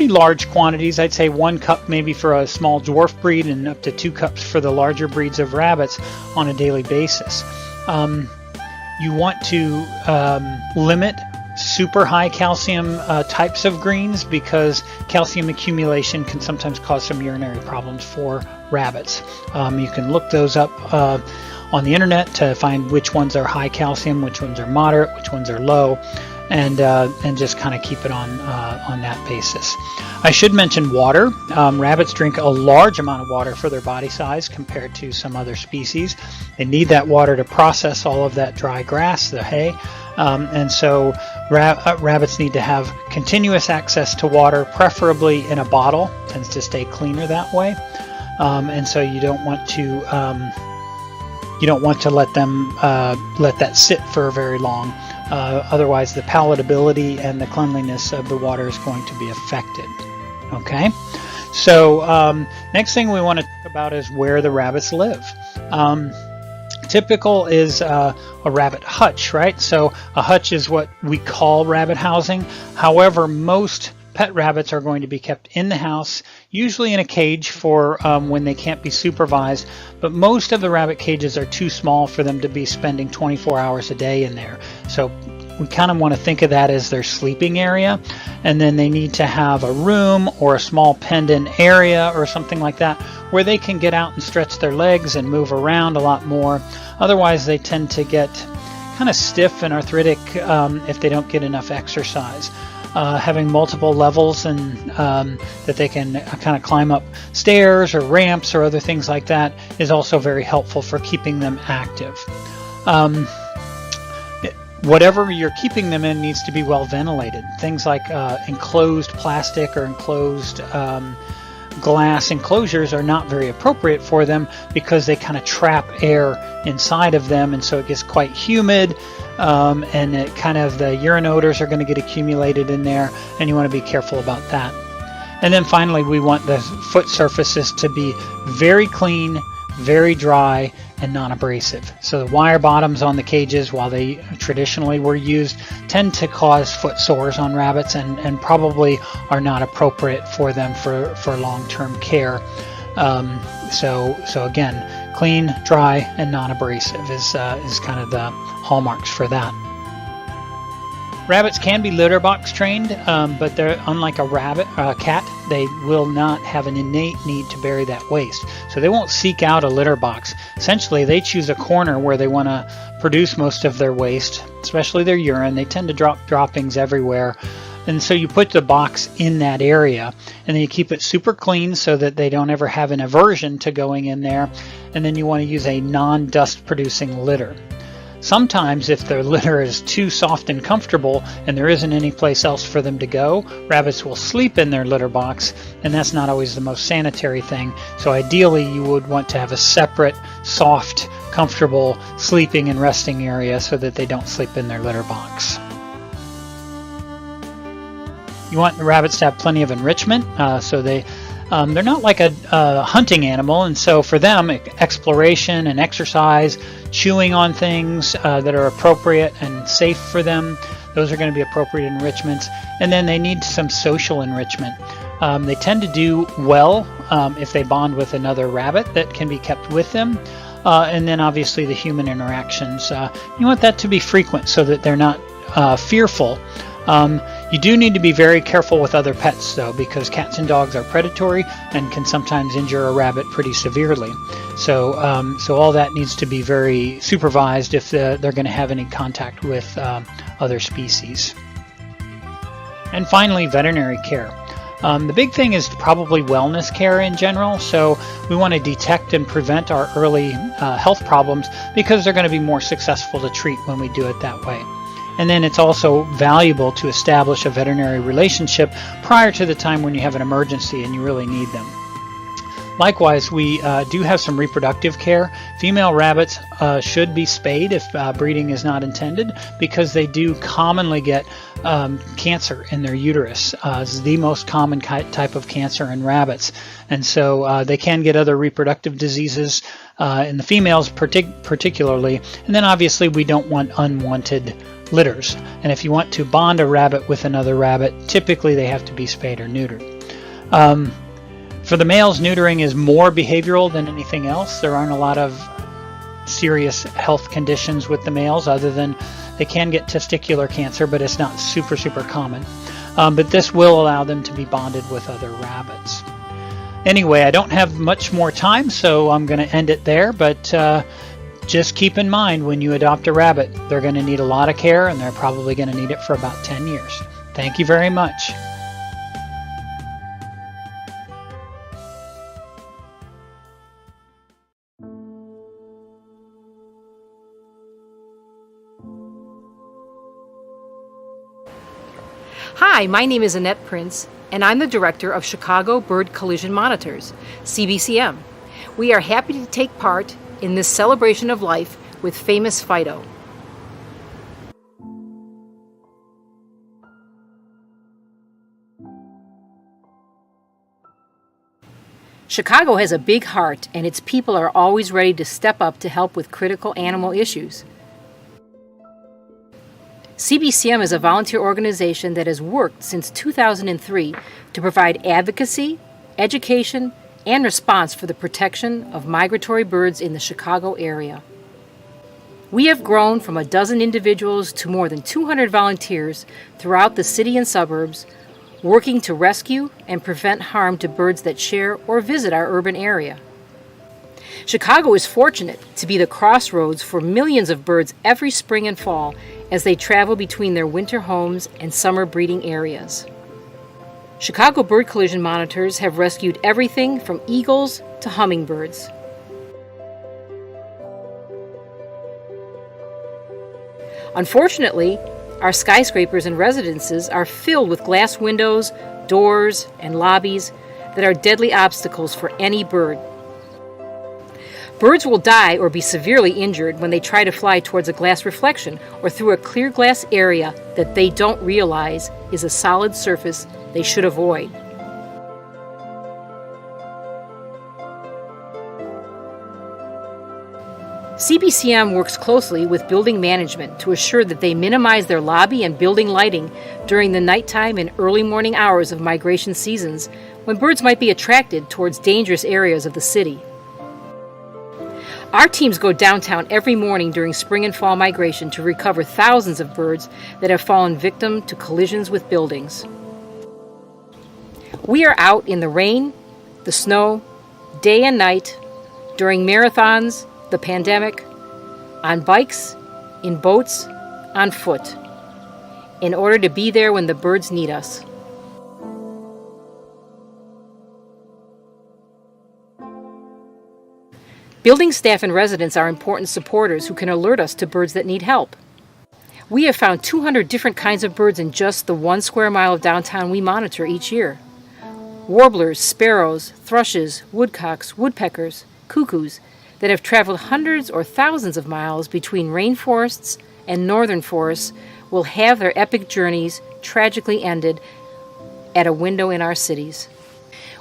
large quantities. I'd say 1 cup maybe for a small dwarf breed and up to 2 cups for the larger breeds of rabbits on a daily basis. You want to limit super high calcium types of greens because calcium accumulation can sometimes cause some urinary problems for rabbits. You can look those up on the internet to find which ones are high calcium, which ones are moderate, which ones are low, and just kind of keep it on that basis. I should mention water. Rabbits drink a large amount of water for their body size compared to some other species. They need that water to process all of that dry grass, the hay, and so rabbits need to have continuous access to water, preferably in a bottle. It tends to stay cleaner that way, and so you don't want to let them let that sit for very long. Otherwise, the palatability and the cleanliness of the water is going to be affected. Okay, so next thing we want to talk about is where the rabbits live. Typical is a rabbit hutch, right? So a hutch is what we call rabbit housing. However, most pet rabbits are going to be kept in the house, usually in a cage for when they can't be supervised, but most of the rabbit cages are too small for them to be spending 24 hours a day in there. So we kind of want to think of that as their sleeping area, and then they need to have a room or a small penned-in area or something like that where they can get out and stretch their legs and move around a lot more. Otherwise, they tend to get kind of stiff and arthritic if they don't get enough exercise. Having multiple levels and that they can kind of climb up stairs or ramps or other things like that is also very helpful for keeping them active. Whatever you're keeping them in needs to be well ventilated. Things like enclosed plastic or enclosed glass enclosures are not very appropriate for them because they kind of trap air inside of them, and so it gets quite humid, and it kind of the urine odors are going to get accumulated in there, and you want to be careful about that. And then finally, we want the foot surfaces to be very clean, very dry, and non-abrasive. So the wire bottoms on the cages, while they traditionally were used, tend to cause foot sores on rabbits and probably are not appropriate for them for long-term care. So again, clean, dry, and non-abrasive is kind of the hallmarks for that. Rabbits can be litter box trained, but they're unlike a cat. They will not have an innate need to bury that waste. So they won't seek out a litter box. Essentially, they choose a corner where they want to produce most of their waste, especially their urine. They tend to drop droppings everywhere. And so you put the box in that area, and then you keep it super clean so that they don't ever have an aversion to going in there. And then you want to use a non-dust producing litter. Sometimes if their litter is too soft and comfortable and there isn't any place else for them to go, rabbits will sleep in their litter box, and that's not always the most sanitary thing. So ideally you would want to have a separate, soft, comfortable sleeping and resting area so that they don't sleep in their litter box. You want the rabbits to have plenty of enrichment, so they're not like a hunting animal, and so for them, exploration and exercise, chewing on things that are appropriate and safe for them, those are going to be appropriate enrichments. And then they need some social enrichment. They tend to do well if they bond with another rabbit that can be kept with them. And then obviously the human interactions. You want that to be frequent so that they're not fearful. You do need to be very careful with other pets though, because cats and dogs are predatory and can sometimes injure a rabbit pretty severely. So all that needs to be very supervised if they're going to have any contact with other species. And finally, veterinary care. The big thing is probably wellness care in general. So we want to detect and prevent our early health problems because they're going to be more successful to treat when we do it that way. And then it's also valuable to establish a veterinary relationship prior to the time when you have an emergency and you really need them. Likewise, we do have some reproductive care. Female rabbits should be spayed if breeding is not intended, because they do commonly get cancer in their uterus. It's the most common type of cancer in rabbits. And so they can get other reproductive diseases in the females particularly. And then obviously we don't want unwanted litters. And if you want to bond a rabbit with another rabbit, typically they have to be spayed or neutered. For the males, neutering is more behavioral than anything else. There aren't a lot of serious health conditions with the males other than they can get testicular cancer, but it's not super common. But this will allow them to be bonded with other rabbits. Anyway, I don't have much more time, so I'm going to end it there, but just keep in mind when you adopt a rabbit, they're going to need a lot of care, and they're probably going to need it for about 10 years. Thank you very much. Hi, my name is Annette Prince, and I'm the director of Chicago Bird Collision Monitors, CBCM. We are happy to take part in this celebration of life with famous Fido. Chicago has a big heart, and its people are always ready to step up to help with critical animal issues. CBCM is a volunteer organization that has worked since 2003 to provide advocacy, education, and response for the protection of migratory birds in the Chicago area. We have grown from a dozen individuals to more than 200 volunteers throughout the city and suburbs, working to rescue and prevent harm to birds that share or visit our urban area. Chicago is fortunate to be the crossroads for millions of birds every spring and fall as they travel between their winter homes and summer breeding areas. Chicago Bird Collision Monitors have rescued everything from eagles to hummingbirds. Unfortunately, our skyscrapers and residences are filled with glass windows, doors, and lobbies that are deadly obstacles for any bird. Birds will die or be severely injured when they try to fly towards a glass reflection or through a clear glass area that they don't realize is a solid surface they should avoid. CBCM works closely with building management to assure that they minimize their lobby and building lighting during the nighttime and early morning hours of migration seasons when birds might be attracted towards dangerous areas of the city. Our teams go downtown every morning during spring and fall migration to recover thousands of birds that have fallen victim to collisions with buildings. We are out in the rain, the snow, day and night, during marathons, the pandemic, on bikes, in boats, on foot, in order to be there when the birds need us. Building staff and residents are important supporters who can alert us to birds that need help. We have found 200 different kinds of birds in just the 1 square mile of downtown we monitor each year. Warblers, sparrows, thrushes, woodcocks, woodpeckers, cuckoos that have traveled hundreds or thousands of miles between rainforests and northern forests will have their epic journeys tragically ended at a window in our cities.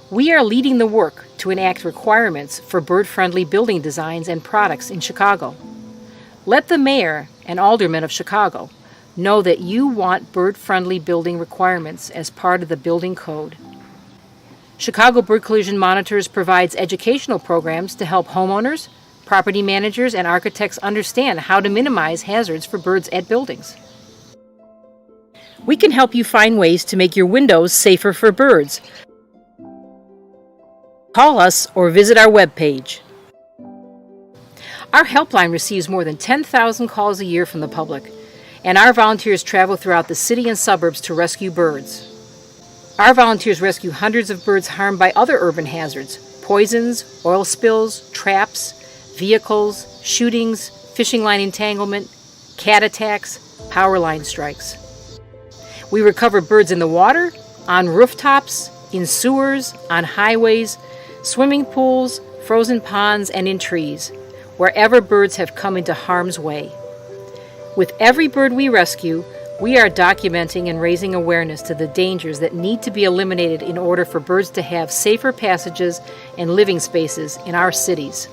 We are leading the work to enact requirements for bird-friendly building designs and products in Chicago. Let the mayor and aldermen of Chicago know that you want bird-friendly building requirements as part of the building code. Chicago Bird Collision Monitors provides educational programs to help homeowners, property managers, and architects understand how to minimize hazards for birds at buildings. We can help you find ways to make your windows safer for birds. Call us or visit our webpage. Our helpline receives more than 10,000 calls a year from the public, and our volunteers travel throughout the city and suburbs to rescue birds. Our volunteers rescue hundreds of birds harmed by other urban hazards, poisons, oil spills, traps, vehicles, shootings, fishing line entanglement, cat attacks, power line strikes. We recover birds in the water, on rooftops, in sewers, on highways, swimming pools, frozen ponds, and in trees, wherever birds have come into harm's way. With every bird we rescue, we are documenting and raising awareness to the dangers that need to be eliminated in order for birds to have safer passages and living spaces in our cities.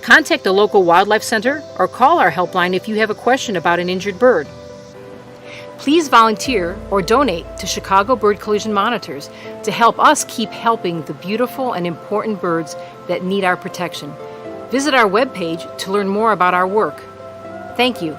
Contact a local wildlife center or call our helpline if you have a question about an injured bird. Please volunteer or donate to Chicago Bird Collision Monitors to help us keep helping the beautiful and important birds that need our protection. Visit our webpage to learn more about our work. Thank you.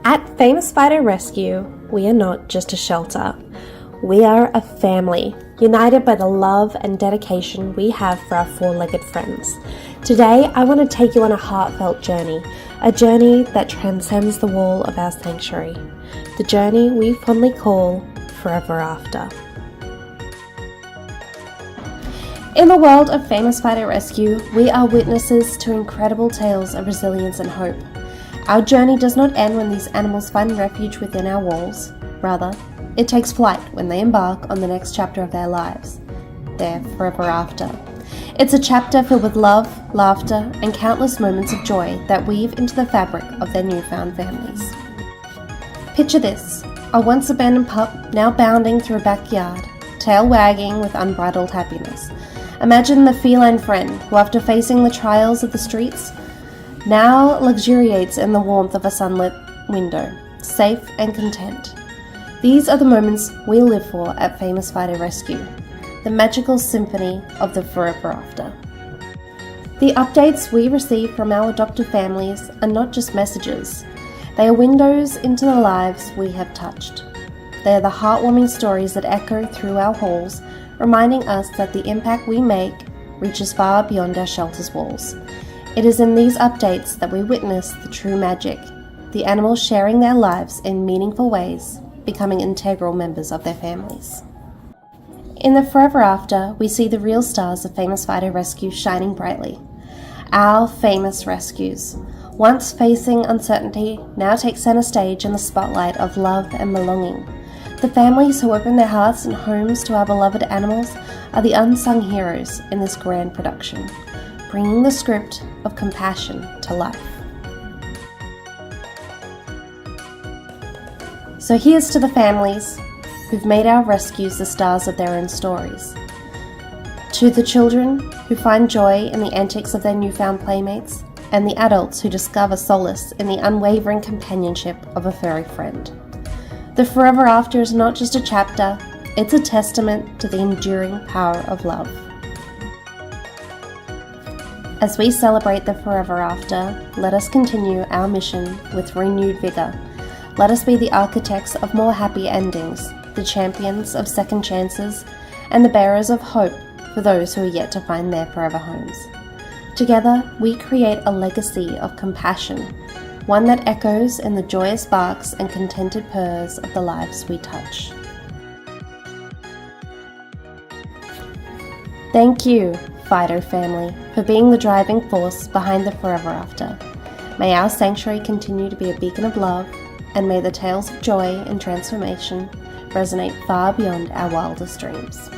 At Famous Fido Rescue, we are not just a shelter. We are a family, united by the love and dedication we have for our four-legged friends. Today, I want to take you on a heartfelt journey, a journey that transcends the wall of our sanctuary, the journey we fondly call Forever After. In the world of Famous Fido Rescue, we are witnesses to incredible tales of resilience and hope. Our journey does not end when these animals find refuge within our walls. Rather, it takes flight when they embark on the next chapter of their lives, their forever after. It's a chapter filled with love, laughter, and countless moments of joy that weave into the fabric of their newfound families. Picture this, a once abandoned pup now bounding through a backyard, tail wagging with unbridled happiness. Imagine the feline friend who, after facing the trials of the streets, now luxuriates in the warmth of a sunlit window, safe and content. These are the moments we live for at Famous Fido Rescue, the magical symphony of the forever after. The updates we receive from our adoptive families are not just messages. They are windows into the lives we have touched. They are the heartwarming stories that echo through our halls, reminding us that the impact we make reaches far beyond our shelter's walls. It is in these updates that we witness the true magic, the animals sharing their lives in meaningful ways, becoming integral members of their families. In the Forever After, we see the real stars of Famous Fido Rescue shining brightly. Our famous rescues, once facing uncertainty, now take center stage in the spotlight of love and belonging. The families who open their hearts and homes to our beloved animals are the unsung heroes in this grand production, bringing the script of compassion to life. So here's to the families who've made our rescues the stars of their own stories. To the children who find joy in the antics of their newfound playmates, and the adults who discover solace in the unwavering companionship of a furry friend. The Forever After is not just a chapter, it's a testament to the enduring power of love. As we celebrate the Forever After, let us continue our mission with renewed vigor. Let us be the architects of more happy endings, the champions of second chances, and the bearers of hope for those who are yet to find their forever homes. Together, we create a legacy of compassion, one that echoes in the joyous barks and contented purrs of the lives we touch. Thank you, Fido family, for being the driving force behind the Forever After. May our sanctuary continue to be a beacon of love, and may the tales of joy and transformation resonate far beyond our wildest dreams.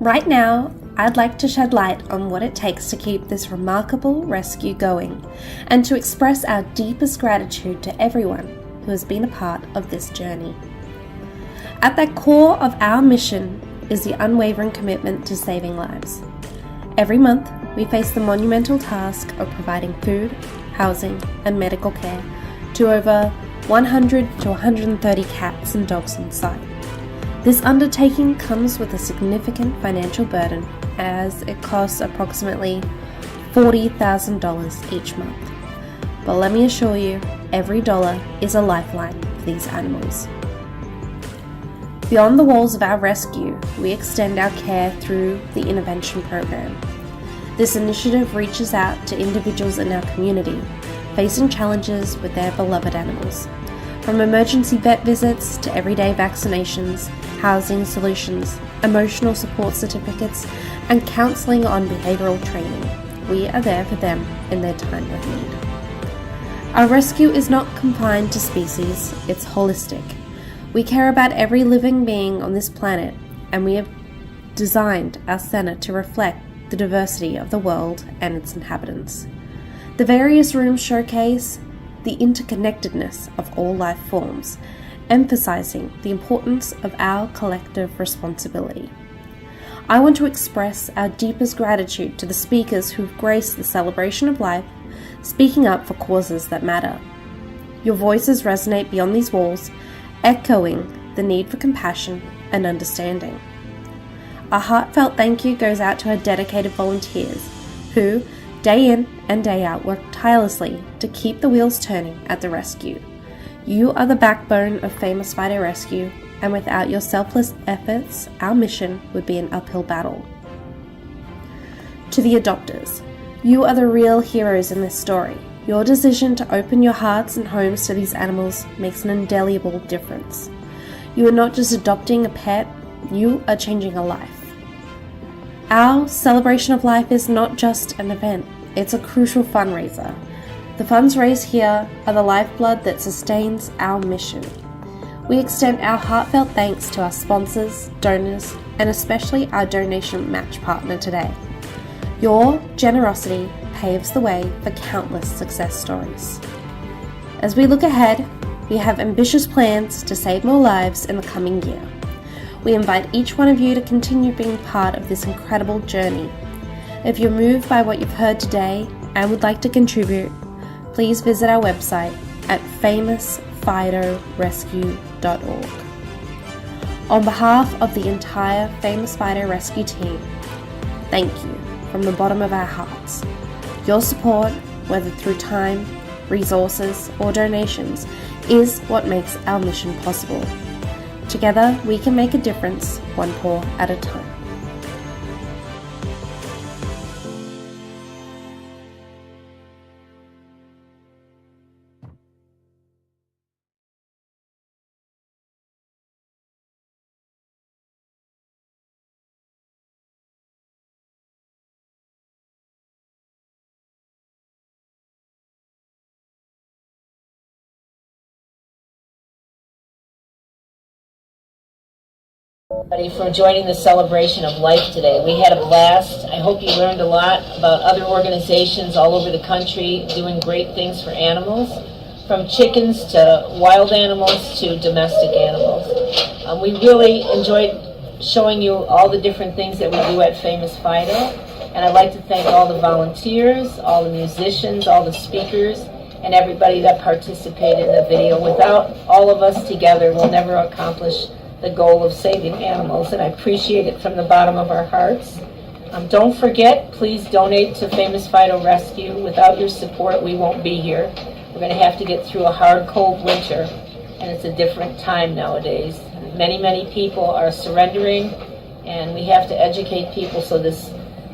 Right now, I'd like to shed light on what it takes to keep this remarkable rescue going, and to express our deepest gratitude to everyone who has been a part of this journey. At the core of our mission is the unwavering commitment to saving lives. Every month, we face the monumental task of providing food, housing, and medical care to over 100 to 130 cats and dogs on site. This undertaking comes with a significant financial burden, as it costs approximately $40,000 each month. But let me assure you, every dollar is a lifeline for these animals. Beyond the walls of our rescue, we extend our care through the Intervention Program. This initiative reaches out to individuals in our community facing challenges with their beloved animals. From emergency vet visits to everyday vaccinations, housing solutions, emotional support certificates, and counselling on behavioural training, we are there for them in their time of need. Our rescue is not confined to species, it's holistic. We care about every living being on this planet, and we have designed our centre to reflect the diversity of the world and its inhabitants. The various rooms showcase the interconnectedness of all life forms, emphasizing the importance of our collective responsibility. I want to express our deepest gratitude to the speakers who've graced the celebration of life, speaking up for causes that matter. Your voices resonate beyond these walls, echoing the need for compassion and understanding. A heartfelt thank you goes out to our dedicated volunteers who, day in and day out, work tirelessly to keep the wheels turning at the rescue. You are the backbone of Famous Fido Rescue, and without your selfless efforts, our mission would be an uphill battle. To the adopters, you are the real heroes in this story. Your decision to open your hearts and homes to these animals makes an indelible difference. You are not just adopting a pet, you are changing a life. Our celebration of life is not just an event, it's a crucial fundraiser. The funds raised here are the lifeblood that sustains our mission. We extend our heartfelt thanks to our sponsors, donors, and especially our donation match partner today. Your generosity paves the way for countless success stories. As we look ahead, we have ambitious plans to save more lives in the coming year. We invite each one of you to continue being part of this incredible journey. If you're moved by what you've heard today and would like to contribute, please visit our website at famousfidorescue.org. On behalf of the entire Famous Fido Rescue team, thank you from the bottom of our hearts. Your support, whether through time, resources, or donations, is what makes our mission possible. Together, we can make a difference, one paw at a time. For joining the celebration of life today. We had a blast. I hope you learned a lot about other organizations all over the country doing great things for animals, from chickens to wild animals to domestic animals. We really enjoyed showing you all the different things that we do at Famous Fido, and I'd like to thank all the volunteers, all the musicians, all the speakers, and everybody that participated in the video. Without all of us together, we'll never accomplish the goal of saving animals, and I appreciate it from the bottom of our hearts. Don't forget, please donate to Famous Fido Rescue. Without your support, we won't be here. We're going to have to get through a hard, cold winter, and it's a different time nowadays. Many, many people are surrendering, and we have to educate people so this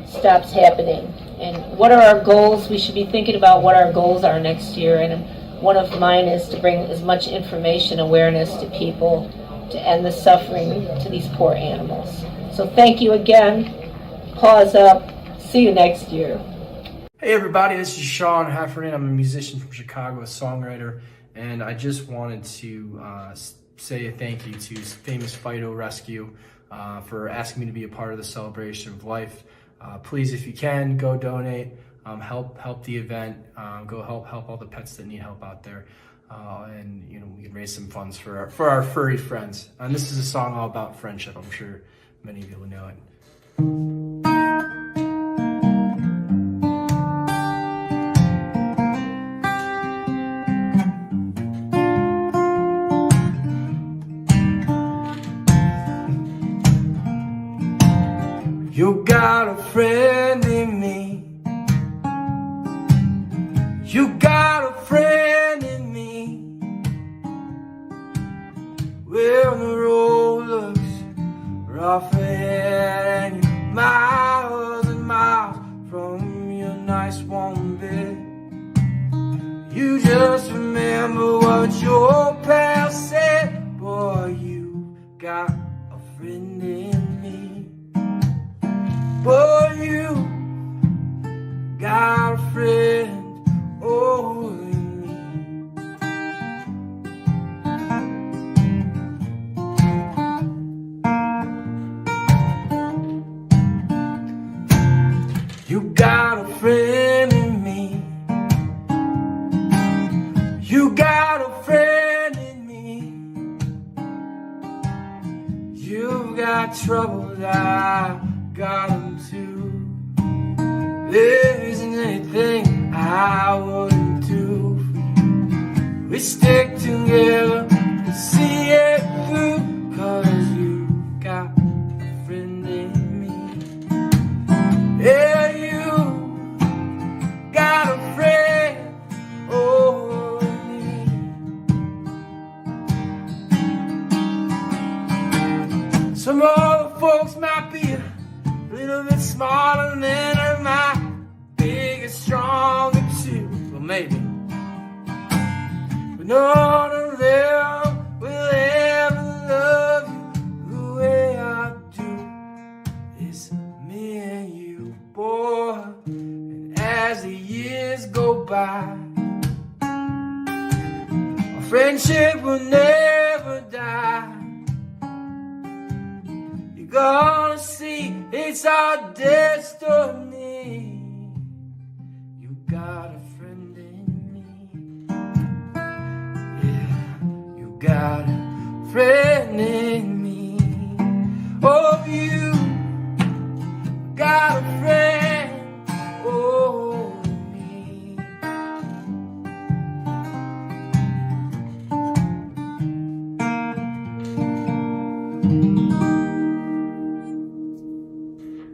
stops happening. And what are our goals? We should be thinking about what our goals are next year, and one of mine is to bring as much information awareness to people to end the suffering to these poor animals. So thank you again. Paws up. See you next year. Hey everybody, this is Sean Heffernan. I'm a musician from Chicago, a songwriter, and I just wanted to say a thank you to Famous Fido Rescue for asking me to be a part of the celebration of life. Please, if you can, go donate, help the event, go help all the pets that need help out there, and we can raise some funds for our furry friends. And this is a song all about friendship. I'm sure many of you will know it. You got a friend in me. You got a friend in me. When the road looks rough ahead and you're miles and miles from your nice warm bed, you just remember what your pal said. Boy, you got a friend in me. Boy, you got a friend, oh, in me. You got a friend in me. You got a friend in me. You've got troubles, I got them too. There isn't anything I wouldn't do for you. We stick together and see it through, 'cause you got a friend in me. Yeah, you got a friend, oh, in me. Some other folks might be a little bit smarter than I might, big and stronger too, well maybe, but none of them will ever love you the way I do. It's me and you, boy, and as the years go by, our friendship will never die. You're gonna see it's our destiny. You got a friend in me. Yeah, you got a friend in me. Oh, you got a friend, oh, in me.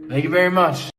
Thank you very much.